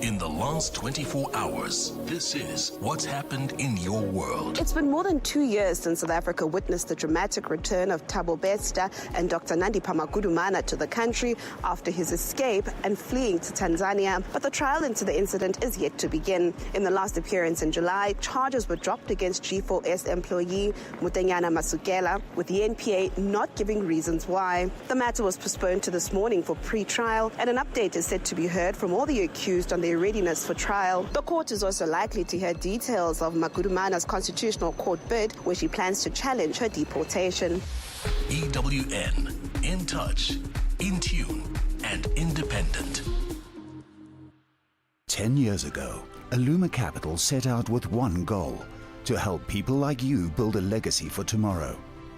In the last 24 hours, this is what's happened in your world. It's been more than 2 years since South Africa witnessed the dramatic return of Thabo Bester and Dr. Nandipha Magudumana to the country after his escape and fleeing to Tanzania. But the trial into the incident is yet to begin. In the last appearance in July, charges were dropped against G4S employee Mutenyana Masukela, with the NPA not giving reasons why. The matter was postponed to this morning for pre-trial, and an update is set to be heard from all the accused on their readiness for trial. The court is also likely to hear details of Magudumana's constitutional court bid, where she plans to challenge her deportation. EWN, in touch, in tune, and independent. 10 years ago, Illuma Capital set out with one goal: to help people like you build a legacy for tomorrow.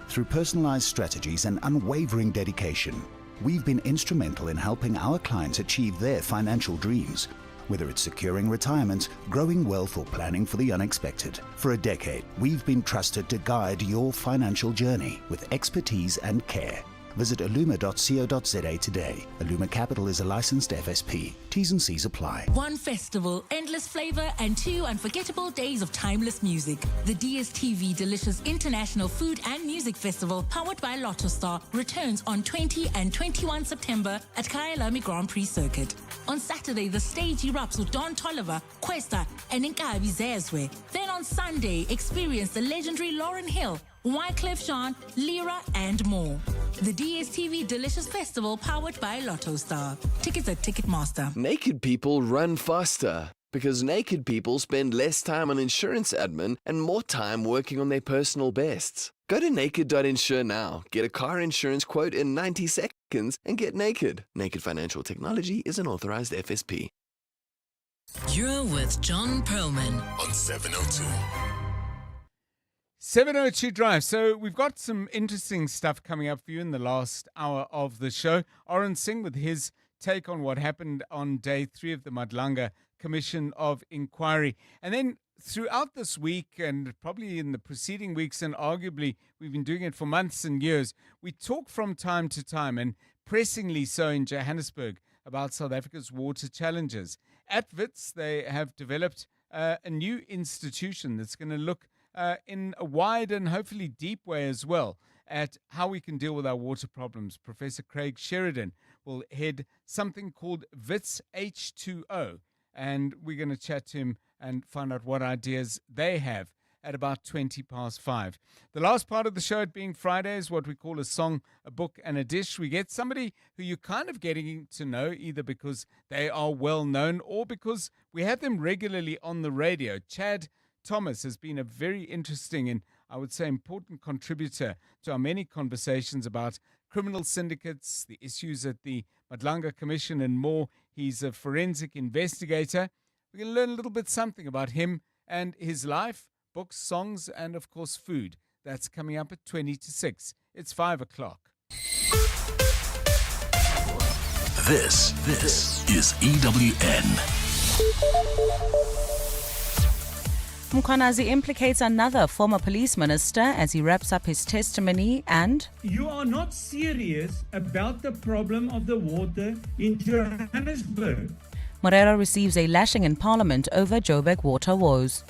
Through personalized strategies and unwavering dedication, we've been instrumental in helping our clients achieve their financial dreams, whether it's securing retirement, growing wealth, or planning for the unexpected. For a decade, we've been trusted to guide your financial journey with expertise and care. Visit illuma.co.za today. Illuma Capital is a licensed FSP. T's and C's apply. One festival, endless flavor, and 2 unforgettable days of timeless music. The DSTV Delicious International Food and Music Festival, powered by Lotto Star, returns on 20 and 21 September at Kyalami Grand Prix Circuit. On Saturday, the stage erupts with Don Toliver, Questa, and Nkabi Zezwe. Then on Sunday, experience the legendary Lauryn Hill, Wyclef Jean, Lyra, and more. The DSTV Delicious Festival, powered by Lotto Star. Tickets at Ticketmaster. Naked people run faster because naked people spend less time on insurance admin and more time working on their personal bests. Go to naked.insure now, get a car insurance quote in 90 seconds, and get naked. Naked Financial Technology is an authorized FSP. You're with John Perlman on 702. 702 Drive. So we've got some interesting stuff coming up for you in the last hour of the show. Oren Singh with his take on what happened on day 3 of the Madlanga Commission of Inquiry. And then throughout this week and probably in the preceding weeks, and arguably we've been doing it for months and years, we talk from time to time, and pressingly so in Johannesburg, about South Africa's water challenges. At WITS, they have developed a new institution that's going to look in a wide and hopefully deep way as well at how we can deal with our water problems. Professor Craig Sheridan will head something called WITS H2O, and we're going to chat to him and find out what ideas they have at about 5:20. The last part of the show, it being Friday, is what we call a song, a book, and a dish. We get somebody who you're kind of getting to know, either because they are well known or because we have them regularly on the radio. Chad Thomas has been a very interesting and, I would say, important contributor to our many conversations about criminal syndicates, the issues at the Madlanga Commission, and more. He's a forensic investigator. We're going to learn a little bit something about him and his life, books, songs, and, of course, food. That's coming up at 5:20. It's 5 o'clock. This is EWN. Mkhize implicates another former police minister as he wraps up his testimony, and you are not serious about the problem of the water in Johannesburg. Morero receives a lashing in Parliament over Joburg water woes.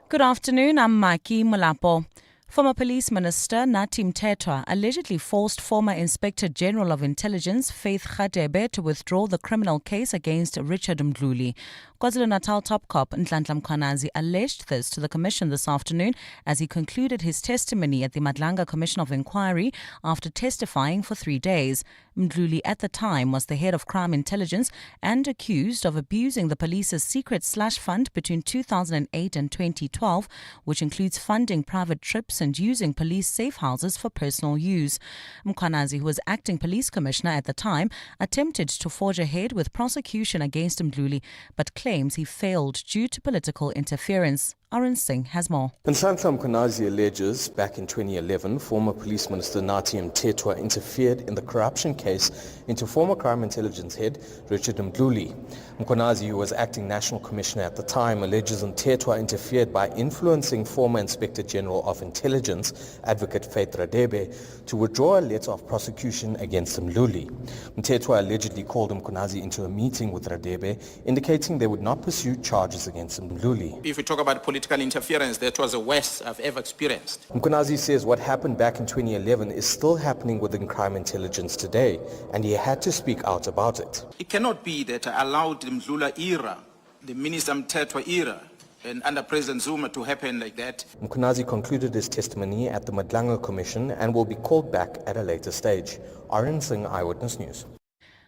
Good afternoon, I'm Maki Molapo. Former Police Minister Nathi Mthethwa allegedly forced former Inspector General of Intelligence Faith Radebe to withdraw the criminal case against Richard Mdluli. KwaZulu-Natal top cop Nhlanhla Mkhize alleged this to the Commission this afternoon as he concluded his testimony at the Madlanga Commission of Inquiry after testifying for 3 days. Mdluli at the time was the head of crime intelligence and accused of abusing the police's secret slush fund between 2008 and 2012, which includes funding private trips and using police safe houses for personal use. Mkhize, who was acting police commissioner at the time, attempted to forge ahead with prosecution against Mdluli, but claims he failed due to political interference. Arun Singh has more. Nhlanhla Mkhize alleges back in 2011, former Police Minister Nathi Mthethwa interfered in the corruption case into former crime intelligence head Richard Mdluli. Mkhize, who was acting National Commissioner at the time, alleges Mthethwa interfered by influencing former Inspector General of Intelligence, Advocate Faith Radebe, to withdraw a letter of prosecution against Mdluli. Mthethwa allegedly called Mkhize into a meeting with Radebe, indicating they would not pursue charges against Mdluli. If we talk about political interference, that was the worst I've ever experienced. Mkhize says what happened back in 2011 is still happening within crime intelligence today, and he had to speak out about it. It cannot be that I allowed the Mdlula era, the Minister Mthethwa era, and under President Zuma to happen like that. Mkhize concluded his testimony at the Madlanga Commission and will be called back at a later stage. Arun Singh, Eyewitness News.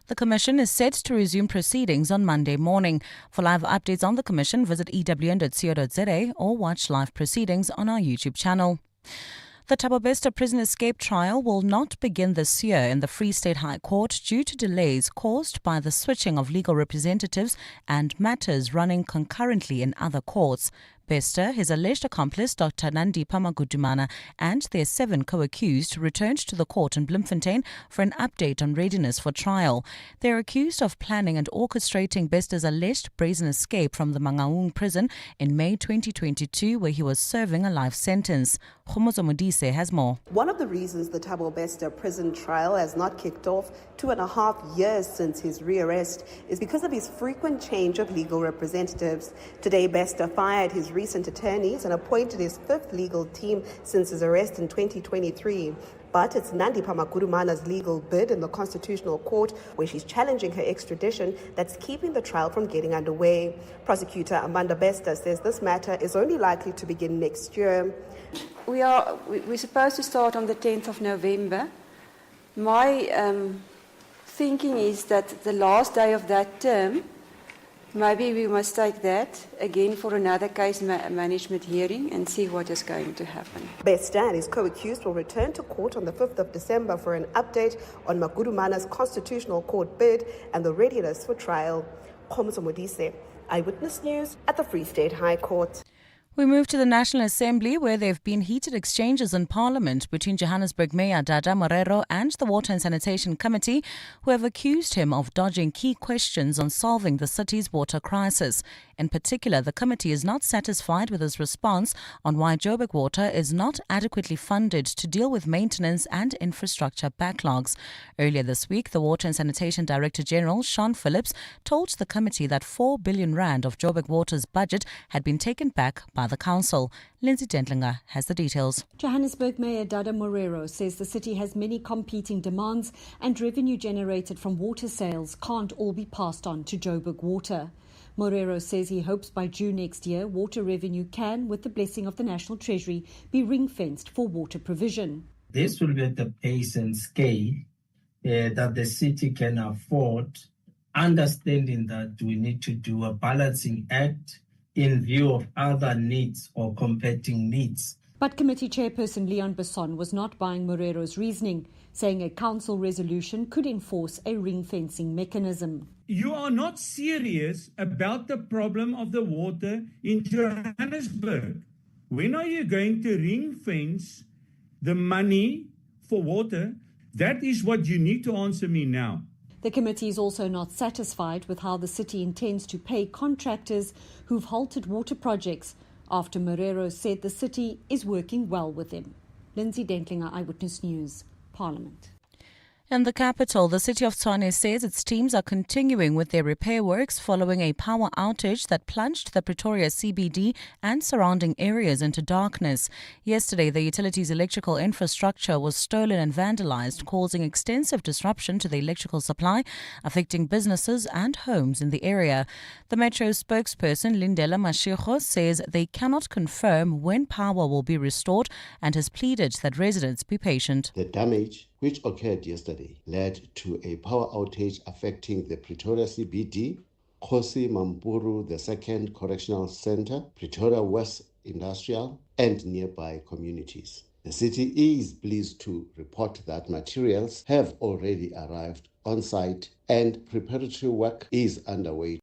The Commission is set to resume proceedings on Monday morning. For live updates on the Commission, visit ewn.co.za or watch live proceedings on our YouTube channel. The Thabo Bester prison escape trial will not begin this year in the Free State High Court due to delays caused by the switching of legal representatives and matters running concurrently in other courts. Bester, his alleged accomplice Dr. Nandi Pamagudumana, and their 7 co-accused returned to the court in Bloemfontein for an update on readiness for trial. They are accused of planning and orchestrating Bester's alleged brazen escape from the Mangaung prison in May 2022, where he was serving a life sentence. Khomozo Modise has more. One of the reasons the Thabo Bester prison trial has not kicked off 2.5 years since his rearrest is because of his frequent change of legal representatives. Today, Bester fired his recent attorneys and appointed his 5th legal team since his arrest in 2023. But it's Nandi Pamagudumana's legal bid in the Constitutional Court, where she's challenging her extradition, that's keeping the trial from getting underway. Prosecutor Amanda Bester says this matter is only likely to begin next year. We're supposed to start on the 10th of November. My thinking is that the last day of that term, maybe we must take that again for another case management hearing and see what is going to happen. Bester and his co-accused will return to court on the 5th of December for an update on Magudumana's Constitutional Court bid and the readiness for trial. Khomozo Modise, Eyewitness News at the Free State High Court. We move to the National Assembly, where there have been heated exchanges in Parliament between Johannesburg Mayor Dada Morero and the Water and Sanitation Committee, who have accused him of dodging key questions on solving the city's water crisis. In particular, the committee is not satisfied with his response on why Joburg Water is not adequately funded to deal with maintenance and infrastructure backlogs. Earlier this week, the Water and Sanitation Director General, Sean Phillips, told the committee that 4 billion rand of Joburg Water's budget had been taken back by the council. Lindsay Dentlinger has the details. Johannesburg Mayor Dada Morero says the city has many competing demands and revenue generated from water sales can't all be passed on to Joburg Water. Morero says he hopes by June next year water revenue can, with the blessing of the National Treasury, be ring-fenced for water provision. This will be at the pace and scale that the city can afford, understanding that we need to do a balancing act in view of other needs or competing needs. But committee chairperson Leon Besson was not buying Morero's reasoning, saying a council resolution could enforce a ring-fencing mechanism. You are not serious about the problem of the water in Johannesburg. When are you going to ring-fence the money for water? That is what you need to answer me now. The committee is also not satisfied with how the city intends to pay contractors who've halted water projects after Morero said the city is working well with them. Lindsay Dentlinger, Eyewitness News, Parliament. In the capital, the city of Tshwane says its teams are continuing with their repair works following a power outage that plunged the Pretoria CBD and surrounding areas into darkness. Yesterday, the utility's electrical infrastructure was stolen and vandalized, causing extensive disruption to the electrical supply, affecting businesses and homes in the area. The Metro spokesperson, Lindela Mashego, says they cannot confirm when power will be restored and has pleaded that residents be patient. The damage which occurred yesterday led to a power outage affecting the Pretoria CBD, Khosi Mampuru, the Second Correctional Center, Pretoria West Industrial, and nearby communities. The city is pleased to report that materials have already arrived on site and preparatory work is underway.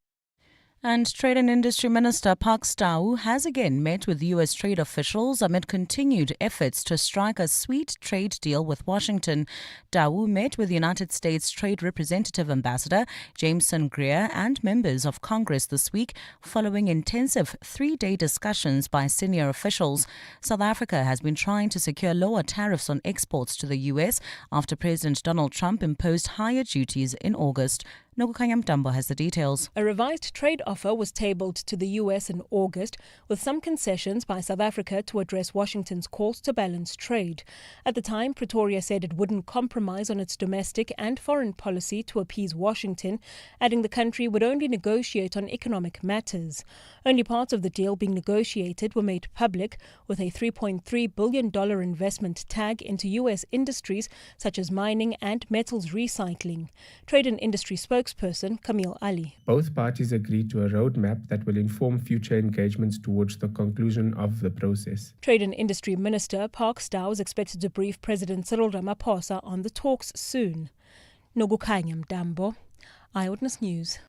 And Trade and Industry Minister Park Stau has again met with U.S. trade officials amid continued efforts to strike a sweet trade deal with Washington. Dau met with United States Trade Representative Ambassador Jameson Greer and members of Congress this week following intensive three-day discussions by senior officials. South Africa has been trying to secure lower tariffs on exports to the U.S. after President Donald Trump imposed higher duties in August. Nogukanya Mtambo has the details. A revised trade offer was tabled to the U.S. in August, with some concessions by South Africa to address Washington's calls to balance trade. At the time, Pretoria said it wouldn't compromise on its domestic and foreign policy to appease Washington, adding the country would only negotiate on economic matters. Only parts of the deal being negotiated were made public, with a $3.3 billion investment tag into U.S. industries such as mining and metals recycling. Trade and Industry spokesperson Camille Ali. Both parties agreed to a roadmap that will inform future engagements towards the conclusion of the process. Trade and Industry Minister Park Stau is expected to brief President Cyril Ramaphosa on the talks soon. Nogukanya Mtambo, Eyewitness News.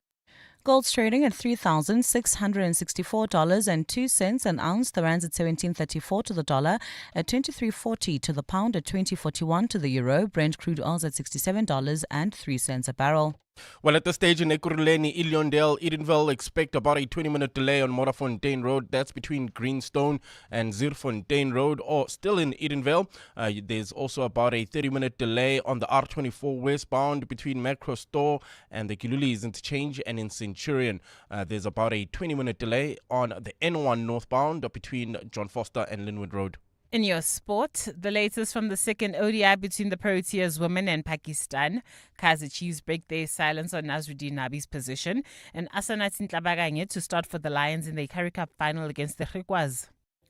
Gold's trading at $3,664.02 an ounce. The rand's at 17.34 to the dollar, at 23.40 to the pound, at 20.41 to the euro. Brent crude oil's at $67.03 a barrel. Well, at this stage in Ekurhuleni, Illiondale, Edenville, expect about a 20-minute delay on Morafontein Road. That's between Greenstone and Zierfontein Road, or still in Edenville. There's also about a 30-minute delay on the R24 westbound between Macro Store and the Kilulis interchange, and in Centurion. There's about a 20-minute delay on the N1 northbound between John Foster and Linwood Road. In your sport, the latest from the second ODI between the Proteas women and Pakistan. Kaizer Chiefs break their silence on Nazruddin Nabi's position, and Asanat Ntlabaganye to start for the Lions in the Currie Cup final against the Griquas.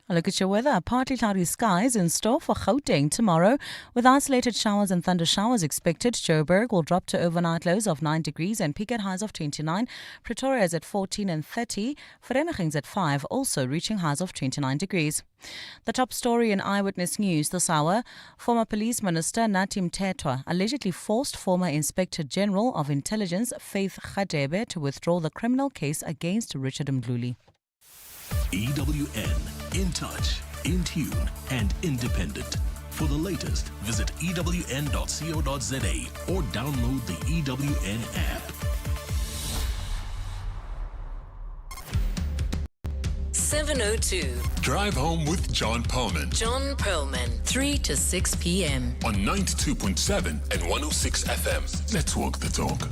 A look at your weather. Partly cloudy skies in store for Gauteng tomorrow, with isolated showers and thunder showers expected. Joburg will drop to overnight lows of 9 degrees and peak at highs of 29. Pretoria is at 14 and 30. Vereniging's at 5, also reaching highs of 29 degrees. The top story in Eyewitness News this hour: former Police Minister Nathi Mthethwa allegedly forced former Inspector General of Intelligence Faith Radebe to withdraw the criminal case against Richard Mdluli. EWN In touch, in tune, and independent. For the latest, visit ewn.co.za or download the EWN app. 7:02. Drive home with John Perlman. John Perlman, 3 to 6 p.m. On 92.7 and 106 FM. Let's walk the talk.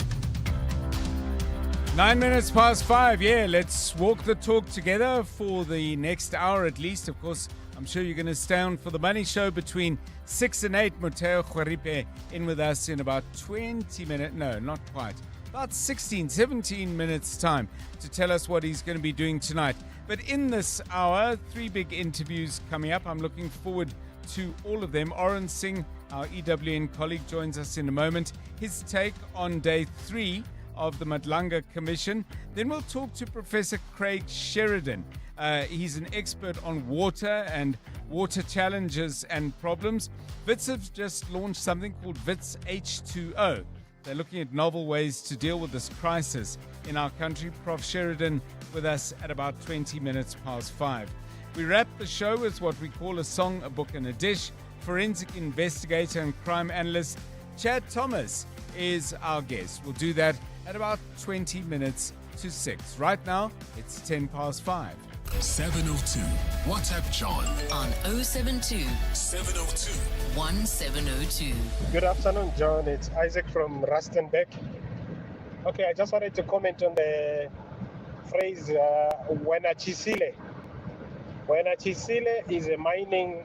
9 minutes past 5. Yeah, let's walk the talk together for the next hour at least. Of course, I'm sure you're going to stay on for the money show between 6 and 8. Moteo Khwaripe in with us in about 20 minutes. No, not quite. About 16, 17 minutes time to tell us what he's going to be doing tonight. But in this hour, 3 big interviews coming up. I'm looking forward to all of them. Oren Singh, our EWN colleague, joins us in a moment. His take on day 3 of the Madlanga Commission. Then we'll talk to Professor Craig Sheridan. He's an expert on water and water challenges and problems. WITS have just launched something called WITS H2O. They're looking at novel ways to deal with this crisis in our country. Prof. Sheridan with us at about 20 minutes past 5. We wrap the show with what we call a song, a book, and a dish. Forensic investigator and crime analyst Chad Thomas is our guest. We'll do that at about 20 minutes to 6. Right now, it's 10 past 5. 702. WhatsApp John On 072 702 1702. Good afternoon, John. It's Isaac from Rustenburg. Okay, I just wanted to comment on the phrase "wena chisile." Wena chisile is a mining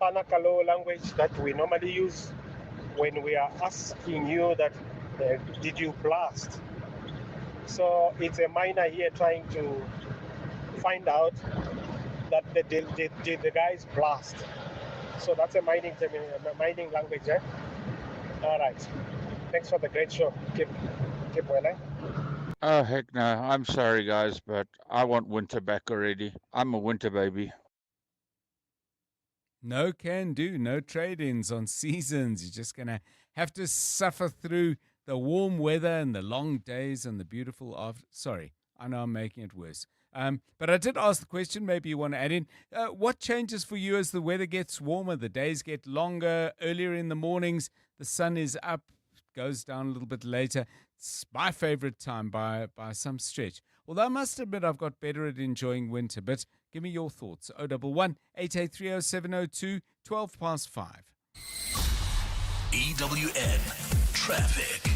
Panakalo language that we normally use when we are asking you that did you blast? So it's a miner here trying to find out that the guys blast. So that's a mining term, a mining language, eh? All right. Thanks for the great show. Keep well, eh? Oh, heck no. I'm sorry, guys, but I want winter back already. I'm a winter baby. No can do, no trade-ins on seasons. You're just going to have to suffer through the warm weather and the long days and the beautiful after. Sorry, I know I'm making it worse. But I did ask the question, maybe you want to add in. What changes for you as the weather gets warmer, the days get longer, earlier in the mornings, the sun is up, goes down a little bit later. It's my favorite time by some stretch. Although I must admit I've got better at enjoying winter. But give me your thoughts. 011-883-0702, 12 past 5. EWN Traffic.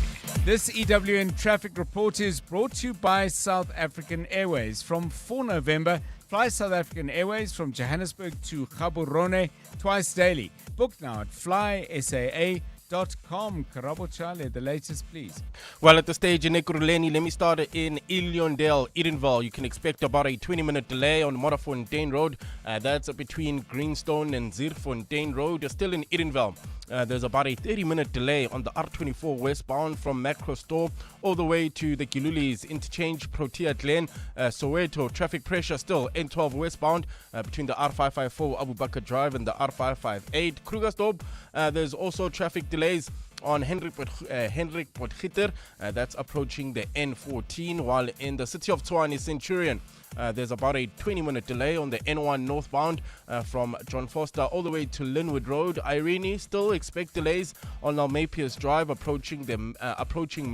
This EWN Traffic Report is brought to you by South African Airways. From 4 November, fly South African Airways from Johannesburg to Gaborone twice daily. Book now at flysaa.com. Karabo Chale, the latest, please. Well, at the stage in Ekurhuleni, let me start in Illiondale, Edenville. You can expect about a 20-minute delay on Modderfontein Road. That's between Greenstone and Zeerfontein Road. You're still in Edenville. There's about a 30-minute delay on the R24 westbound from Macro Store all the way to the Gilulis interchange, Protea Glen, Soweto. Traffic pressure still N12 westbound between the R554 Abu Bakr Drive and the R558 Krugersdorp. There's also traffic delays on Hendrik Potgieter. That's approaching the N14, while in the city of Tshwane Centurion, there's about a 20-minute delay on the N1 northbound from John Foster all the way to Linwood Road. Irene, still expect delays on Almapius Drive approaching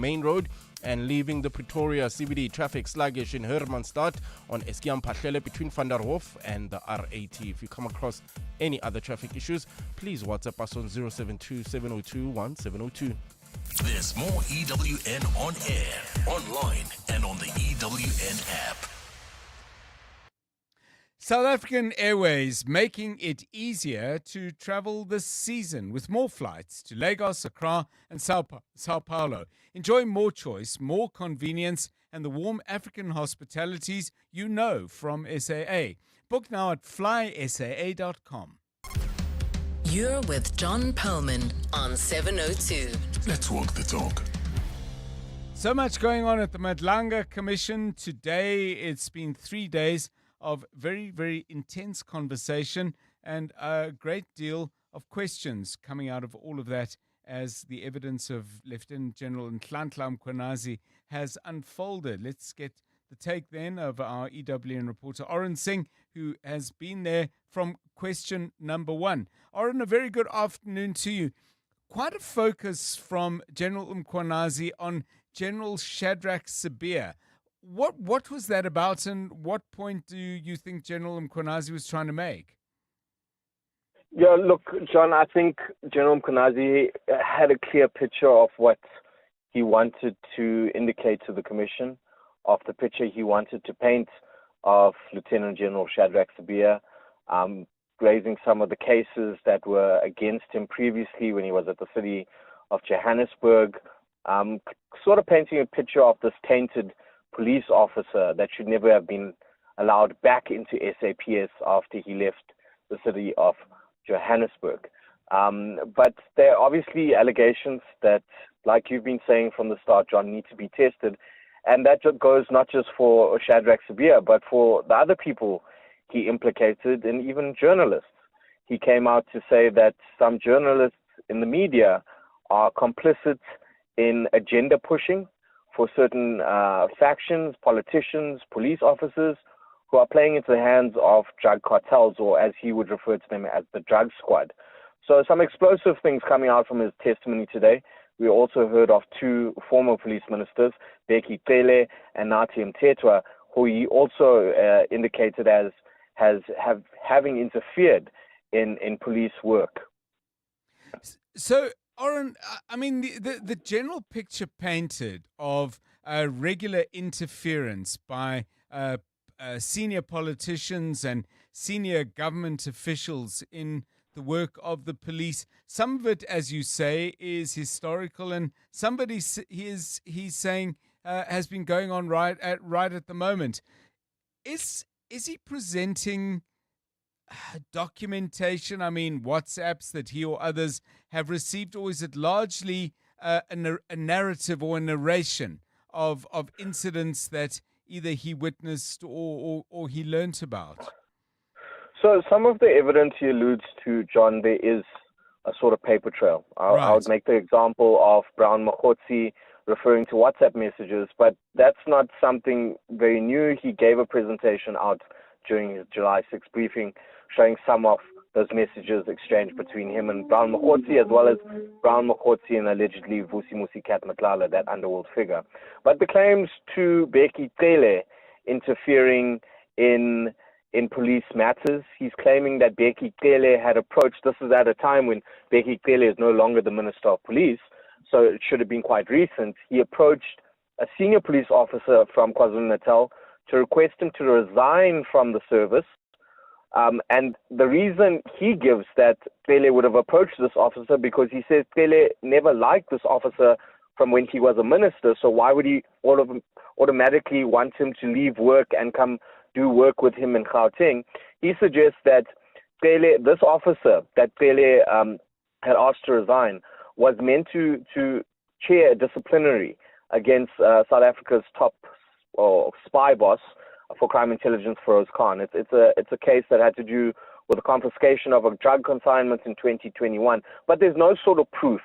Main Road and leaving the Pretoria CBD. Traffic sluggish in Hermanstad on Eskiam Pahlele between Van der Hof and the R80. If you come across any other traffic issues, please WhatsApp us on 072-702-1702. There's more EWN on air, online, and on the EWN app. South African Airways making it easier to travel this season with more flights to Lagos, Accra and Sao Paulo. Enjoy more choice, more convenience and the warm African hospitalities you know from SAA. Book now at flysaa.com. You're with John Perlman on 702. Let's walk the talk. So much going on at the Madlanga Commission. Today it's been 3 days of very, very intense conversation and a great deal of questions coming out of all of that as the evidence of Lieutenant General Nhlanhla Mkhize has unfolded. Let's get the take then of our EWN reporter, Oren Singh, who has been there from question number one. Oren, a very good afternoon to you. Quite a focus from General Mkhize on General Shadrach Sibia. What was that about, and what point do you think General Mkhize was trying to make? Yeah, look, John, I think General Mkhize had a clear picture of what he wanted to indicate to the Commission, of the picture he wanted to paint of Lieutenant General Shadrach Sibia, raising some of the cases that were against him previously when he was at the city of Johannesburg, sort of painting a picture of this tainted police officer that should never have been allowed back into SAPS after he left the city of Johannesburg. But there are obviously allegations that, like you've been saying from the start, John, need to be tested. And that goes not just for Shadrach Sibia, but for the other people he implicated, and even journalists. He came out to say that some journalists in the media are complicit in agenda pushing for certain factions, politicians, police officers who are playing into the hands of drug cartels, or as he would refer to them as the drug squad. So some explosive things coming out from his testimony today. We also heard of two former police ministers, Bheki Cele and Nathi Mthethwa, who he also indicated as having interfered in police work. So, Oren, I mean, the general picture painted of regular interference by senior politicians and senior government officials in the work of the police, some of it, as you say, is historical, and he's saying has been going on right at the moment. Is he presenting documentation, I mean, WhatsApps that he or others have received, or is it largely a narrative or a narration of incidents that either he witnessed or he learnt about? So some of the evidence he alludes to, John, there is a sort of paper trail. I would make the example of Brown Mkhize referring to WhatsApp messages, but that's not something very new. He gave a presentation out during his July 6th briefing showing some of those messages exchanged between him and Brown Mkhize, as well as Brown Mkhize and allegedly Vusi Musi Kat Matlala, that underworld figure. But the claims to Bheki Cele interfering in police matters, he's claiming that Bheki Cele had approached, this is at a time when Bheki Cele is no longer the Minister of Police, so it should have been quite recent. He approached a senior police officer from KwaZulu-Natal to request him to resign from the service. And the reason he gives that Cele would have approached this officer, because he says Cele never liked this officer from when he was a minister, so why would he automatically want him to leave work and come do work with him in Gauteng? He suggests that Cele, this officer that Cele had asked to resign, was meant to chair disciplinary against South Africa's top spy boss for crime intelligence, Feroz Khan. It's a case that had to do with the confiscation of a drug consignment in 2021, but there's no sort of proof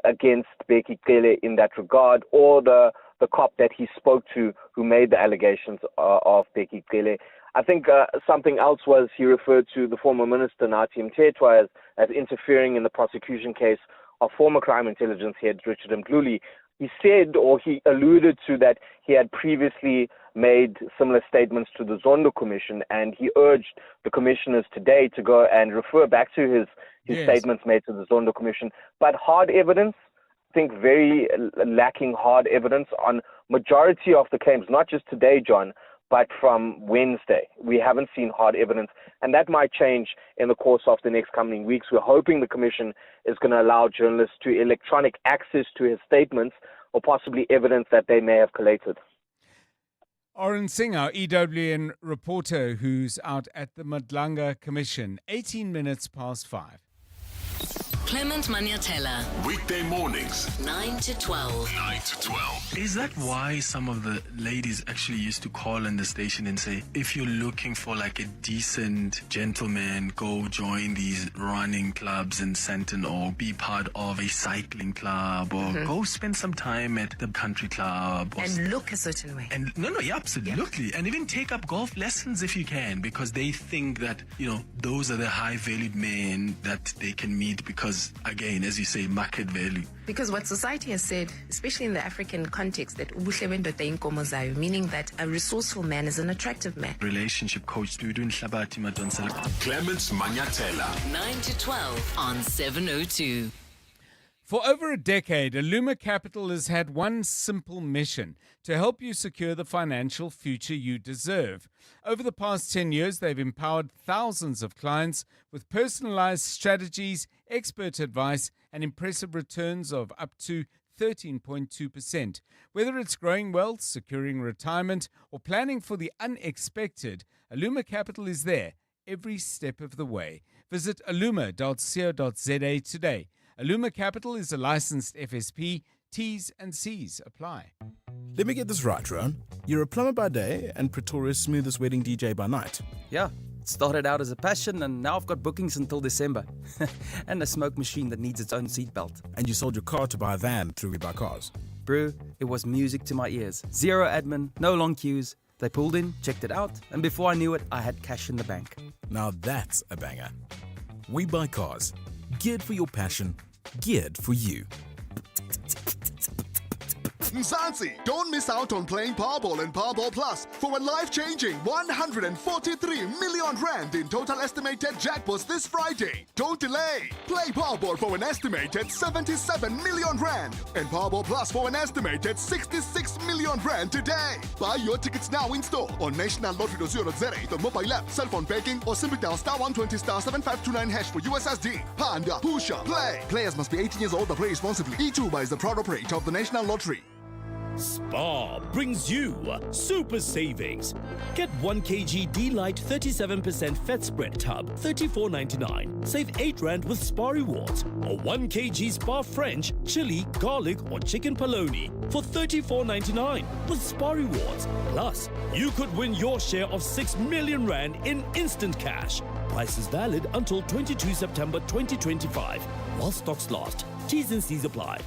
against Bheki Cele in that regard, or the cop that he spoke to who made the allegations of Bheki Cele. I think something else was he referred to the former minister Nathi Mthethwa as interfering in the prosecution case of former crime intelligence head Richard Mdluli. He said, or he alluded to, that he had previously made similar statements to the Zondo Commission, and he urged the commissioners today to go and refer back to his statements made to the Zondo Commission. But hard evidence, I think very lacking hard evidence on majority of the claims, not just today, John, but from Wednesday. We haven't seen hard evidence, and that might change in the course of the next coming weeks. We're hoping the Commission is going to allow journalists to electronic access to his statements, or possibly evidence that they may have collated. Oren Singh, our EWN reporter, who's out at the Madlanga Commission, 18 minutes past 5. Clement Maniatella. Weekday mornings, 9 to 12. 9 to 12. Is that why some of the ladies actually used to call in the station and say, if you're looking for like a decent gentleman, go join these running clubs in Sandton or be part of a cycling club or go spend some time at the country club. And look a certain way. And yeah, absolutely. Yeah. And even take up golf lessons if you can, because they think that, those are the high valued men that they can meet because, again, as you say, market value. Because what society has said, especially in the African context, that meaning that a resourceful man is an attractive man. Relationship coach, do you do in Hlabati Madonsela? Clements Maniatella. 9 to 12 on 702. For over a decade, Aluma Capital has had one simple mission: to help you secure the financial future you deserve. Over the past 10 years, they've empowered thousands of clients with personalized strategies, expert advice, and impressive returns of up to 13.2%. Whether it's growing wealth, securing retirement, or planning for the unexpected, Aluma Capital is there every step of the way. Visit aluma.co.za today. Aluma Capital is a licensed FSP. T's and C's apply. Let me get this right, Ron. You're a plumber by day and Pretoria's smoothest wedding DJ by night. Yeah, it started out as a passion and now I've got bookings until December. And a smoke machine that needs its own seatbelt. And you sold your car to buy a van through We Buy Cars. Brew, it was music to my ears. Zero admin, no long queues. They pulled in, checked it out, and before I knew it, I had cash in the bank. Now that's a banger. We Buy Cars. Geared for your passion, geared for you. Mzansi, don't miss out on playing Powerball and Powerball Plus for a life-changing 143 million rand in total estimated jackpots this Friday. Don't delay. Play Powerball for an estimated 77 million rand and Powerball Plus for an estimated 66 million rand today. Buy your tickets now in store on nationallottery.co.za, the mobile app, cell phone banking, or simply dial *120 *7529# for USSD. Panda, Pusha, play. Players must be 18 years old and play responsibly. E2 is the proud operator of the National Lottery. Spar brings you super savings. Get 1 kg D-Lite 37% fat spread tub, $34.99. Save 8 Rand with Spar Rewards. Or 1 kg Spar French, chili, garlic or chicken polony for $34.99 with Spar Rewards. Plus, you could win your share of 6 million Rand in instant cash. Price is valid until 22 September 2025. While stocks last. T's and C's apply.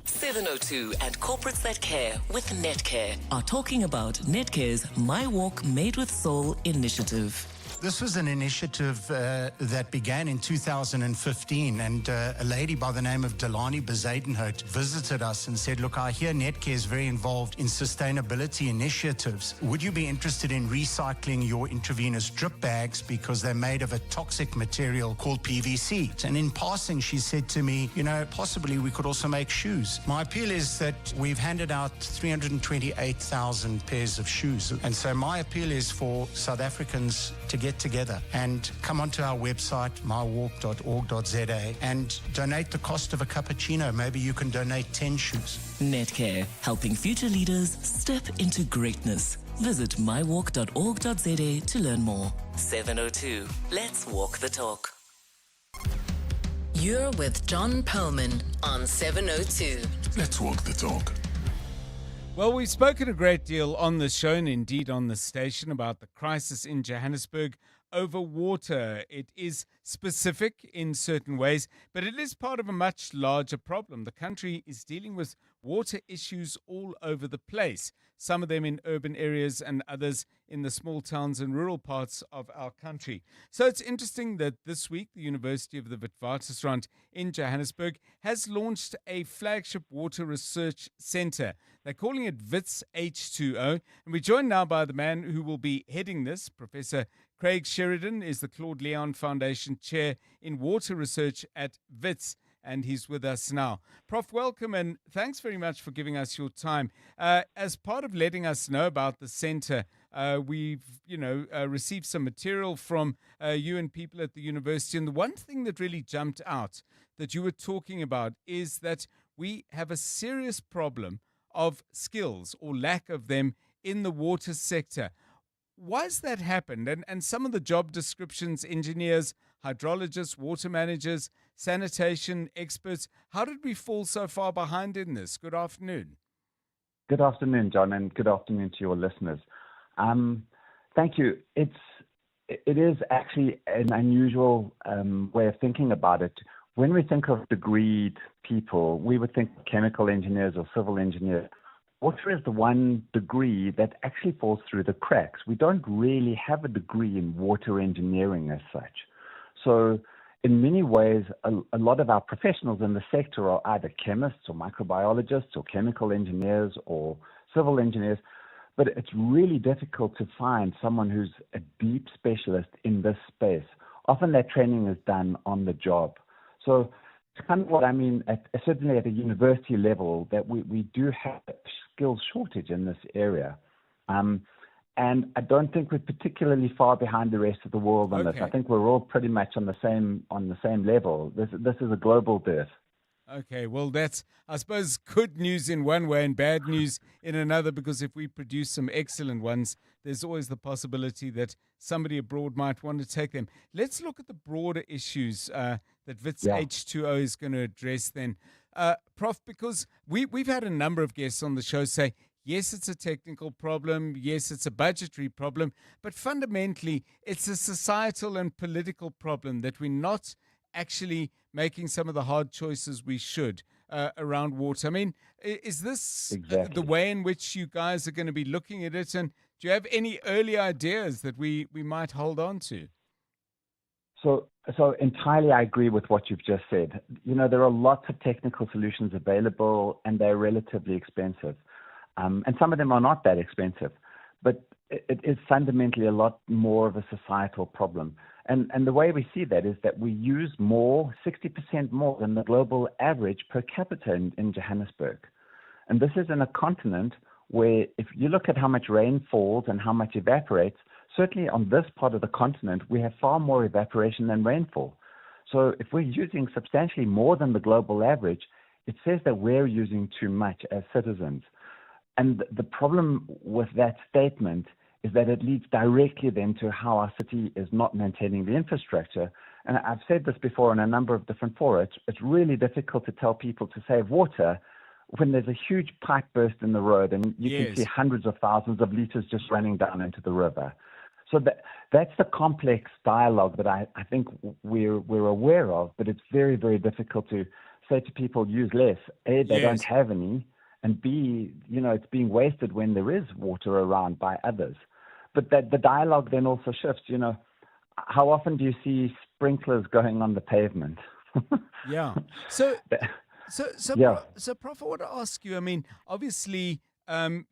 702 and Corporates That Care with Netcare are talking about Netcare's My Walk Made with Soul initiative. This was an initiative that began in 2015, and a lady by the name of Delani Bezadenhout visited us and said, look, I hear Netcare is very involved in sustainability initiatives. Would you be interested in recycling your intravenous drip bags because they're made of a toxic material called PVC? And in passing, she said to me, possibly we could also make shoes. My appeal is that we've handed out 328,000 pairs of shoes. And so my appeal is for South Africans to get together and come onto our website, mywalk.org.za, and donate the cost of a cappuccino. Maybe you can donate 10 shoes. Netcare, helping future leaders step into greatness. Visit mywalk.org.za to learn more. 702, let's walk the talk. You're with John Perlman on 702. Let's walk the talk. Well, we've spoken a great deal on the show and indeed on the station about the crisis in Johannesburg over water. It is specific in certain ways, but it is part of a much larger problem. The country is dealing with water issues all over the place, some of them in urban areas and others in the small towns and rural parts of our country. So it's interesting that this week the University of the Witwatersrand in Johannesburg has launched a flagship water research centre. They're calling it WITS H2O. And we're joined now by the man who will be heading this. Professor Craig Sheridan is the Claude Leon Foundation Chair in Water Research at WITS. And he's with us now. Prof, welcome and thanks very much for giving us your time. As part of letting us know about the centre, we've received some material from you and people at the university. And the one thing that really jumped out that you were talking about is that we have a serious problem of skills or lack of them in the water sector. Why has that happened? And some of the job descriptions, engineers, hydrologists, water managers, sanitation experts. How did we fall so far behind in this? Good afternoon. Good afternoon, John, and good afternoon to your listeners. Thank you. It is actually an unusual way of thinking about it. When we think of degreed people, we would think chemical engineers or civil engineers. Water is the one degree that actually falls through the cracks. We don't really have a degree in water engineering as such. So in many ways, a lot of our professionals in the sector are either chemists or microbiologists or chemical engineers or civil engineers, but it's really difficult to find someone who's a deep specialist in this space. Often that training is done on the job. So it's kind of what I mean, certainly at a university level, that we do have a skills shortage in this area. And I don't think we're particularly far behind the rest of the world on this. I think we're all pretty much on the same level. This is a global dearth. Okay, well, that's, I suppose, good news in one way and bad news in another, because if we produce some excellent ones, there's always the possibility that somebody abroad might want to take them. Let's look at the broader issues that WITS H2O is going to address then. Prof, because we've had a number of guests on the show say, yes, it's a technical problem, yes, it's a budgetary problem, but fundamentally, it's a societal and political problem that we're not actually making some of the hard choices we should around water. I mean, is this the way in which you guys are going to be looking at it? And do you have any early ideas that we might hold on to? So entirely I agree with what you've just said. You know, there are lots of technical solutions available and they're relatively expensive. And some of them are not that expensive. But it is fundamentally a lot more of a societal problem. And the way we see that is that we use more, 60% more than the global average per capita in Johannesburg. And this is in a continent where if you look at how much rain falls and how much evaporates, certainly on this part of the continent, we have far more evaporation than rainfall. So if we're using substantially more than the global average, it says that we're using too much as citizens. And the problem with that statement is that it leads directly then to how our city is not maintaining the infrastructure. And I've said this before in a number of different forums. It's really difficult to tell people to save water when there's a huge pipe burst in the road and you can see hundreds of thousands of liters just running down into the river. So that's the complex dialogue that I think we're aware of, but it's very, very difficult to say to people, use less. A, they don't have any, and B, you know, it's being wasted when there is water around by others. But the dialogue then also shifts, you know, how often do you see sprinklers going on the pavement? So, Prof, I want to ask you, I mean, obviously,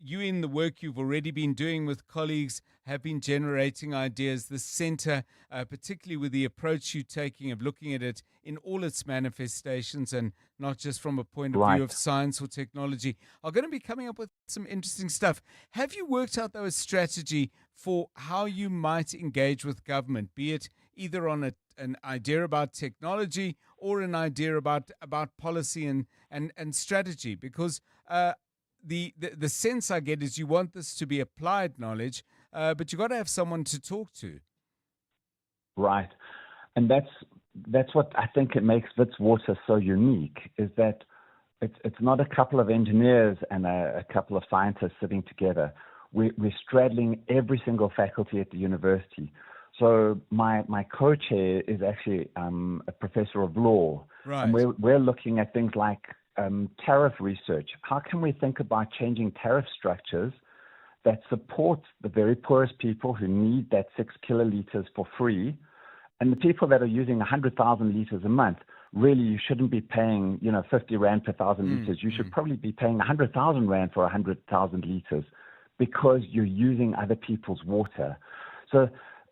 you in the work you've already been doing with colleagues have been generating ideas. The center, particularly with the approach you're taking of looking at it in all its manifestations and not just from a point of view of science or technology, are going to be coming up with some interesting stuff. Have you worked out, though, a strategy for how you might engage with government, be it either on an idea about technology or an idea about policy and strategy? Because the sense I get is you want this to be applied knowledge, but you've got to have someone to talk to. Right. And that's what I think it makes WITS Water so unique, is that it's not a couple of engineers and a couple of scientists sitting together. We're straddling every single faculty at the university. So my co-chair is actually a professor of law. Right. And we're looking at things like tariff research. How can we think about changing tariff structures that support the very poorest people who need that 6 kiloliters for free, and the people that are using 100,000 liters a month? Really, you shouldn't be paying, 50 rand per 1,000 liters. You should probably be paying 100,000 rand for 100,000 liters because you're using other people's water. So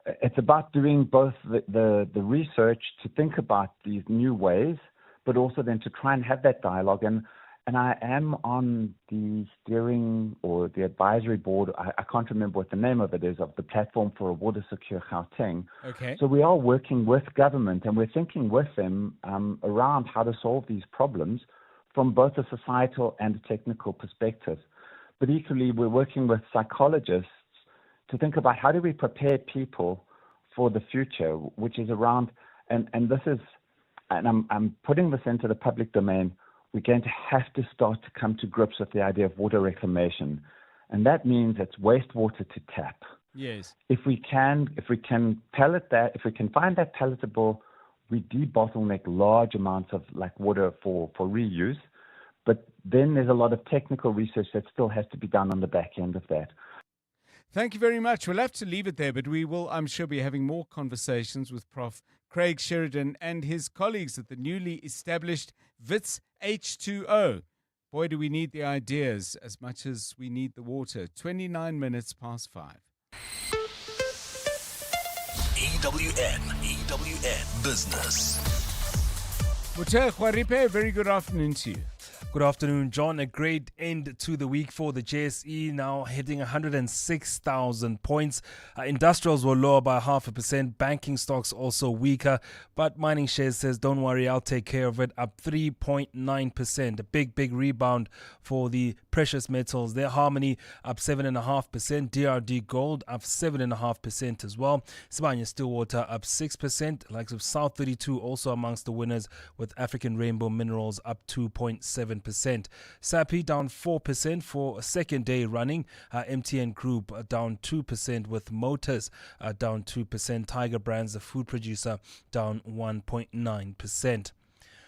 it's about doing both the research to think about these new ways, but also then to try and have that dialogue. And I am on the steering or the advisory board, I can't remember what the name of it is, of the Platform for a Water Secure Gauteng. Okay. So we are working with government and we're thinking with them around how to solve these problems from both a societal and a technical perspective. But equally, we're working with psychologists to think about how do we prepare people for the future, which is around And this is, and I'm putting this into the public domain, we're going to have to start to come to grips with the idea of water reclamation. And that means it's wastewater to tap. Yes. If we can pellet that, if we can find that pelletable, we debottleneck large amounts of like water for reuse. But then there's a lot of technical research that still has to be done on the back end of that. Thank you very much. We'll have to leave it there, but we will, I'm sure, be having more conversations with Prof. Craig Sheridan and his colleagues at the newly established WITS H2O. Boy, do we need the ideas as much as we need the water. 29 minutes past 5. EWN Business. Mutel Khwaripe, very good afternoon to you. Good afternoon, John. A great end to the week for the JSE, now hitting 106,000 points. Industrials were lower by 0.5%. Banking stocks also weaker. But mining shares says, don't worry, I'll take care of it. Up 3.9%. A big rebound for the precious metals. Their Harmony up 7.5%. DRD Gold up 7.5% as well. Sibanye Stillwater up 6%. Likes of South 32 also amongst the winners, with African Rainbow Minerals up 2.7%. SAPI down 4% for a second day running. MTN Group down 2%, with Motors down 2%. Tiger Brands, the food producer, down 1.9%.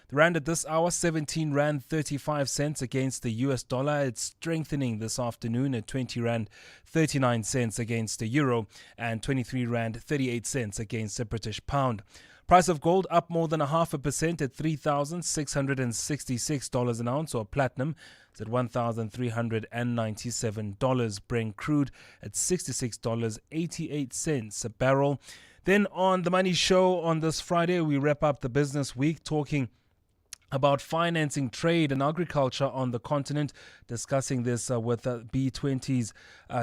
The rand at this hour, 17 rand 35 cents against the US dollar. It's strengthening this afternoon at 20 rand 39 cents against the euro and 23 rand 38 cents against the British pound. Price of gold up more than 0.5% at $3,666 an ounce, or platinum is at $1,397. Brent crude at $66.88 a barrel. Then on the Money Show on this Friday, we wrap up the business week talking about financing trade and agriculture on the continent, discussing this with B20's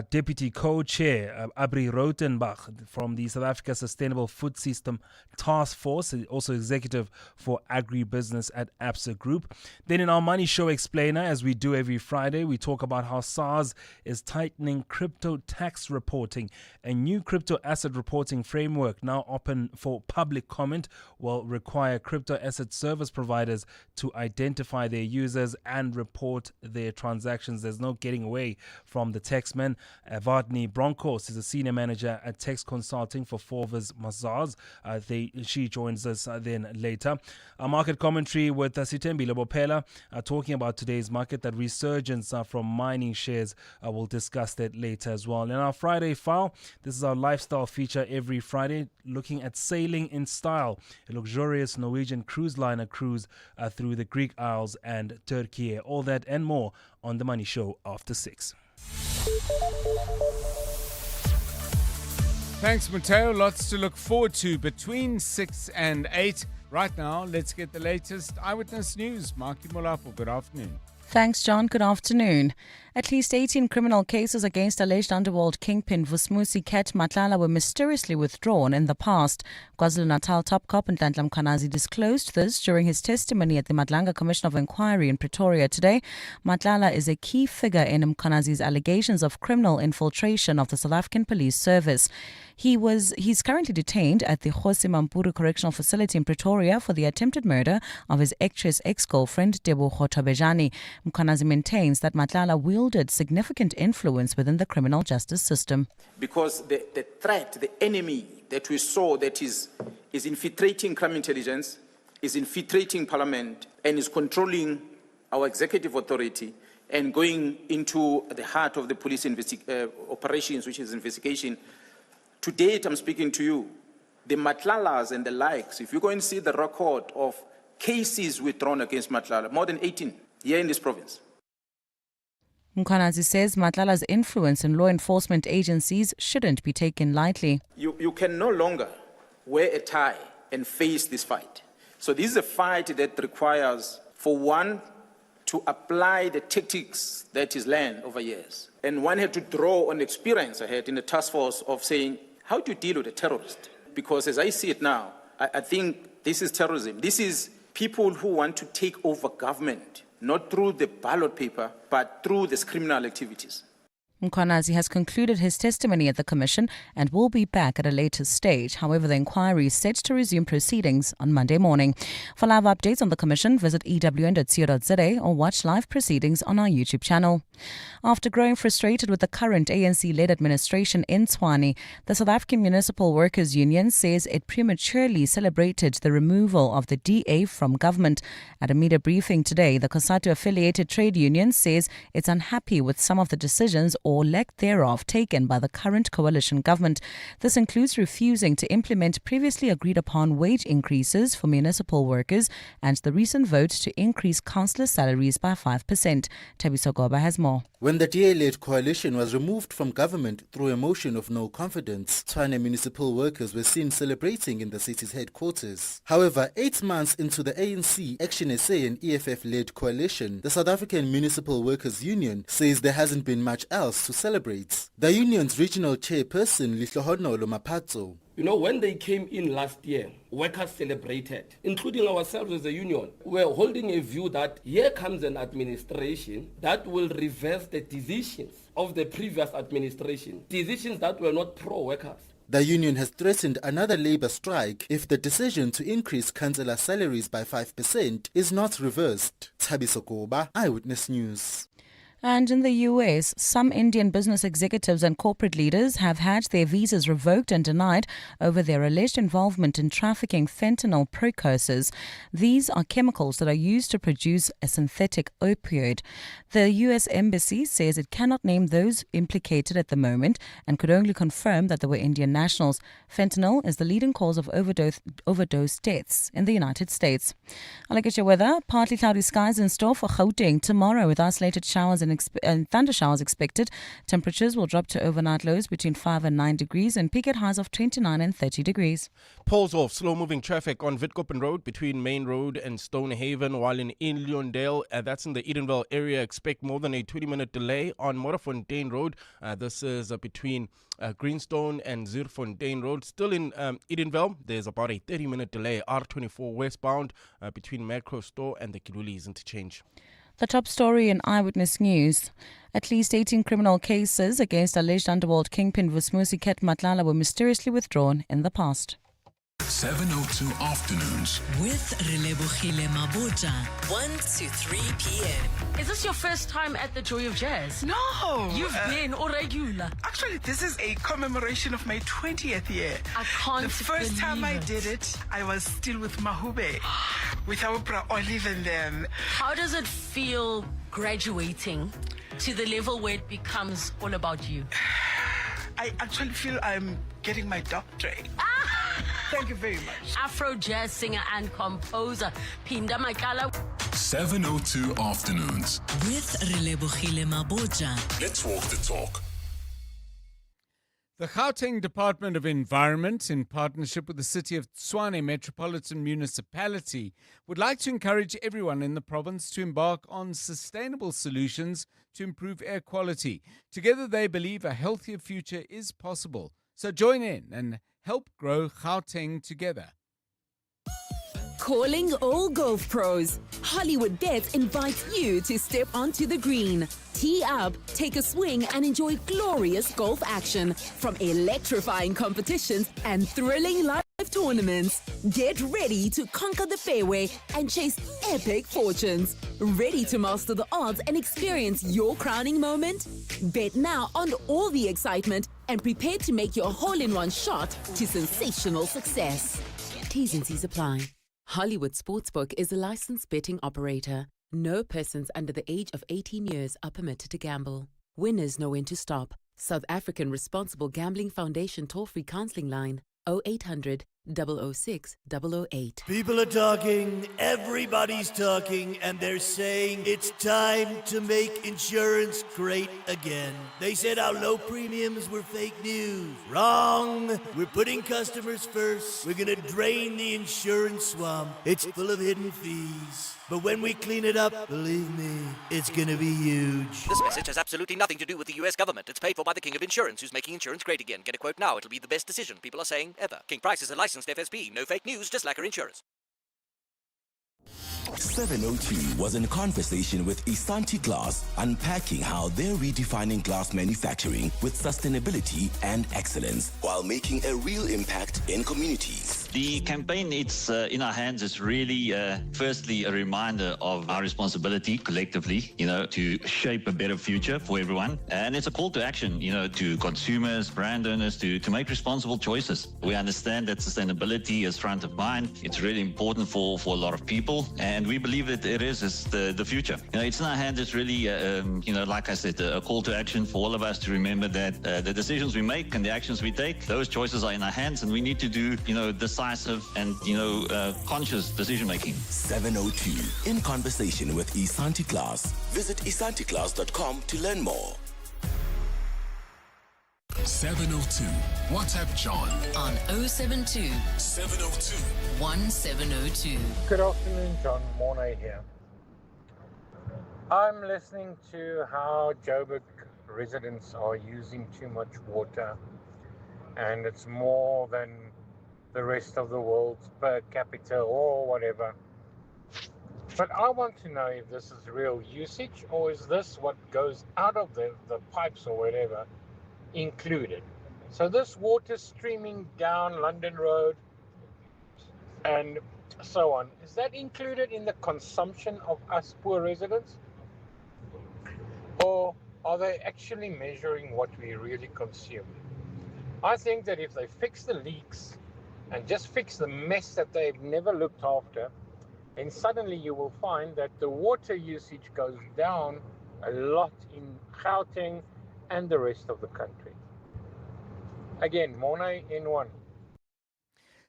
Deputy Co-Chair, Abri Rautenbach, from the South Africa Sustainable Food System Task Force, also executive for agribusiness at ABSA Group. Then in our Money Show Explainer, as we do every Friday, we talk about how SARS is tightening crypto tax reporting. A new crypto asset reporting framework, now open for public comment, will require crypto asset service providers to identify their users and report their transactions. There's no getting away from the taxman. Vardni Broncos is a senior manager at tax consulting for Forvis Mazars. She joins us then later. Our market commentary with Sitembi Lobopela talking about today's market, that resurgence from mining shares. We'll discuss that later as well. In our Friday file, this is our lifestyle feature every Friday, looking at sailing in style, a luxurious Norwegian cruise liner cruise through the Greek Isles and Turkey. All that and more on The Money Show after 6. Thanks, Mateo. Lots to look forward to between 6 and 8. Right now, let's get the latest Eyewitness News. Marky Molapo, good afternoon. Thanks, John. Good afternoon. At least 18 criminal cases against alleged underworld kingpin Vusmusi Ket Matlala were mysteriously withdrawn in the past. KwaZulu-Natal top cop Nhlanhla Mkhize disclosed this during his testimony at the Madlanga Commission of Inquiry in Pretoria today. Matlala is a key figure in Mkhize's allegations of criminal infiltration of the South African Police Service. He's currently detained at the Kgosi Mampuru Correctional Facility in Pretoria for the attempted murder of his actress ex-girlfriend Tebogo Thobejane. Mkhize maintains that Matlala wielded significant influence within the criminal justice system. Because the threat, the enemy that we saw that is infiltrating crime intelligence, is infiltrating parliament, and is controlling our executive authority and going into the heart of the police operations, which is investigation. To date, I'm speaking to you, the Matlalas and the likes, if you go and see the record of cases withdrawn against Matlala, more than 18 here in this province. Mkhize says Matlala's influence in law enforcement agencies shouldn't be taken lightly. You can no longer wear a tie and face this fight. So this is a fight that requires, for one, to apply the tactics that is learned over years. And one had to draw on experience ahead in the task force of saying, how do you deal with a terrorist? Because as I see it now, I think this is terrorism. This is people who want to take over government, not through the ballot paper, but through these criminal activities. Mkhize has concluded his testimony at the commission and will be back at a later stage. However, the inquiry is set to resume proceedings on Monday morning. For live updates on the commission, visit ewn.co.za or watch live proceedings on our YouTube channel. After growing frustrated with the current ANC-led administration in Tshwane, the South African Municipal Workers Union says it prematurely celebrated the removal of the DA from government. At a media briefing today, the COSATU-affiliated trade union says it's unhappy with some of the decisions or lack thereof taken by the current coalition government. This includes refusing to implement previously agreed upon wage increases for municipal workers and the recent vote to increase councillor salaries by 5%. Thabiso Goba has more. When the DA-led coalition was removed from government through a motion of no confidence, Tshwane municipal workers were seen celebrating in the city's headquarters. However, 8 months into the ANC, Action SA and EFF-led coalition, the South African Municipal Workers Union says there hasn't been much else to celebrate. The union's regional chairperson, Lihlohonolo Mapatso, you know, when they came in last year, workers celebrated, including ourselves as a union. We were holding a view that here comes an administration that will reverse the decisions of the previous administration, decisions that were not pro-workers. The union has threatened another labour strike if the decision to increase councillor salaries by 5% is not reversed. Thabiso Goba, Eyewitness News. And in the US, some Indian business executives and corporate leaders have had their visas revoked and denied over their alleged involvement in trafficking fentanyl precursors. These are chemicals that are used to produce a synthetic opioid. The US Embassy says it cannot name those implicated at the moment and could only confirm that they were Indian nationals. Fentanyl is the leading cause of overdose deaths in the United States. I'll look at your weather. Partly cloudy skies in store for Gauteng tomorrow with isolated showers and thunder showers expected. Temperatures will drop to overnight lows between 5 and 9 degrees and peak at highs of 29 and 30 degrees. Pulls off slow-moving traffic on Witkoppen Road between Main Road and Stonehaven, while in Leondale, that's in the Edenville area, expect more than a 20-minute delay on Modderfontein Road. This is between Greenstone and Zuurfontein Road. Still in Edenville, there's about a 30-minute delay, R24 westbound between Macro Store and the Kilulis interchange. The top story in Eyewitness News. At least 18 criminal cases against alleged underworld kingpin Vusmusi Ket Matlala were mysteriously withdrawn in the past. 702 Afternoons with Relebohile Maboja, 1 to 3 p.m. Is this your first time at the Joy of Jazz? No! You've been or regular? Actually, this is a commemoration of my 20th year. I can't. The first time I it. did it, I was still with Mahube, with Oprah, Olive and them. How does it feel graduating to the level where it becomes all about you? I actually feel I'm getting my doctorate. Thank you very much. Afro jazz singer and composer Pinda Makala. 702 Afternoons with Relebohile Maboja. Let's walk the talk. The Gauteng Department of Environment, in partnership with the City of Tshwane Metropolitan Municipality, would like to encourage everyone in the province to embark on sustainable solutions to improve air quality. Together, they believe a healthier future is possible. So join in and help grow Gauteng together. Calling all golf pros. Hollywood Bets invites you to step onto the green. Tee up, take a swing and enjoy glorious golf action from electrifying competitions and thrilling live tournaments. Get ready to conquer the fairway and chase epic fortunes. Ready to master the odds and experience your crowning moment? Bet now on all the excitement and prepare to make your hole-in-one shot to sensational success. T's and C's apply. Hollywood Sportsbook is a licensed betting operator. No persons under the age of 18 years are permitted to gamble. Winners know when to stop. South African Responsible Gambling Foundation toll-free counseling line 0800 006 008. People are talking, everybody's talking, and they're saying it's time to make insurance great again. They said our low premiums were fake news. Wrong. We're putting customers first. We're gonna drain the insurance swamp. It's full of hidden fees. But when we clean it up, believe me, it's gonna be huge. This message has absolutely nothing to do with the US government. It's paid for by the King of Insurance, who's making insurance great again. Get a quote now. It'll be the best decision, people are saying, ever. King Price is a licensed FSP. No fake news, just like her insurance. 702 was in conversation with Isanti Glass, unpacking how they're redefining glass manufacturing with sustainability and excellence while making a real impact in communities. The campaign, It's in Our Hands, is really, firstly, a reminder of our responsibility collectively, to shape a better future for everyone. And it's a call to action, to consumers, brand owners, to make responsible choices. We understand that sustainability is front of mind. It's really important for a lot of people. And we believe that it is the future. It's in our hands. It's really, like I said, a call to action for all of us to remember that the decisions we make and the actions we take, those choices are in our hands, and we need to do, decisive and, conscious decision making. 702, in conversation with Isanti Glass. Visit isantiglass.com to learn more. 702. WhatsApp John on 072 702 1702. Good afternoon, John. Mornay here. I'm listening to how Joburg residents are using too much water, and it's more than the rest of the world's per capita or whatever. But I want to know if this is real usage, or is this what goes out of the pipes or whatever included? So this water streaming down London Road and so on, is that included in the consumption of us poor residents? Or are they actually measuring what we really consume? I think that if they fix the leaks and just fix the mess that they've never looked after, then suddenly you will find that the water usage goes down a lot in Gauteng and the rest of the country. Again, Mornay N1.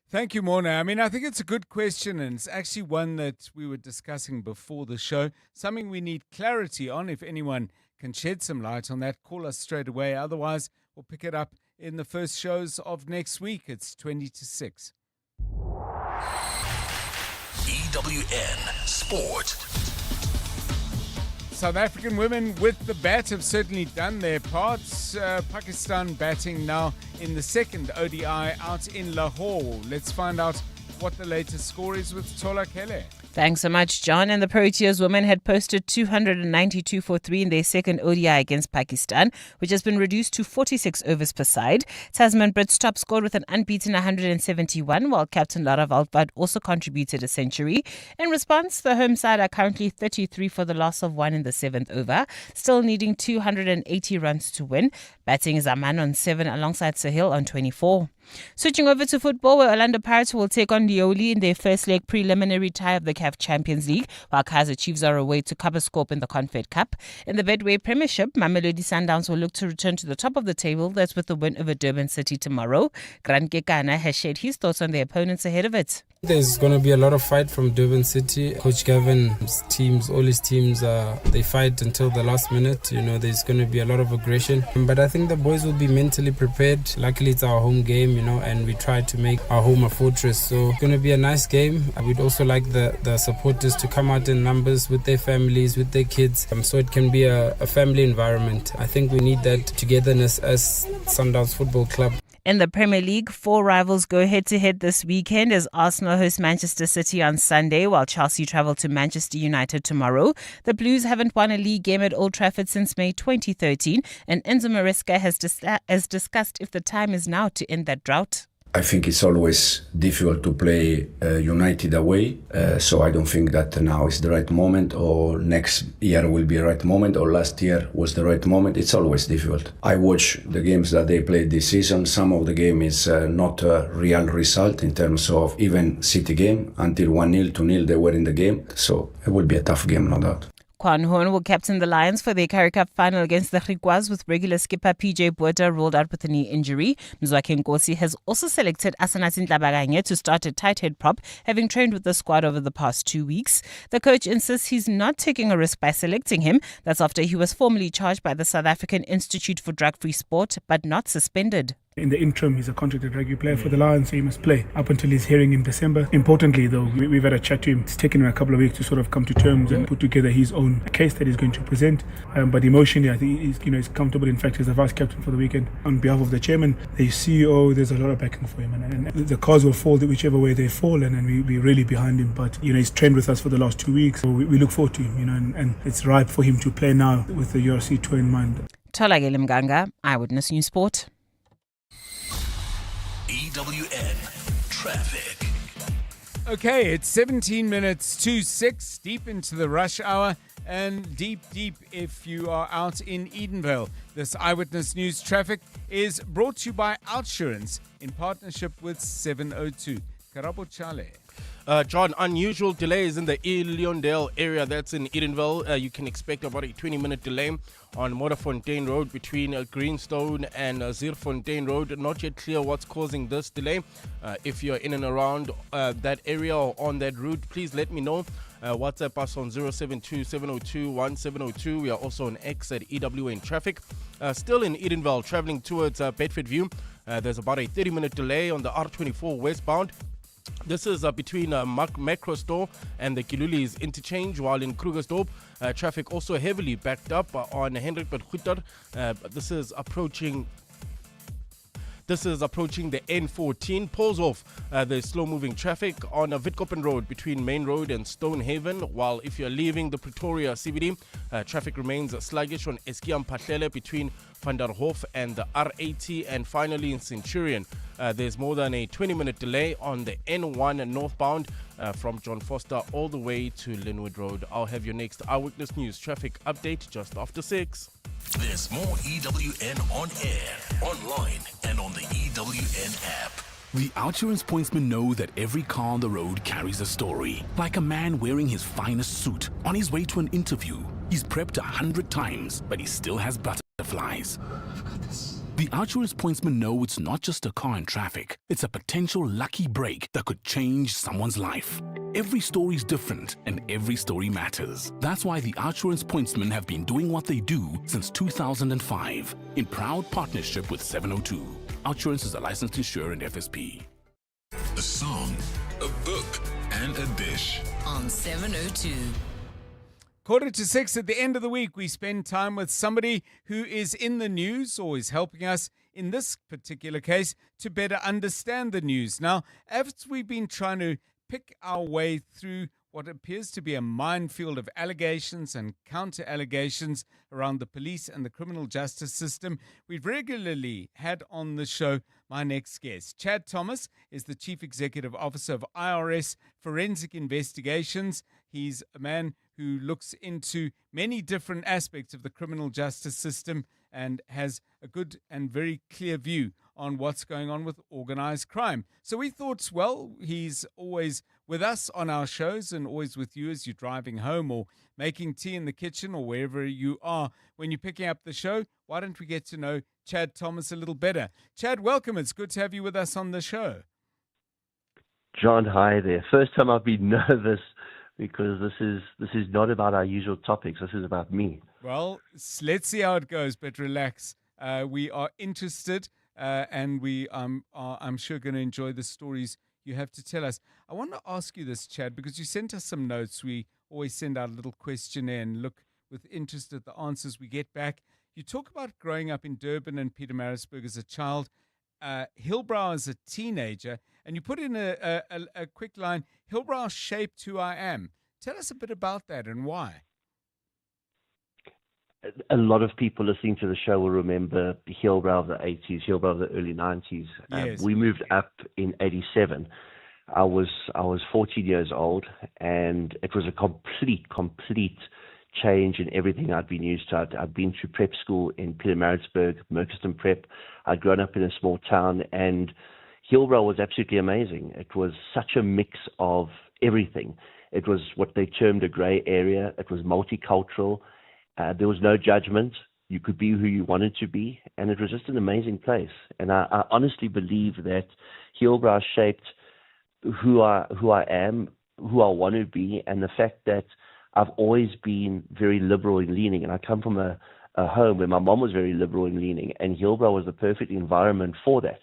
Thank you, Morna. I mean, I think it's a good question, and it's actually one that we were discussing before the show. Something we need clarity on. If anyone can shed some light on that, call us straight away. Otherwise, we'll pick it up in the first shows of next week. It's 20 to 6. EWN Sport. South African women with the bat have certainly done their parts. Pakistan batting now in the second ODI out in Lahore. Let's find out what the latest score is with Tola Kele. Thanks so much, John. And the Proteas women had posted 292 for 3 in their second ODI against Pakistan, which has been reduced to 46 overs per side. Tasman Brits top scored with an unbeaten 171, while captain Lara Waldbad also contributed a century. In response, the home side are currently 33 for the loss of 1 in the 7th over, still needing 280 runs to win. Batting is Aman on 7 alongside Sahil on 24. Switching over to football, where Orlando Pirates will take on Lioli in their first leg preliminary tie of the CAF Champions League, while Kaizer Chiefs are away to Copperscorp in the Confed Cup. In the Betway Premiership, Mamelodi Sundowns will look to return to the top of the table. That's with the win over Durban City tomorrow. Grant Kekana has shared his thoughts on their opponents ahead of it. There's going to be a lot of fight from Durban City. Coach Gavin's teams, all his teams, they fight until the last minute. There's going to be a lot of aggression. But I think the boys will be mentally prepared. Luckily, it's our home game, and we try to make our home a fortress. So it's going to be a nice game. We'd also like the supporters to come out in numbers with their families, with their kids, so it can be a family environment. I think we need that togetherness as Sundowns Football Club. In the Premier League, 4 rivals go head-to-head this weekend as Arsenal host Manchester City on Sunday, while Chelsea travel to Manchester United tomorrow. The Blues haven't won a league game at Old Trafford since May 2013, and Enzo Maresca has discussed if the time is now to end that drought. I think it's always difficult to play United away, so I don't think that now is the right moment, or next year will be the right moment, or last year was the right moment. It's always difficult. I watch the games that they played this season. Some of the game is not a real result in terms of even City game. Until 1-0, 2-0 they were in the game, so it will be a tough game, no doubt. Kwan Horn will captain the Lions for their Currie Cup final against the Griquas, with regular skipper PJ Botha ruled out with a knee injury. Mzwakhe Nkosi has also selected Asanathi Ntlabakanye to start at tight head prop, having trained with the squad over the past 2 weeks. The coach insists he's not taking a risk by selecting him. That's after he was formally charged by the South African Institute for Drug-Free Sport, but not suspended. In the interim, he's a contracted rugby player for the Lions, so he must play up until his hearing in December. Importantly, though, we've had a chat to him. It's taken him a couple of weeks to sort of come to terms and put together his own case that he's going to present. But emotionally, I think he's comfortable. In fact, he's the vice captain for the weekend. On behalf of the chairman, the CEO, there's a lot of backing for him, and the cars will fall whichever way they fall, and we're really behind him. But he's trained with us for the last 2 weeks, so we look forward to him. And it's ripe for him to play now with the URC tour in mind. Tolagile Mganga, Eyewitness News Sport. EWN Traffic. Okay, it's 17 minutes to 6, deep into the rush hour, and deep if you are out in Edenvale. This Eyewitness News Traffic is brought to you by Outsurance in partnership with 702. Karabo Chale. John, unusual delays in the Leondale area. That's in Edenvale. You can expect about a 20-minute delay on Modderfontein Road between Greenstone and Zeerfontein Road. Not yet clear what's causing this delay. If you're in and around that area or on that route, please let me know. WhatsApp us on 072-702-1702. We are also on X at EWN Traffic. Still in Edenvale, traveling towards Bedfordview. There's about a 30-minute delay on the R24 westbound. This is between Macro Store and the Kiluli's interchange, while in Krugersdorp, traffic also heavily backed up on Hendrik Berghutter. This is approaching the N14. Pulls off the slow-moving traffic on Witkoppen Road between Main Road and Stonehaven, while if you're leaving the Pretoria CBD, traffic remains sluggish on Eskiam Patlele between Van der Hof and the R80, and finally in Centurion, there's more than a 20-minute delay on the N1 northbound from John Foster all the way to Linwood Road. I'll have your next Eyewitness News traffic update just after 6. There's more EWN on air, online, and on the EWN app. The Outsurance pointsmen know that every car on the road carries a story. Like a man wearing his finest suit on his way to an interview. He's prepped 100 times, but he still has butterflies. The Outsurance pointsmen know it's not just a car in traffic. It's a potential lucky break that could change someone's life. Every story's different, and every story matters. That's why the Outsurance pointsmen have been doing what they do since 2005, in proud partnership with 702. Outsurance is a licensed insurer and FSP. A song, a book, and a dish. On 702. 5:45 at the end of the week, we spend time with somebody who is in the news or is helping us, in this particular case, to better understand the news. Now, as we've been trying to pick our way through what appears to be a minefield of allegations and counter-allegations around the police and the criminal justice system, we've regularly had on the show my next guest. Chad Thomas is the Chief Executive Officer of IRS Forensic Investigations. He's a man who looks into many different aspects of the criminal justice system and has a good and very clear view on what's going on with organized crime. So we thought, well, he's always with us on our shows and always with you as you're driving home or making tea in the kitchen or wherever you are when you're picking up the show. Why don't we get to know Chad Thomas a little better? Chad, welcome. It's good to have you with us on the show. John, hi there. First time I've been nervous because this is not about our usual topics. This is about me. Well, let's see how it goes, but relax. We are interested and we are, I'm sure, going to enjoy the stories you have to tell us. I want to ask you this, Chad, because you sent us some notes. We always send out a little questionnaire and look with interest at the answers we get back. You talk about growing up in Durban and Pietermaritzburg as a child, Hillbrow as a teenager, and you put in a quick line, Hillbrow shaped who I am. Tell us a bit about that and why. A lot of people listening to the show will remember Hillbrow of the 80s, Hillbrow of the early 90s. Yes. We moved up in 87. I was 14 years old, and it was a complete change in everything I'd been used to. I'd been through prep school in Pietermaritzburg, Merkeston Prep. I'd grown up in a small town, and Hillbrow was absolutely amazing. It was such a mix of everything. It was what they termed a grey area. It was multicultural. There was no judgment. You could be who you wanted to be, and it was just an amazing place. And I honestly believe that Hillbrow shaped who I am, who I want to be, and the fact that I've always been very liberal in leaning, and I come from a a home where my mom was very liberal and leaning, and Hillbrow was the perfect environment for that.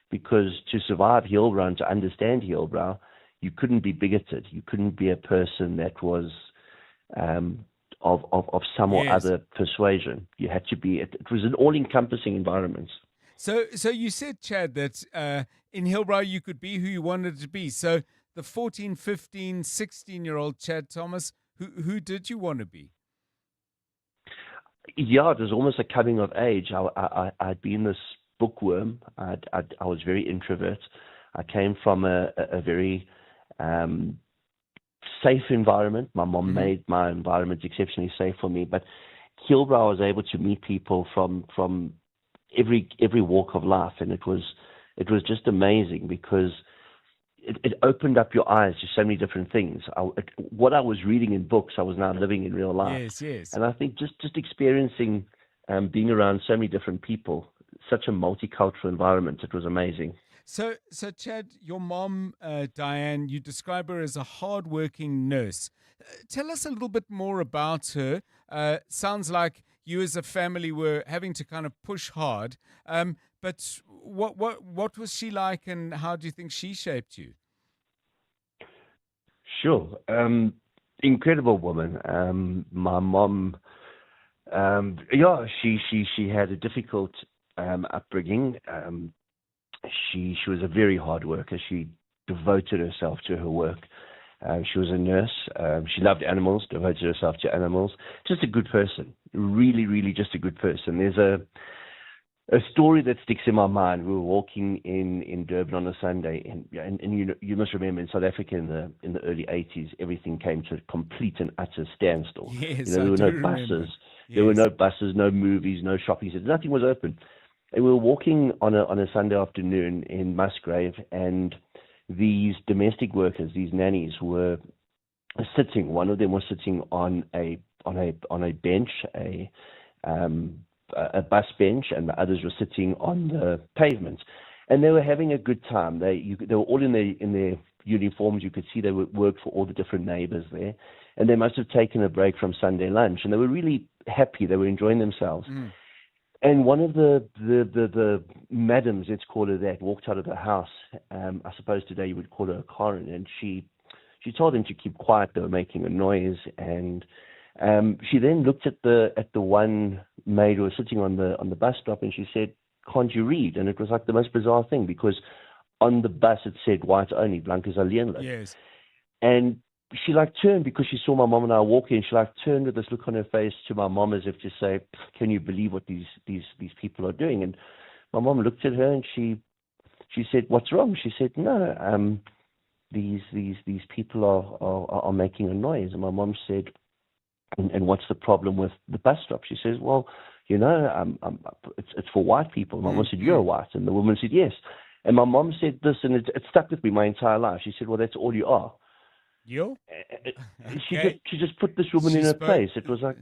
Because to survive Hillbrow and to understand Hillbrow, you couldn't be bigoted. You couldn't be a person that was of some or other persuasion. You had to be. It was an all-encompassing environment. So you said, Chad, that in Hillbrow you could be who you wanted to be. So the 14, 15, 16-year-old Chad Thomas, who did you want to be? Yeah, it was almost a coming of age. I'd been this bookworm. I was very introvert. I came from a very safe environment. My mom made my environment exceptionally safe for me. But Hillbrow, I was able to meet people from every walk of life, and it was just amazing because it opened up your eyes to so many different things. What I was reading in books, I was now living in real life. Yes. And I think just experiencing being around so many different people, such a multicultural environment, it was amazing. So Chad, your mom, Diane, you describe her as a hardworking nurse. Tell us a little bit more about her. Sounds like you as a family were having to kind of push hard. But what was she like, and how do you think she shaped you? Sure. Incredible woman. My mom, she had a difficult upbringing. She was a very hard worker. She devoted herself to her work. She was a nurse. She loved animals, devoted herself to animals. Just a good person. Really, really just a good person. There's a story that sticks in my mind. We were walking in Durban on a Sunday, and you must remember in South Africa in the early 80s, everything came to a complete and utter standstill. Yes, there were no buses. Yes. There were no buses, no movies, no shopping centers. Nothing was open. And we were walking on a Sunday afternoon in Musgrave, and these domestic workers, these nannies, were sitting. One of them was sitting on a bench, a bus bench, and the others were sitting on the pavement, and they were having a good time. They were all in their uniforms. You could see they worked for all the different neighbors there, and they must have taken a break from Sunday lunch, and they were really happy. They were enjoying themselves. And one of the madams, let's call her that, walked out of the house. I suppose today you would call her a coroner, and she told them to keep quiet. They were making a noise, and she then looked at the one maid who was sitting on the bus stop, and she said, "Can't you read?" And it was like the most bizarre thing, because on the bus it said white only, blankes alleenlik. Yes. And she turned, because she saw my mom and I walking. She turned with this look on her face to my mom as if to say, "Can you believe what these people are doing?" And my mom looked at her and she said, "What's wrong?" She said, "No, these people are making a noise." And my mom said, and what's the problem with the bus stop? She says, "Well, it's for white people." My mom said, "You're white." And the woman said, "Yes." And my mom said this, and it stuck with me my entire life. She said, "Well, that's all you are." You? She just put this woman in her place. It was like,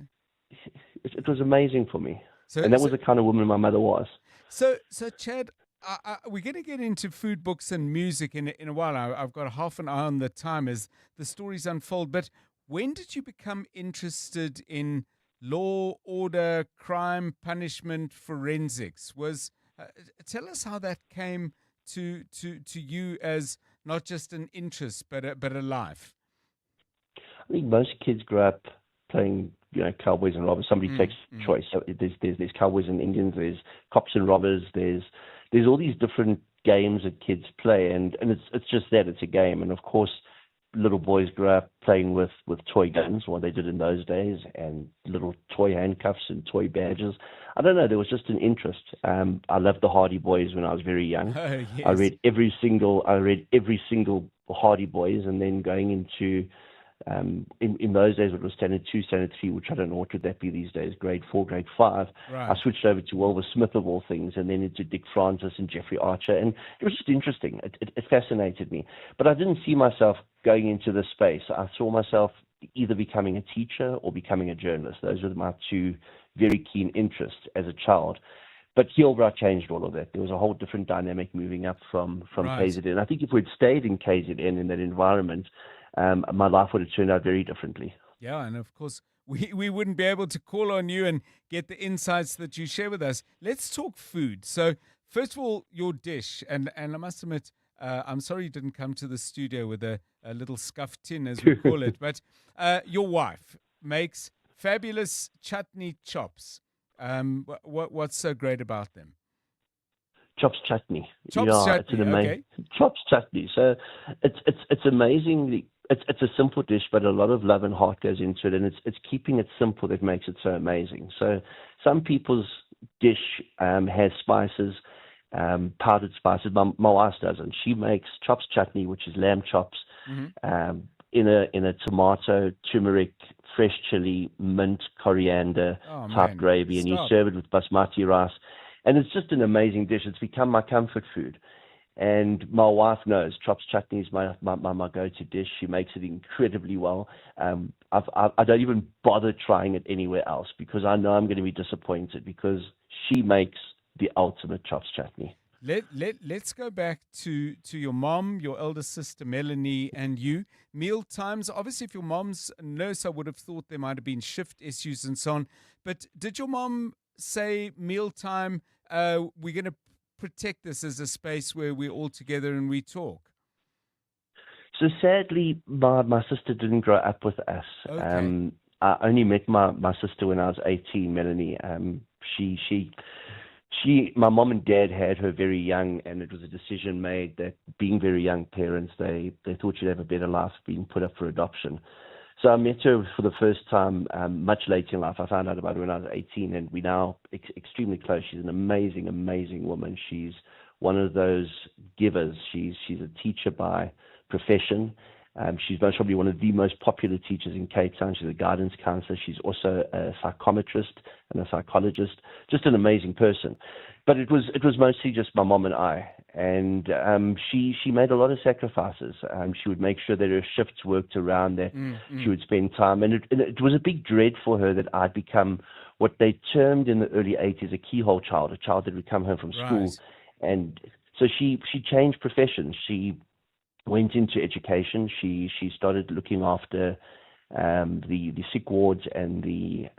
it was amazing for me. And that was the kind of woman my mother was. So Chad, we're going to get into food, books, and music in a while. I've got half an eye on the time as the stories unfold. But when did you become interested in law, order, crime, punishment, forensics? Tell us how that came to you as not just an interest, but a life. I think most kids grow up playing, cowboys and robbers. Somebody takes choice. So there's cowboys and Indians. There's cops and robbers. There's all these different games that kids play, and it's just that, it's a game. And of course, little boys grow up playing with toy guns, what they did in those days, and little toy handcuffs and toy badges. I don't know, there was just an interest. I loved the Hardy Boys when I was very young. Yes. I read every single Hardy Boys, and then going into in those days it was standard 2, standard 3, which I don't know what would that be these days, grade 4, grade 5. Right. I switched over to Wilbur Smith of all things, and then into Dick Francis and Jeffrey Archer, and it was just interesting. It fascinated me, but I didn't see myself going into this space. I saw myself either becoming a teacher or becoming a journalist. Those were my two very keen interests as a child. But Hillbrow changed all of that. There was a whole different dynamic moving up from Right. KZN. I think if we'd stayed in KZN in that environment, my life would have turned out very differently. Yeah, and of course, we wouldn't be able to call on you and get the insights that you share with us. Let's talk food. So, first of all, your dish, and I must admit, I'm sorry you didn't come to the studio with a little scuffed tin, as we call it, but your wife makes fabulous chutney chops. What's so great about them? Chops chutney. Chops chutney, it's an amazing okay. Chops chutney. So it's amazingly. It's a simple dish, but a lot of love and heart goes into it, and it's keeping it simple that makes it so amazing. So some people's dish has spices, powdered spices. My wife doesn't. She makes chops chutney, which is lamb chops, in a tomato, turmeric, fresh chili, mint, coriander type gravy, and you serve it with basmati rice. And it's just an amazing dish. It's become my comfort food. And my wife knows chops chutney is my go-to dish. She makes it incredibly well. I don't even bother trying it anywhere else because I know I'm going to be disappointed because she makes the ultimate chops chutney. Let's go back to your mom, your elder sister Melanie, and you. Meal times. Obviously, if your mom's a nurse, I would have thought there might have been shift issues and so on. But did your mom say mealtime, we're going to protect this as a space where we're all together and we talk? So sadly, my sister didn't grow up with us. Okay. I only met my sister when I was 18, Melanie. My mom and dad had her very young, and it was a decision made that being very young parents, they thought she'd have a better life being put up for adoption. So I met her for the first time much later in life. I found out about her when I was 18, and we're now extremely close. She's an amazing, amazing woman. She's one of those givers. She's a teacher by profession. She's most probably one of the most popular teachers in Cape Town. She's a guidance counselor. She's also a psychometrist and a psychologist. Just an amazing person. But it was mostly just my mom and I. And she made a lot of sacrifices. She would make sure that her shifts worked around that. She would spend time. And it was a big dread for her that I'd become what they termed in the early 80s a keyhole child, a child that would come home from school. Right. And so she changed professions. She went into education. She started looking after the sick wards and the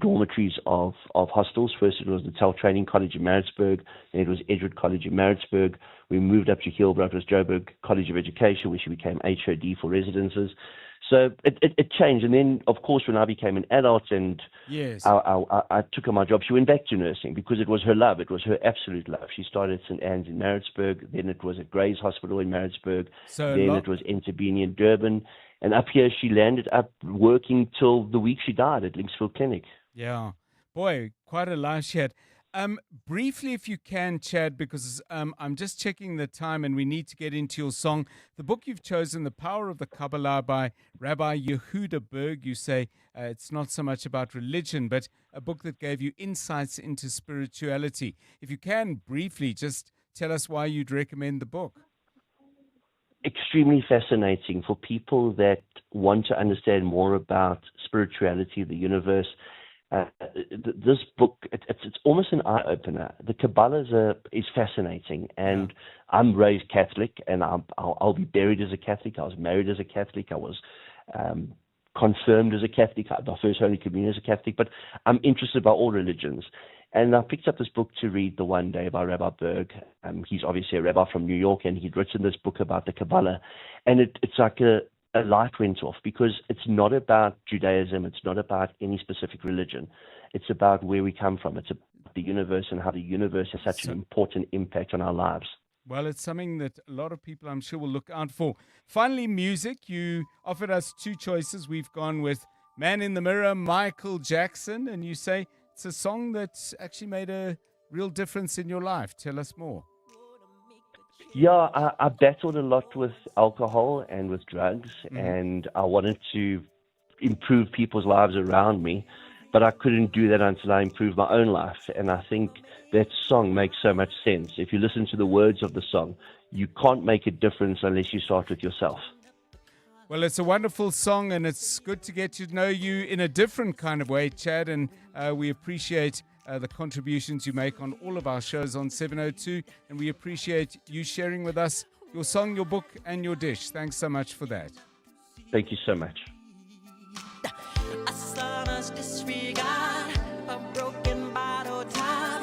dormitories of hostels. First it was the Tel Training College in Maritzburg, then it was Edgewood College in Maritzburg. We moved up to Heilbron, it was Joburg College of Education, where she became HOD for residences. So it changed. And then, of course, when I became an adult and yes. I took on my job, she went back to nursing because it was her love. It was her absolute love. She started at St. Anne's in Maritzburg. Then it was at Gray's Hospital in Maritzburg. Then it was Entabini in Durban. And up here, she landed up working till the week she died at Linksfield Clinic. Yeah. Boy, quite a life she had. Briefly, if you can, Chad, because I'm just checking the time and we need to get into your song. The book you've chosen, The Power of the Kabbalah by Rabbi Yehuda Berg, you say it's not so much about religion, but a book that gave you insights into spirituality. If you can, briefly, just tell us why you'd recommend the book. Extremely fascinating for people that want to understand more about spirituality, the universe. This book, it's almost an eye-opener. The Kabbalah is fascinating, and I'm raised Catholic, and I'll be buried as a Catholic. I was married as a Catholic. I was confirmed as a Catholic. I had my first Holy Communion as a Catholic, but I'm interested by all religions. And I picked up this book to read the one day by Rabbi Berg. He's obviously a rabbi from New York, and he'd written this book about the Kabbalah. And it's like a light went off because it's not about Judaism. It's not about any specific religion. It's about where we come from. It's about the universe and how the universe has such an important impact on our lives. Well, it's something that a lot of people, I'm sure, will look out for. Finally, music. You offered us two choices. We've gone with Man in the Mirror, Michael Jackson, and you say it's a song that actually made a real difference in your life. Tell us more. Yeah, I battled a lot with alcohol and with drugs, and I wanted to improve people's lives around me, but I couldn't do that until I improved my own life. And I think that song makes so much sense. If you listen to the words of the song, you can't make a difference unless you start with yourself. Well, it's a wonderful song, and it's good to get to know you in a different kind of way, Chad, and we appreciate the contributions you make on all of our shows on 702, and we appreciate you sharing with us your song, your book, and your dish. Thanks so much for that. Thank you so much. a sonorous disregard, a broken bottle top,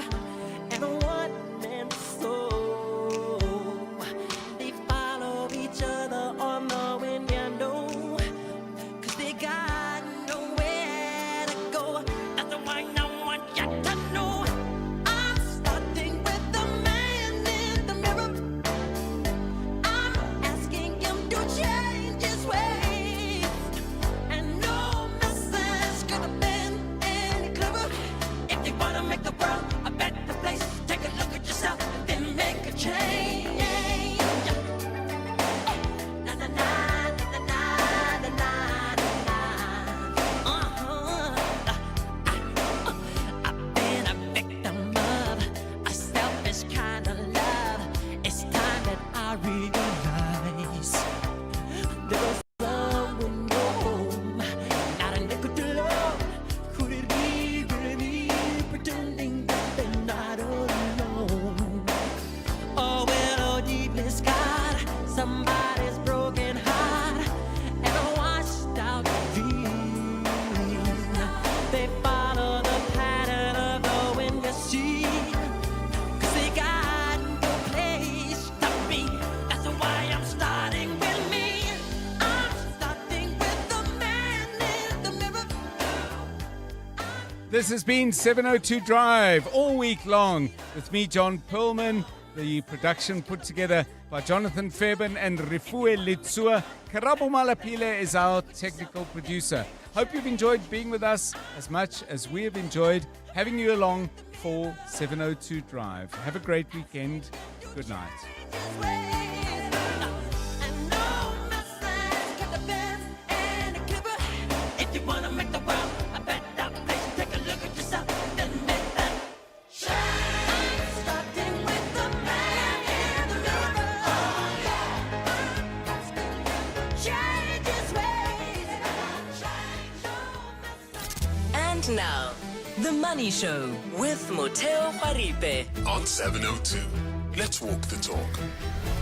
and a one-man soul. They follow each other on the window, 'cause they got nowhere to go. That's why no one got to know. I'm starting with the man in the mirror. I'm asking him to change his ways, and no message could have been any clearer. If you wanna make the world a better place, take a look at yourself, then make a change. Na na na na na na na na. I've been a victim of a selfish kind of love. It's time that I realize there's someone home, not a nickel to love. Could it be really pretending that they're not alone? Oh, well, oh, deeply scarred, somebody's broken heart and a washed out dream. They follow the pattern of the wind, you see, 'cause they got no place to be. That's why I'm starting with me. I'm starting with the man in the mirror. This has been 702 Drive all week long with me, John Perlman. The production put together by Jonathan Fairbairn and Rifue Litsua. Karabo Malapile is our technical producer. Hope you've enjoyed being with us as much as we have enjoyed having you along for 702 Drive. Have a great weekend. Good night. If you wanna make the world a better place, take a look at yourself, then make that change. Starting with the man in the mirror. Change his ways. And now, The Money Show with Moteo Paripe On 702. Let's walk the talk.